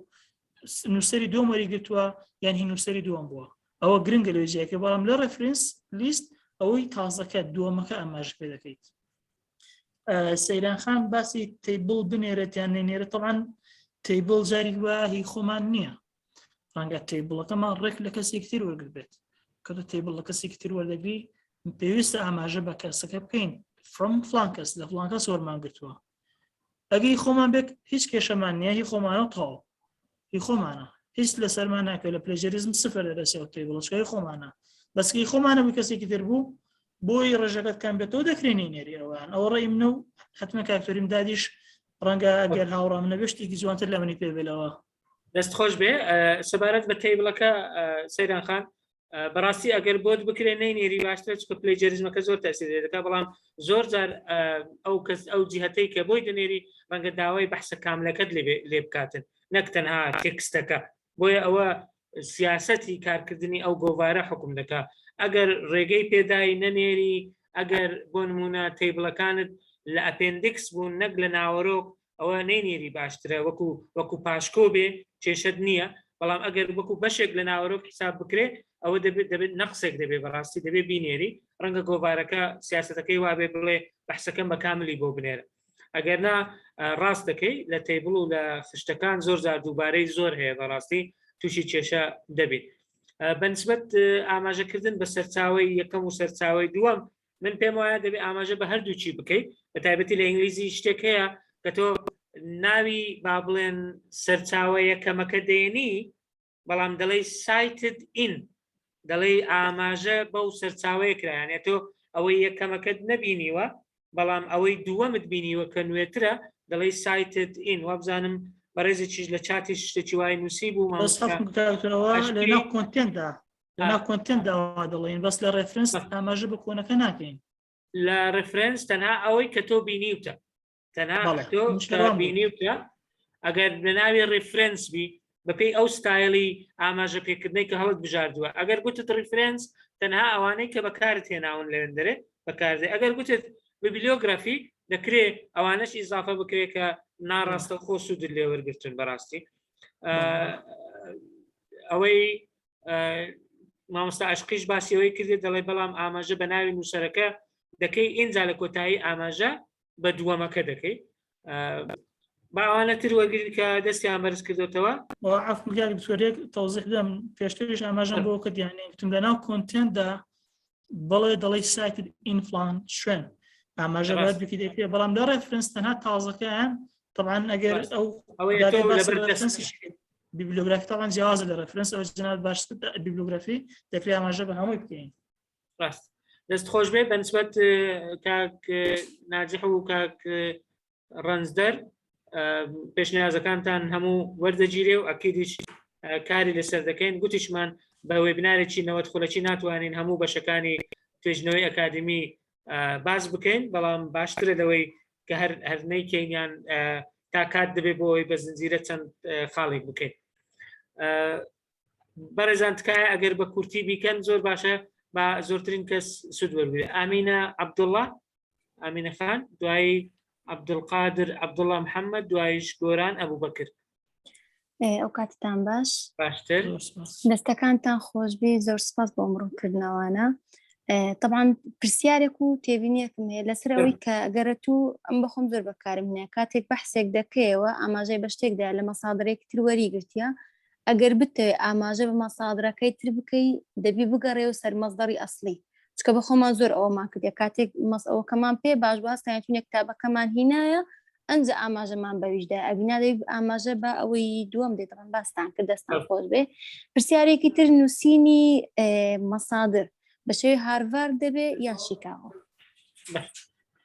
نووسەری دووەم وەریگرتووە یان هی نووسەری دووەم بووە ئەوە گرنگە لە وێژەیەکە بەڵام لە ڕفرەنس لیست ئەوەی تازەکە دووەمەکە ئاماژە پێ دەکەیت سەیران خان باسی تەیبڵ بنێرێت یان نێنێرێت طبعاً تەیبڵ جاری وە هی خۆمان نییە ڕەنگە تەیبڵەکەمان ڕێک لە کەسێکی تر وەرگرت بێت کە تۆ تەیبڵ لە کەسێکی تر وەردەگری پێویستە ئاماژە بە کەسەکە بکەین from فلان کەس لە فلان کەس وەرمان گرتووە ئەگەی خۆمان بێت هیچ کێشەمان نییە هی خۆمانە تەواو هی خۆمانە هیچ لە سەرمان ناکەوێت لە پلێژەریزم سفر دەرەسێەوە تەیبڵەکەی خۆمانە بەسکەی خۆمانە بووی کەسێکی تر بوو بۆی ڕێژەکەتکان بێتەوە دەکرێنی نێری ئەوان ئەوە ڕێی منە و حتممە کاکتۆریم دادیش ڕەنگە ئەگەر هاوڕام نەبێ شتێکی جوانتر لە منی پێبێتەوە دەست خۆش بێ سەبارەت بە تەیبڵەکە سەیران خان بەڕاستی ئەگەر بۆت بکرێن نەینێری باشتر چکە پلێجەریزمەکە زۆر تەسیر دەکات بەڵام زۆر جار ئەو کەس ئەو جیهەتەی کە بۆی دەنێری ڕەنگە داوای بەحسە کاملەکەت لێ بکاتن نەک تەنها تێکستەکە بۆیە ئەوە سیاسەتی کارکردنی ئەو گۆڤارە حکوم دەکات ئەگەر ڕێگەی پێدای نەنێری ئەگەر بۆ نمونە تەیبڵەکانت لە ئەپێندیکس بوون نەک لە ناوەڕۆک ئەوە نەینێری باشترە وەکو پاشکۆ بێ کێشەت نییە بەڵام ئەگەر وەکو بەشێک لە ناوەڕۆک حساب بکرێ ئەوە دەبێت نەقسێک دەبێت بەڕاستی دەبێت بینێری ڕەنگە گۆڤارەکە سیاسەتەکەی وابێ بڵێ بەحسەکەم بە کاملی بۆ بنێرە ئەگەر نا ڕاست دەکەی لە تیبڵ و لە خشتەکان زۆر زار دووبارەی زۆر هەیە بەڕاستی تووشی کێشە دەبێت بەنسبەت ئاماژەکردن بە سەرچاوی یەکەم و سەرچاوی دووەم من پێم وایە دەبێت ئاماژە بە هەردووچی بکەیت بە تایبەتی لە ئینگلیزی شتێک هەیە کە تۆ ناوی با بڵێن سەرچاوە یەکەمەکە دێنی بەڵام دەڵێ سایتد ئین دەڵێ ئاماژە بەو سەرچاوەیە کرایانێت تۆ ئەوەی یەکەمەکەت نەبینیوە بەڵام ئەوەی دووەمت بینیوە کە نوێترە دەڵێ سایتد ئین وابزانم بەڕێزێکیش لە چاتی شتێکی وای نووسی بوو لەناو کۆنتێندا لەناو کۆنتێندا دەڵێن بەس لە ڕێفرنس ئاماژە بە کۆنەکە ناکەین لە ڕفرەنس تەنها ئەوەی کە تۆ بینیوتە تەنها تۆ بینیوتە ئەگەر لە ناوی ڕفرەنس بی بەپێی ئەو ستایلی ئاماژە پێکردنەی کە هەڵت بژاردووە ئەگەر گوتت ڕفرەنس تەنها ئەوانەی کە بەکارت هێناون لەوێندەرێ بەکاردێ ئەگەر گوتت بیبلیۆگرافی دەکرێت ئەوانش ئیزافە بکرێت کە ناڕاستە خۆ سوودت لێ وەرگرتن بەڕاستی ئەوەی مامۆستا عشقیش باسیەوەی کردێت دەڵێ بەڵام ئاماژە بە ناوی نووسەرەکە دەکەی ئینجا لە کۆتایی ئاماژە بە دووەمەکە دەکەی باوانە تر وەرگرت کە دەستیان بەرز کردوتەوە سوورێک تەوزیح بدەم پێشتریش ئاماژەم بۆ کە دیانێتم لەناو کۆنتێندا بڵێ دەڵێ سایتد ئینفلان شوێن ئاماژە باید بکەیت بەڵام لە ڕێفرنس تەنها تازەکەیان طبعا ئەگەر ئەو بیبلیۆگرافی طبعا جیازە لە ڕێفرنس ئەو جناب باشتر بیبلیۆگرافی دەکرێت ئاماژە بە هەمووی بکەین ڕاست دەست خۆش بێ بەنسبەت کاک ناجح و کاک ڕەنزدەر پێشنیازەکانتان هەموو وەردەگیرێ و ئەکیدیش کاری لەسەر دەکەین گوتیشمان بە وێبینارێکی نەوەت خولەکی ناتوانین هەموو بەشەکانی توێژنەوەی ئەکادمی باز بکەین بەڵام باشترە لەوەی کە هەر نەیکەینیان تا کات دەبێت بۆ ئەوەی بە زنجیرە چەند خاڵێک بکەین بەڕێزان تکایە ئەگەر بە کورتی بیکەن زۆر باشە با زۆرترین کەس سود وەرگێ ئامینە عەبدوڵڵا ئامینە خان دوایی عەبدولقادر عەبدوڵڵا محەممەد دوایش گۆران ئەبوو بەکر ئەو کاتتان باش باشتر دەستەکانتان خۆشبی زۆر سپاس بۆ ئەمڕۆکردنەوەانە طبعا پرسیارێک و تێبینیەکم هەیە لەسەر ئەوەی کە ئەگەرە تو ئەم بەخۆم زۆر بەکارم هەیە کاتێک بەحسێک دەکەیەوە ئاماژەی بە شتێکدا لە مەسادرێکی تر وەریگرتیە ئەگەر بتێ ئاماژە بە مەسادرەکەی تر بکەی دەبی بگەڕێ و سەر مەزدەری ئەسلی چکە بەخۆمان زۆر ئەوەمان کردە کاتێک ئەوەکەمان پێ باش باستانێتونێ کتابەکەمان هینایە ئەنجە ئاماژەمان بەویشدا ئەبینا دەبی ئاماژە بە ئەوەی دووەم دێتەوەن باستان کرد دەستان خۆش بێ پرسیارێکی تر نووسینی مەسادر بە شێوەی هارڤارد دەبێ یان شیکاغۆ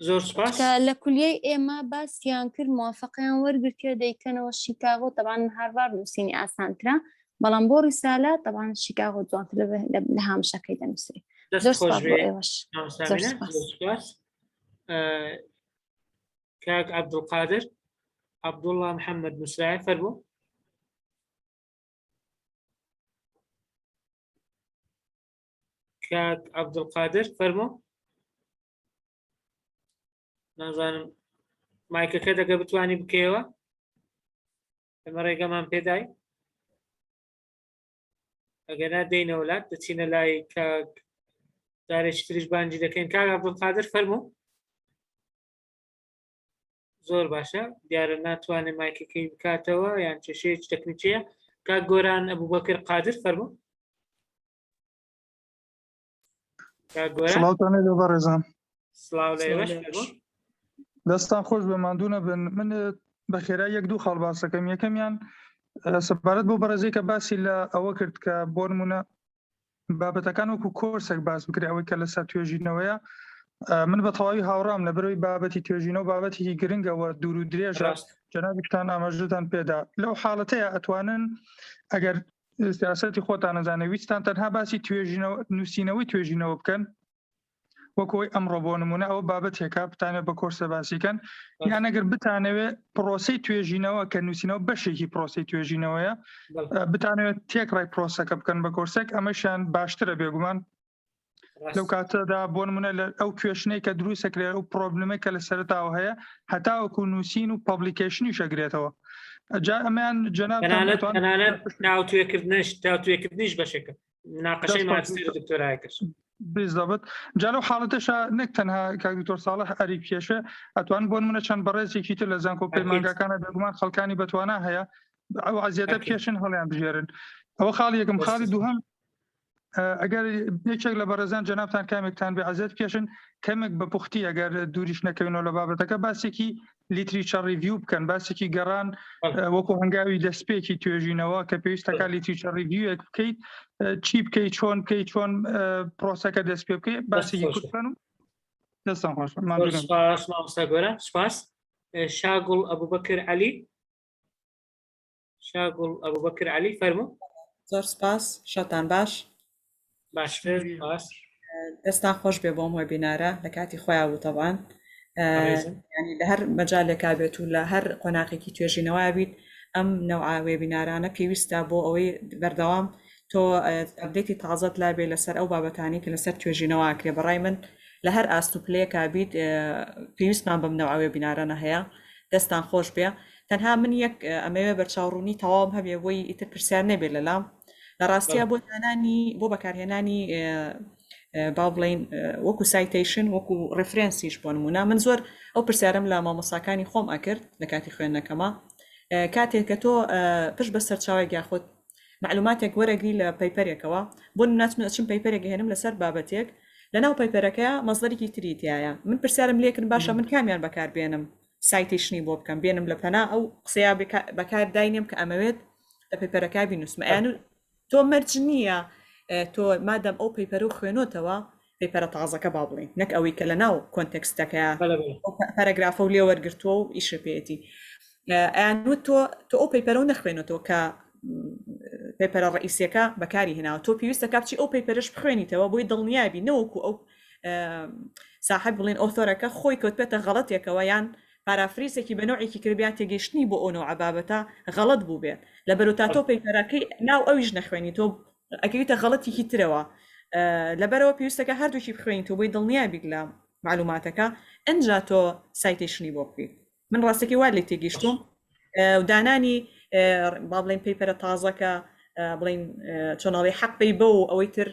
زۆر سپاس لە کولیەی ئێمە باسییان کرد موافقیان وەرگرتیە دەیکەنەوە شیکاغۆ طبعاً هارڤارد نووسینی ئاسانترە بەڵام بۆ ڕیسالە طبعاً شیکاغۆ جوانتر لە هامشەکەی دەنووسێ زۆر سپاس بۆ ئێوەش کاک عەبدولقادر عەبدوڵڵا محەممەد موسای فەرموو کاک عەبدولقادر فەرموو نازانم مایکەکە دەگە بتوانی بکەیەوە ئەمە ڕێگەمان پێدای ئەگەنا دێینەوە لات دەچینە لای کاک دارێکی تریش بانجی دەکەین کاک عەبدولقادر فەرموو زۆر باشە دیارە ناتوانێت مایکەکەی بکاتەوە یان کێشەیەکی تەکنیکیە کاک گۆران ئەبوو بەکر قادر فەرموو بەڕێزان سڵاو لە ئێوەش دەستان خۆش بە ماندوو نەبن من بە خێرا یەک دوو خاڵ باسەکەم یەکەمیان سەبارەت بۆ بەڕێزەی کە باسی لە ئەوە کرد کە بۆ نمونە بابەتەکان وەکو کۆرسێک باس بکرێ ئەوەی کە لەسەر توێژینەوەیە من بە تەواوی هاوڕام لەبەرەوەی بابەتی توێژینەوە بابەتێکی گرنگەوە دوور و درێژە جەنابیتان ئاماژەتان پێدا لەو حاڵەتەیە ئەتوانن ئەگەر سیاسەتی خۆتان نەزانێ ویستان تەنها باسی نووسینەوەی توێژینەوە بکەن وەکۆی ئەمڕۆ بۆ نمونە ئەوە بابەتێکە بتانێت بە کۆرسە باسیکەن یان ئەگەر بتانەوێت پرۆسەی توێژینەوە کە نووسینەوە بەشێکی پرۆسی توێژینەوەیە بتانەوێت تێکڕای پرۆسەکە بکەن بە کۆرسێک ئەمەشیان باشترە بێگومان لەو کاتەدا بۆ نمونە ئەو کوێشنەی کە دروستەکرێت ئەو پرۆبلمەی کە لە سەرتاوە هەیە هەتاوەکو نووسین و پابلیکیشنی شەگرێتەوە جا ئەمەیان جەناب تاوتوێکردنیش بەشێکە مناقەشەی ماستێر و دکتۆرای کرد بالضبط جا لەو حاڵەتەشە نەک تەنها کاک دکتۆر ساڵح ئەری پێشە ئەتوان بۆ نمونە چەند بەڕێزێکی تر لە زانکۆ پەیمانگاکانە بێگومان خەڵکانی بەتوانە هەیە ئەو عەزیەتە پێشن هەڵیان بژێرن ئەوە خاڵی یەکەم خاڵی دووهەم ئەگەر یەکێک لە بەڕێزان جەنابتان کامێکتان بێ عەزیەت پێشن کەمێک بە پوختی ئەگەر دووریش نەکەوینەوە لە بابەتەکە باسێکی لیتریچەر ریڤیو بکەن باسێکی گەڕان وەکو هەنگاوی دەستپێکی توێژینەوە کە پێویستەکە لیتریچەر ریڤیوێک بکەیت چی بکەیت چۆن بکەیت چۆن پرۆسەکە دەست پێ بکەیت باسێکی کورت بکەن و دەستان خۆش سپاس مامۆستا گۆرە سپاس شاگوڵ ئەبوبەکر عەلی شاگوڵ ئەبوبەکر عەلی فەرموو زۆر سپاس شەتان باش باشتر باش دەستان خۆش بێ بۆم وەبینارە لە کاتی خۆیان بوو تەوان ینی لە هەر مەجالێکا بێت و لە هەر قۆناقێکی توێژینەوە بیت ئەم نەوعا وێبینارانە پێویستە بۆ ئەوەی بەردەوام تۆ ئەپدێتی تازەت لا بێ لەسەر ئەو بابەتانی کە لەسەر توێژینەوە کرێ بەڕای من لە هەر ئاستوپلەیەکا بیت پێویستمان بەم نەوعا وێبینارانە هەیە دەستان خۆش بێ تەنها من یەک ئەمەوێ بەرچاوڕوونی تەواو هەبێ بۆی ئیتر پرسیار نەبێت لەلام لە ڕاستیە بۆ بەکارهێنانی با بڵین وەکو سایتیشن وەکو ڕفرێنسیش بۆ نمونە من زۆر ئەو پرسیارم لە مامۆساکانی خۆم ئەکرد لە کاتی خوێندنەکەمە کاتێک کە تۆ پشت بە سەرچاوێک یاخود معلوماتێک وەرەگری لە پەیپەرێکەوە بۆ ناتون ئەچم پەیپەرێک هێنم لەسەر بابەتێک لەناو پەیپەرەکەیە مەزدەرێکی تریتایە من پرسیارم لێکرد باشە من کامیان بەکاربێنم سایتیشنی بۆ بکەم بێنم لە پەنا ئەو قسەیە بەکار داینێم کە ئەمەوێت لە پەیپەرەکە بینوسمە یان تۆ مەرج نییە تۆ مادەم ئەو پەیپەر و خوێنۆتەوە پەیپەرە تازەکە با بڵین نەک ئەوەی کە لە ناو کۆنتێکستەکە پەرەگرافە و لێ وەرگرتووە و ئیشە پێێتی ئەیانوت تۆ ئەو پەیپەرە و نەخوێنێتەوە کە پەیپەرە ڕئیسیەکە بەکاری هێناوە تۆ پێویستە کاپچی ئەو پەیپەرش بخوێنیتەوە بۆی دڵنیابی نەوەکو ئەو ساحب بڵین ئۆتۆرەکە خۆی کەوت پێتە غەڵەتێکەوە یان پارافریزێکی بە نوعێکی کردبیات تێگەشتنی بۆ ئەو نوع بابەتە غەڵەت بوو بێت لە بەرەوتا تۆ پەیپەرەکەی ناو ئەویش نەخوێنی تۆ ئەگەویتە غەڵەتێکی ترەوە لەبەرەوە پێویستەکە هەردووکی بخوێنیت و بۆی دڵنیابی لە معلوماتەکە ئەنجا تۆ سایتیشنی بۆ بکەیت من ڕاستەکەی وا لێ تێگەیشتوم و دانانی با بڵین پەیپەرە تازەکە بڵین چۆنەڵی حەقی بە و ئەوەی تر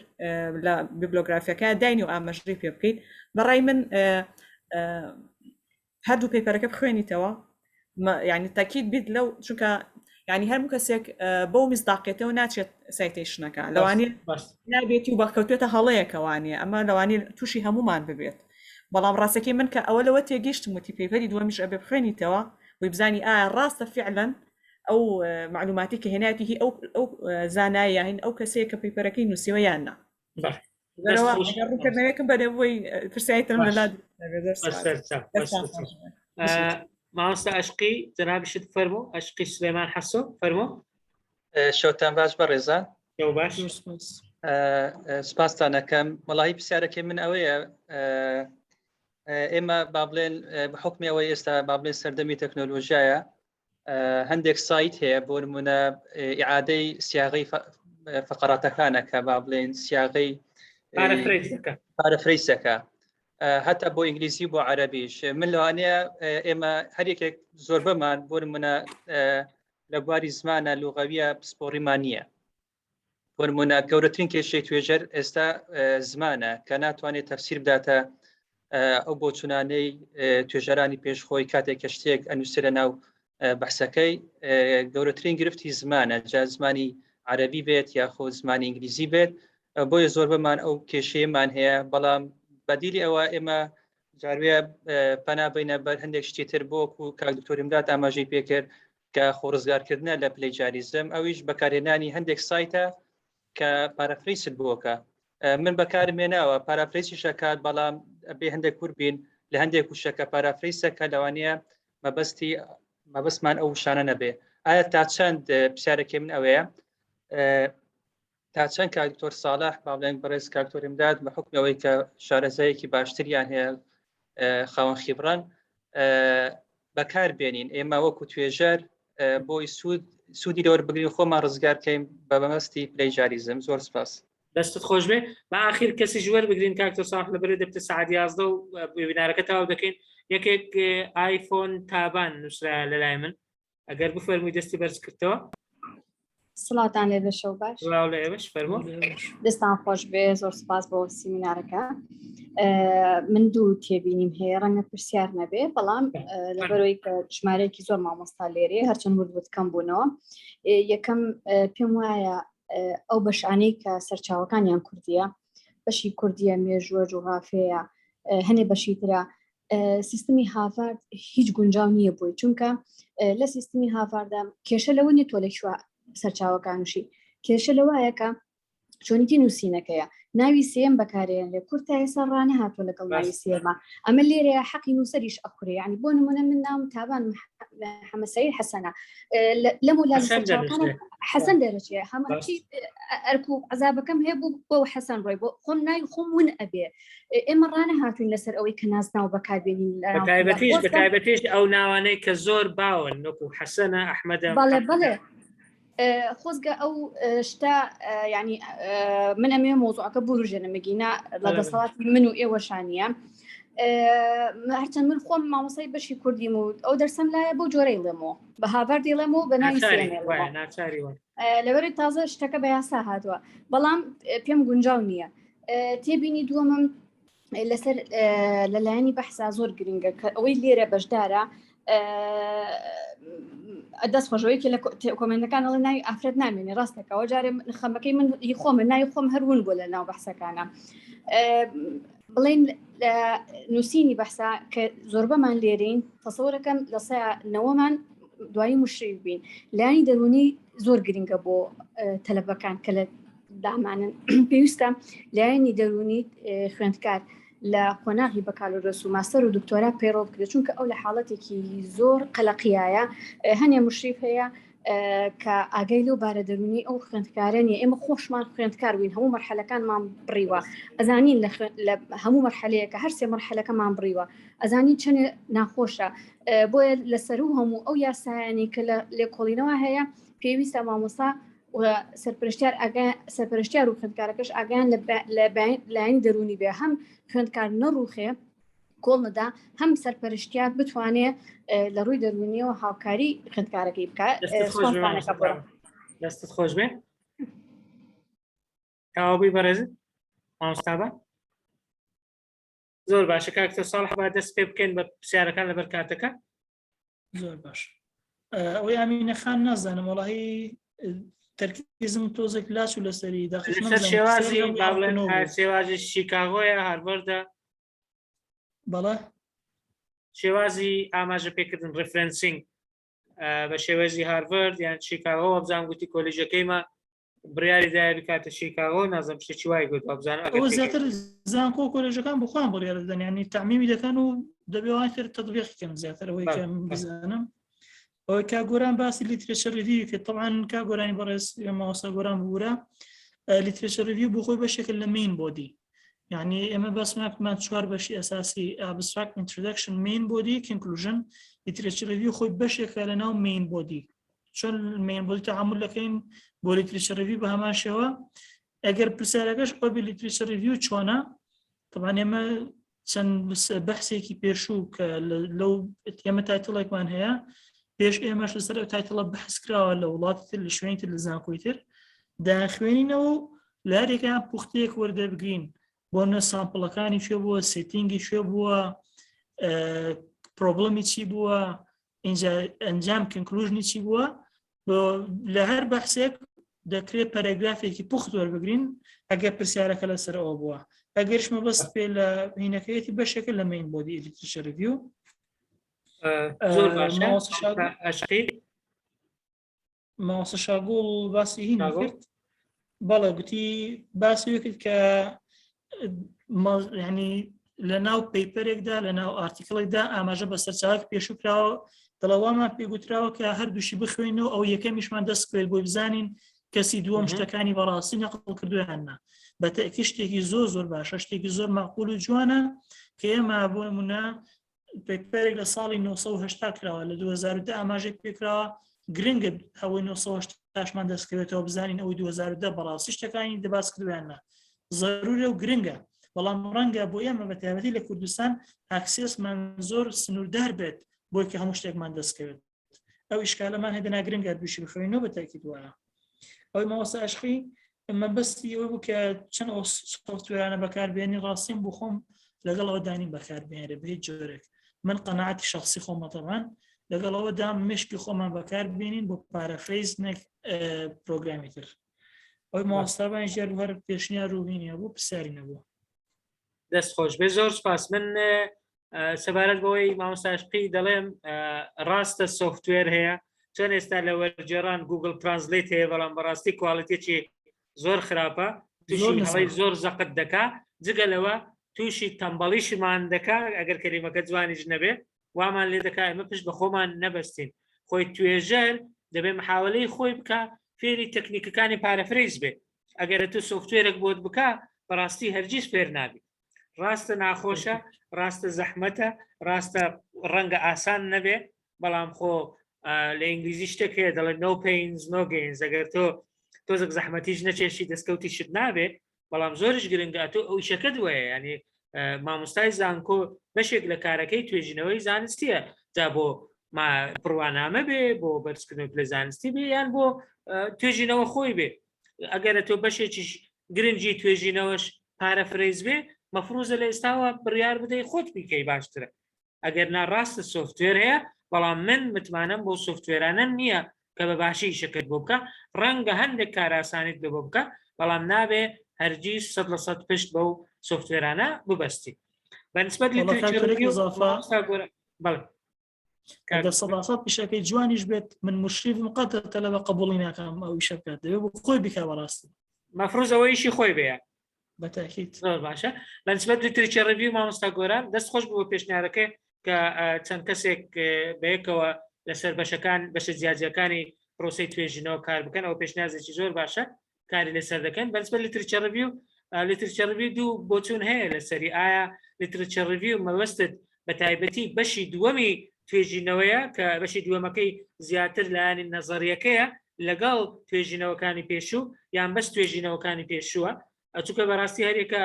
لە بیبلۆگرافیەکە داینی و ئاماژەی پێ بکەیت بەڕای من هەردوو پەیپەرەکە بخوێنیتەوە یعنی تاکید بیت لەو چونکە یعنی هەرموو کەسێک بەو میزداقێتەوە ناچێت سایتیشنەکە لەوانێت نابێتی و بەکەوتێتە هەڵەیەکەوانێ ئەمە لەوانێت تووشی هەمومان ببێت بەڵام ڕاستەکەی من کە ئەوە لەوە تێگەیشتم وتی پەیپەری دووەمیش ئەبێ بخوێنیتەوە وی بزانی ئایا ڕاستە فعلەن ئەو معلوماتی کە هێناتی هی ئەو زانایە هین ئەو کەسەیە کە پەیپەرەکەی نووسیوە یاننا ڕوونکردنەوەیەکم بەدەبووی پرسیایتم لەلا مامۆستا عەشقی جەنابشت فەرموو عەشقی سلێمان حەسۆ فەرموو شەوتان باش بەڕێزان باش سپاستانەکەم وەڵاهی پرسیارەکەی من ئەوەیە ئێمە با بڵێن بەحوکمی ئەوەی ئێستا با بڵێن سەردەمی تەکنۆلۆژیایە هەندێک سایت هەیە بۆ نمونە ئیعادەی سیاغەی فەقەراتەکانە کە با بڵێن سیاغەی پارەفرەیسەکە هەتا بۆ ئینگلیزی بۆ عەرەبیش من لەوانەیە ئێمە هەرێکێک زۆر بەمان بۆ نمونە لە بواری زمانە لوغەویە پسپۆڕیمان نییە بۆ نمونە گەورەترین کێشەی توێژەر ئێستا زمانە کە ناتوانێت تەفسیر بداتە ئەو بۆ چونانەی توێژەرانی پێشخۆی کاتێک کە شتێک ئەنووسێ لە ناو بەحسەکەی گەورەترین گرفتی زمانە جا زمانی عەرەبی بێت یاخۆ زمانی ئینگلیزی بێت بۆیە زۆر بەمان ئەو کێشەیەمان هەیە بەڵام بەدیلی ئەوە ئێمە جاروێ پەنابینە بەر هەندێک شتی تر بۆکو کاک دکتۆریمدات ئاماژەی پێکرد کە خۆڕزگارکردنە لە پلەیجاریزم ئەویش بەکارهێنانی هەندێک سایتە کە پارافریست بووکە من بەکارم هێناوە پارافریسی شەکات بەڵام بێ هەندێک کوربین لە هەندێک وشەکە پارافریسەکە لەوانەیە مەبەستمان ئەو شانە نەبێ ئایا تا چەند پرسیارێکی من ئەوەیە تا چەند کاک دکتۆر ساڵح با بڵێن بەڕێز کاک دکتۆریمدات بە حوکمەوەی کە شارەزایەکی باشتریان هەیە خاوەن خیبڕان بەکار بێنین ئێمە وەکو توێژەر بۆی سوودی لەوەربگرین خۆمان ڕزگارکەین بە بەمەستی پلەیجاریزم زۆر سپاس دەستت خۆش بێ بە ئاخیر کەسی ژوەر بگرین کاکتۆر ساڵح لەبەر دەبتە سەعات 11 و وێبینارەکە تەواو دەکەین یەکێک ئایفۆن تابان نووسرا لەلای من ئەگەر بفەرمووی دەستی بەرز کردەوە سڵاتان لێ بەشەو باش راو لە ئێوەش فەرموو دەستان خۆش بێ زۆر سپاس بۆ سیمینارەکە من دوو تێبینیم هەیە ڕەنگە پرسیار نەبێ بەڵام لەبەرەوەی کە ژمارەیەکی زۆر مامۆستا لێرێ هەرچەند وردبوت کەم بوونەوە یەکەم پێم وایە ئەو بەشانەی کە سەرچاوەکانیان کوردیە بەشی کوردیە مێژووە جوغرافەیە هەنێ بەشی ترە سیستمی هاڤارد هیچ گونجاو نییە بووی چونکە لە سیستمی هاڤاردا کێشە لەوە نیە تۆ لەکوێ سەرچاوەکانشی کێشە لەوایەکە چۆنیتی نووسینەکەیە ناوی سێم بەکارێن لێ کورتا ئێستا ڕانە هاتووە لەگەڵ ناوی سێمە ئەمە لێرەیە حەقی نووسەریش ئەقورێ ینی بۆ نمونە من ناوم تابان محەممەد سەعید حەسەنە لەم ولا حەسەن دەرەچێ هەماچی ئەرکو عەزابەکەم هەیە بوو بۆ حەسەن ڕۆی بۆ خۆم ناوی خۆم ون ئەبێ ئێمە ڕانە هاتوین لەسەر ئەوەی کە نازناو بەکاربێنین بەتایبەتیش ئەو ناوانەی کە زۆر باون وەکو حەسەنە ئەحمەدە بەڵێ خۆزگە ئەو شتا ینی من ئەمێ مۆزوعەکە بروژێنە مەگینا لە دەسەڵاتی من و ئێوەشانیە هەرچەند من خۆم مامۆسای بەشی کوردیم و ئەو دەرسم لایە بۆ جۆرەی لێمەوە بە هاڤارد دێڵێمەوە بە ناوی لەبەرەوەی تازە شتەکە بە یاسا هاتووە بەڵام پێم گونجاو نییە تێبینی دووەمم لەسەر لەلایەنی بەحسا زۆر گرنگە کە ئەوەی لێرە بەشدارە دەست خۆشەوەیکی لە کۆمنتەکان ئەڵێ ناوی ئافرەت نامێنێ ڕاستەکەەوە جارێ خەمەکەی من خۆمە ناوی خۆم هەروون بۆ لە ناو بەحسەکانە بڵێن نووسینی بەحسا کە زۆربەمان لێرەین تەسەوەرەکەم لە سەیانەوەمان دوایی مشریف بین لایانی دەرونی زۆر گرنگە بۆ تەلەبەکان کە لە دامانن پێویستە لایانی دەرونی خوێندکار لە قۆناغی بەکالۆرەس و ماستەر و دکتۆرا پەیڕۆ بکرێت چونکە ئەو لە حاڵەتێکی زۆر قەلەقیایە هەنێ مشریف هەیە کە ئاگەی لەو بارە دەرونی ئەو خوێندکارانیە ئێمە خۆشمان خوێندکار بووین هەموو مەرحەلەکانمان بڕیوە ئەزانین لە هەموو مەرحەلەیەکە هەر سێ مەرحەلەکەمان بڕیوە ئەزانی چەند ناخۆشە بۆیە لەسەر و هەموو ئەو یاسایانی کە لە لێکۆڵینەوە هەیە پێویستە مامۆستا سەرپەرشتیار و خوێندکارەکەش ئاگیان لە لایەنی دەرونی بێ هەم خوێندکار نەڕوخێ کۆڵ نەدا هەم سەرپەرشتیار بتوانێت لە ڕووی دەرونیەوە هاوکاری خوێندکارەکەی بکات دەستت خۆش بێ تاوابووی بەڕێزت مامۆستابە زۆر باشە کاکتۆر ساڵح با دەست پێ بکەین بە پرسیارەکان لەبەر کاتەکە زۆر باش ئەوەی ئامینە خان نازانم وەڵاهی تەرکیزم تۆزێک لاچ و لەسەری شێوازی شیکاگۆیە هارڤاردە بەڵێ شێوازی ئاماژە پێکردن ڕفرەنسینگ بە شێوەزی هارڤارد یان شیکاگۆ بزانام گوتی کۆلیژەکەیمە بڕیاری دایە بکاتە شیکاگۆ نازم شتێکی وای گوت بزانم ئەوە زیاتر زانکۆ کۆلێژەکان بخوان بڕیارە دەدەن ینی تەعمیمی دەکەن و دەبێت تر تەطبیقیکەن زیاتر ئەوەی کە بزانم ئەوەی کاگۆران باسی لیترێچەر ریڤیو کرد طبعاً کاگۆرانی بەڕێز مامۆستا گۆران ببوورە لیترێچەر ریڤیو بۆ خۆی بەشێکە لە مین بۆدی یعنی ئێمە باسماکمان چوار بەشی ئەساسی ئابستراکت ئینترۆدەکشن مین بۆدی کۆنکلوژن لیترێچەر ریڤیو خۆی بەشێکە لەناو مین بۆدی چۆن مین بۆدی تەعامل دەکەین بۆ لیترێچەر ریڤیو بە هەمان شێوە ئەگەر پرسیارەکەش ئەو لیترێچەر ریڤیو چۆنە طبعاً ئێمە چەند بەحسێکی پێشوو کە لەو ئێمە تایتڵێکمان هەیە پێش ئێمەش لەسەر ئەو تایتڵە بەحس کراوە لە وڵاتی تر لە شوێنی تر لە زانکۆی تر داخوێنینەوە لە هەرێکیان پوختەیەک وەردەبگرین بۆ نە سامپڵەکانی شوێ بووە سێتینگی شوێ بووە پرۆبڵەمی چی بووە اینجا ئەنجام کۆنکلوژنی چی بووە لە هەر بەحسێک دەکرێت پەرەگرافێکی پوخت وەربگرین ئەگەر پرسیارەکە لەسەر ئەوە بووە ئەگەرش مەبەست پێ لە هینەکەیەتی بەشێکە لە مین بۆدی لیترێچەر ریڤیو زۆر باشە مامۆستا شاگوڵ باسی هین کرد بەڵێ گوتی باسی کرد کە ینی لە ناو پەیپەرێکدا لە ناو ئارتیکڵێکدا ئاماژە بە سەرچاوەک پێشوو کراوە دەڵەوامان پێگوتراوە کە هەردووشی بخوێنەوە ئەو یەکەمیشمان دەست کرد بۆی بزانین کەسی دووەم شتەکانی بەڕاستی نەقڵ کردویاننا بە تەکیید شتێکی زۆر باشە شتێکی زۆر ماقول و جوانە کە ئێمە بۆ نمونە پێپەرێک لە ساڵی 1970 کراوە لە 2010 ئاماژێک پێکراوە گرنگە هەوەی 1970 مامۆستاشمان دەستکەوێتەوە بزانین ئەوەی 2010 بەڕاستی شتەکانی دەباس کردویانە ضرورە و گرنگە بەڵام ڕەنگە بۆ ئێمە بە تایبەتی لە کوردستان ئاکسسمان زۆر سنووردار بێت بۆی کە هەموو شتێکمان دەستکەوێت ئەو ئیشکالەمان هێدەنا گرنگە دووشی بخوێنەوە بە تاکید وایە ئەوەی مامۆستا عاشقی مەبەستی ئەوە بوو کە چەند ئەو سۆفتوێرانە بەکاربێنی ڕاستیم بۆ خۆم لەگەڵ ئەوە دانی بەکاربێنێ بە هیچ جۆرێک من قەناعەتی شخصی خۆمە تەمان لەگەڵەوەدا مشکی خۆمان بەکاربێنین بۆ پارەفرەیزنێک پرۆگرامی تر ئەوەی مامۆستابان ژێر هەر پێشنیار ڕووبینیە بوو پرسیاری نەبووە دەست خۆش بێ زۆر سپاس من سەبارەت بەوەی مامۆستا عاشقی دەڵێم ڕاستە سۆفتوێر هەیە چۆن ئێستا لە وەرجێڕان گوگل ترانسلیت هەیە بەڵام بەڕاستی کواڵیتێکی زۆر خراپە تووشی هەڵی زۆر زەقت دەکا جگە لەوە تووشی تەمبەڵیشمان دەکا ئەگەر کەلیمەکە جوانیش نەبێ وامان لێ دەکا ئێمە پشت بە خۆمان نەبەستین خۆی توێژەر دەبێ محاولەی خۆی بکە فێری تەکنیکەکانی پارەفرەیز بێ ئەگەر تو سۆفتوێرێک بۆت بکە بەڕاستی هەرگیز فێر نابی ڕاستە ناخۆشە ڕاستە زەحمەتە ڕاستە ڕەنگە ئاسان نەبێ بەڵام خۆ لە ئینگلیزی شتێک هەیە دەڵێن no pains no gains ئەگەر تۆزێک زەحمەتیش نەچێشی دەستکەوتی شت نابێ بەڵام زۆرش گرنگە تۆ ئەو شەکەت وایە ینی مامۆستای زانکۆ بەشێک لە کارەکەی توێژینەوەی زانستیە جا بۆ پڕوانامە بێ بۆ بەرزکردنەوەی پلە زانستی بێ یان بۆ توێژینەوە خۆی بێ ئەگەرە تۆ بەشێکیش گرنگی توێژینەوەش پارەفرەیز بێ مەفروزە لە ئێستاوە بڕیار بدەی خۆت بیکەی باشترە ئەگەر ناڕاستە سۆفتوێر هەیە بەڵام من متمانم بۆ سۆفتوێرانە نییە کە بە باشی شەکەت بۆ بکە ڕەنگە هەندێک کاراسانیت بۆ بکە بەڵام نابێ هەرگیز 100% پشت بەو سۆفتوێرانە ببەستی بەنسبەت دەسەڵات پیشەکەی جوانیش بێت من مشریفم قەتە تەلە بە قبوڵی ناکەم ئەو شەکات دەبێت بۆ خۆی بکە بەڕاستی مەفروز ئەوەیشی خۆی بەیە بەتاکید زۆر باشە بەنسبەت لیتریچە ڕێڤیو مامۆستا گۆران دەست خۆش بوو پێشنیارەکە کە چەند کەسێک بەیەکەوە لەسەر بەشەکان بەشە جیاجەکانی پرۆسی توێژینەوە کار بکەن ئەو پێشنیازێکی زۆر باشە کاری لەسەر دەکەن بەنسبەت لیتریچە ڕێڤیو دوو بۆچوون هەیە لەسەری ئایا لیتریچە ڕێڤیو مەبەستت بە تایبەتی بەشی دووەمی توێژینەوەیە کە بەشی دووەمەکەی زیاتر لایانی نەزەریەکەیە لەگەڵ توێژینەوەکانی پێشوو یان بەس توێژینەوەکانی پێشووە ئەچووکە بەڕاستی هەرێکە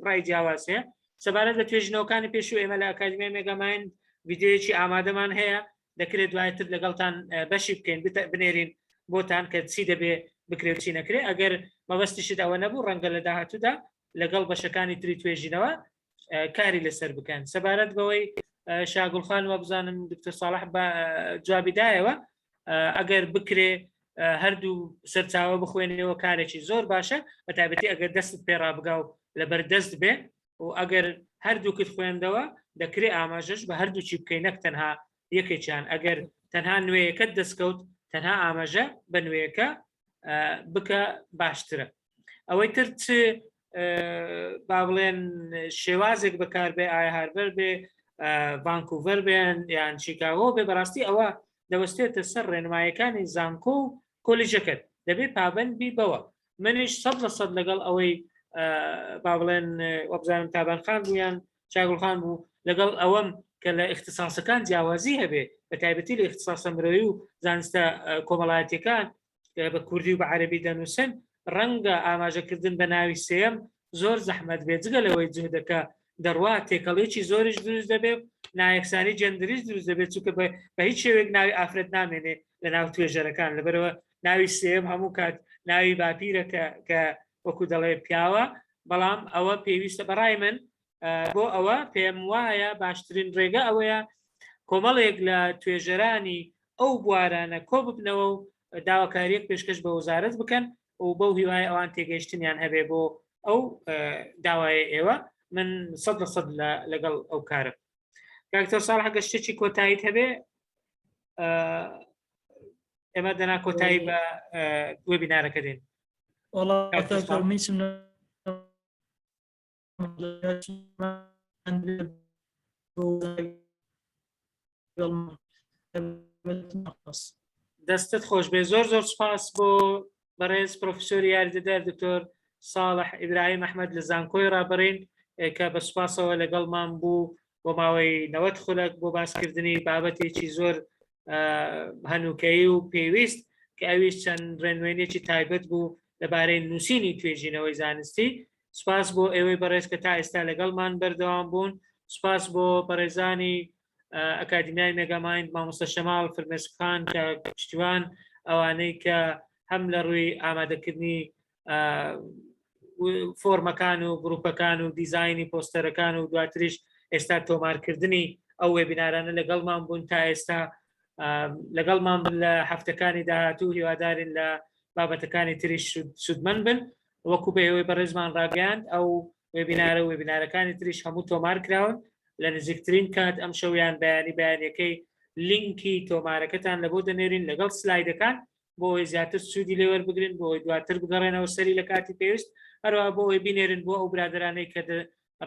ڕای جیاواز هەیە سەبارەت بە توێژینەوەکانی پێشوو ئێمە لە ئەکادمیای مێگاماین ڤیدیۆیەکی ئامادەمان هەیە دەکرێت دوایتر لەگەڵتان بەشی بکەین بنێرین بۆتان کە چی دەبێ بکرێت چی نەکرێت ئەگەر مەبەستیشت ئەوە نەبوو ڕەنگە لە داهاتوودا لەگەڵ بەشەکانی تری توێژینەوە کاری لەسەر بکەن سەبارەت بەوەی شاگوڵخان وە بزانم دکتۆر ساڵح بە جوابیدایەوە ئەگەر بکرێ هەردوو سەرچاوە بخوێنەوە کارێکی زۆر باشە بە تایبەتی ئەگەر دەستت پێڕابگا و لەبەردەست بێ و ئەگەر هەردووکت خوێندەوە دەکرێت ئاماژەش بە هەردووچی بکەی نەک تەنها یەکێکیان ئەگەر تەنها نوێیەکەت دەستکەوت تەنها ئاماژە بە نوێیەکە بکە باشترە ئەوەی تر با بڵێن شێوازێک بەکاربێ ئایا هارڤەر بێ ڤانکوڤەر بێن یان چیکاگۆ بێ بەڕاستی ئەوە دەوەستێتە سەر ڕێنمایەکانی زانکۆ و کۆلیژەکەت دەبێت پابندبی بەوە منیش 100% لەگەڵ ئەوەی با بڵێن وەبزانم تابانخان بوویان چاگوڵخان بوو لەگەڵ ئەوەم کە لە اختصاسەکان جیاوازی هەبێ بە تایبەتی لە اختصاسە مرۆیی و زانستە کۆمەڵایەتیەکان بە کوردی و بە عەرەبی دەنووسن ڕەنگە ئاماژەکردن بە ناوی سێم زۆر زەحمەت بێت جگە لەوەی جهدەکە دەڕوا تێکەڵێکی زۆریش دروست دەبێت نایەکسانی جەندریش دروست دەبێت چونکە بە هیچ شێوێک ناوی ئافرەت نامێنێ لە ناو توێژەرەکان لەبەرەوە ناوی سێم هەموو کات ناوی باپیرە کە وەکو دەڵێ پیاوە بەڵام ئەوە پێویستە بەڕای من بۆ ئەوە پێم وایە باشترین ڕێگە ئەوەیە کۆمەڵێک لە توێژەرانی ئەو بوارانە کۆ ببنەوە و داواکاریەک پێشکەش بە وەزارەت بکەن و بەو هیوای ئەوان تێگەیشتنیان هەبێ بۆ ئەو داوای ئێوە من 100% لەگەڵ ئەو کارە کاکتۆر ساڵح گەشتێکی کۆتاییت هەبێ ئێمە دەنا کۆتایی بە وێبینارەکە دێن دەستت خۆش بێ زۆر زۆر سپاس بۆ بەڕێز پرۆفسۆری یاریدەدار دکتۆر ساڵح ئیبراهیم ئەحمەد لە زانکۆی ڕابڕین کە بە سوپاسەوە لەگەڵمان بوو بۆ ماوەی 90 خولەک بۆ باسکردنی بابەتێکی زۆر هەنووکەیی و پێویست کە ئەویش چەند ڕێنوێنێکی تایبەت بوو لەبارەی نووسینی توێژینەوەی زانستی. سپاس بۆ ئێوەی بەڕێز کە تا ئێستا لەگەڵمان بەردەوام بوون. سپاس بۆ بەڕێزانی ئەکادمیای مێگامایند مامۆستا شەماڵ فرمێسخان کە پشتیوان ئەوانەی کە هەم لە ڕووی ئامادەکردنی فۆرمەکان و گروپەکان و دیزایانی پۆستەرەکان و دواتریش ئێستا تۆمارکردنی ئەو وێبینارانە لەگەڵمان بوون تا ئێستا لەگەڵمان بن لە هەفتەکانی داهاتوو هیوادارین لە بابەتەکانی تریش سودمەند بن وەکو بە ئێوەی بەڕێزمان ڕاگەیاند ئەو وێبینارە و وێبینارەکانی تریش هەموو تۆمار کراون لە نزیکترین کات ئەم شەویان بەیانیەکەی لینکی تۆمارەکەتان لە بۆ دەنێرین لەگەڵ سلایدەکان بۆ ئەوەی زیاتر سوودی لێوە بگرن بۆ ئەوەی دواتر بگەڕێنەوە سەری لە کاتی پێویست هەروە بۆ ئەوەی بینێرن بۆ ئەو برادرانەی کە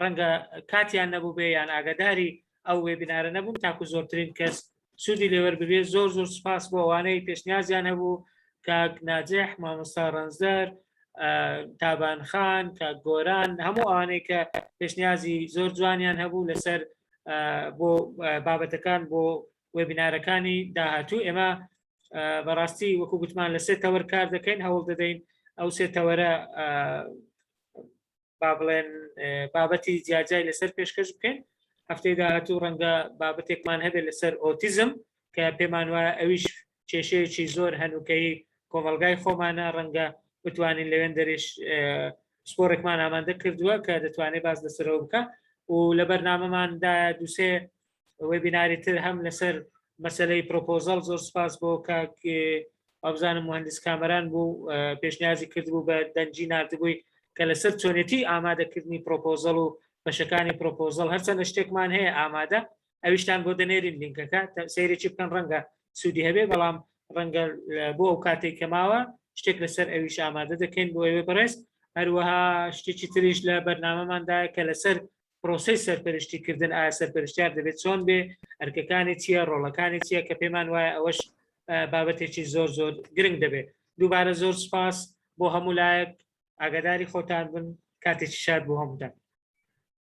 ڕەنگە کاتیان نەبوو بێ یان ئاگاداری ئەو وێبینارە نەبوون تاکو زۆرترین کەس سوودی لێوە ببێت. زۆر سوپاس بۆ ئەوانەی پێشنیازیان هەبوو کاک ناجح، مامۆستا ڕەنزەر، تابانخان، کاک گۆران، هەموو ئەوانەی کە پێشنیازی زۆر جوانیان هەبوو لەسەر بۆ بابەتەکان بۆ وێبینارەکانی داهاتوو. ئێمە بەڕاستی وەکو گوتمان لە سێ تەوەر کار دەکەین، هەوڵ دەدەین ئەو سێ تەوەرە با بڵێن بابەتی جیاجای لەسەر پێشکەش بکەین. هەفتەی داهاتوو ڕەنگە بابەتێکمان هەبێت لەسەر ئۆتیزم کە پێمان وایە ئەویش کێشەیەکی زۆر هەنووکەی کۆمەلگای خۆمانە ڕەنگە بتوانین لەوێن دەریش سپۆرێکمان ئامادە کردووە کە دەتوانێت باز لەسەرەوە بکە و لە بەرنامەماندا دووسێ وێبیناری تر هەم لەسەر مەسەلەی پرۆپۆزەڵ. زۆر سپاس بۆ کاک ئابزانم مهندس کامەران بوو پێشنیازی کردبوو بە دەنجی نردبووی کە لەسەر چۆنێتی ئامادەکردنی پرۆپۆزەڵ و بەشەکانی پرۆپۆزەڵ هەرچەندە شتێکمان هەیە ئامادە ئەویشتان بۆ دەنێرین لینکەکە سەیرێکی بکەن ڕەنگە سوودی هەبێ بەڵام ڕەنگە بۆ ئەو کاتێک کەماوە شتێک لەسەر ئەویش ئامادە دەکەین بۆ ئێوە بەڕێز. هەروەها شتێکی تریش لە بەرنامەماندایە کە لەسەر پرۆسەی سەرپەرشتیکردن ئایا سەرپەرشتیار دەبێت چۆن بێ، ئەرکەکانی چییە، ڕۆڵەکانی چییە کە پێمان وایە ئەوەش بابەتێکی زۆر گرنگ دەبێت. دووبارە زۆر سپاس بۆ هەموو لایەک، ئاگاداری خۆتان بن، کاتێکی شاد بۆ هەمووتان.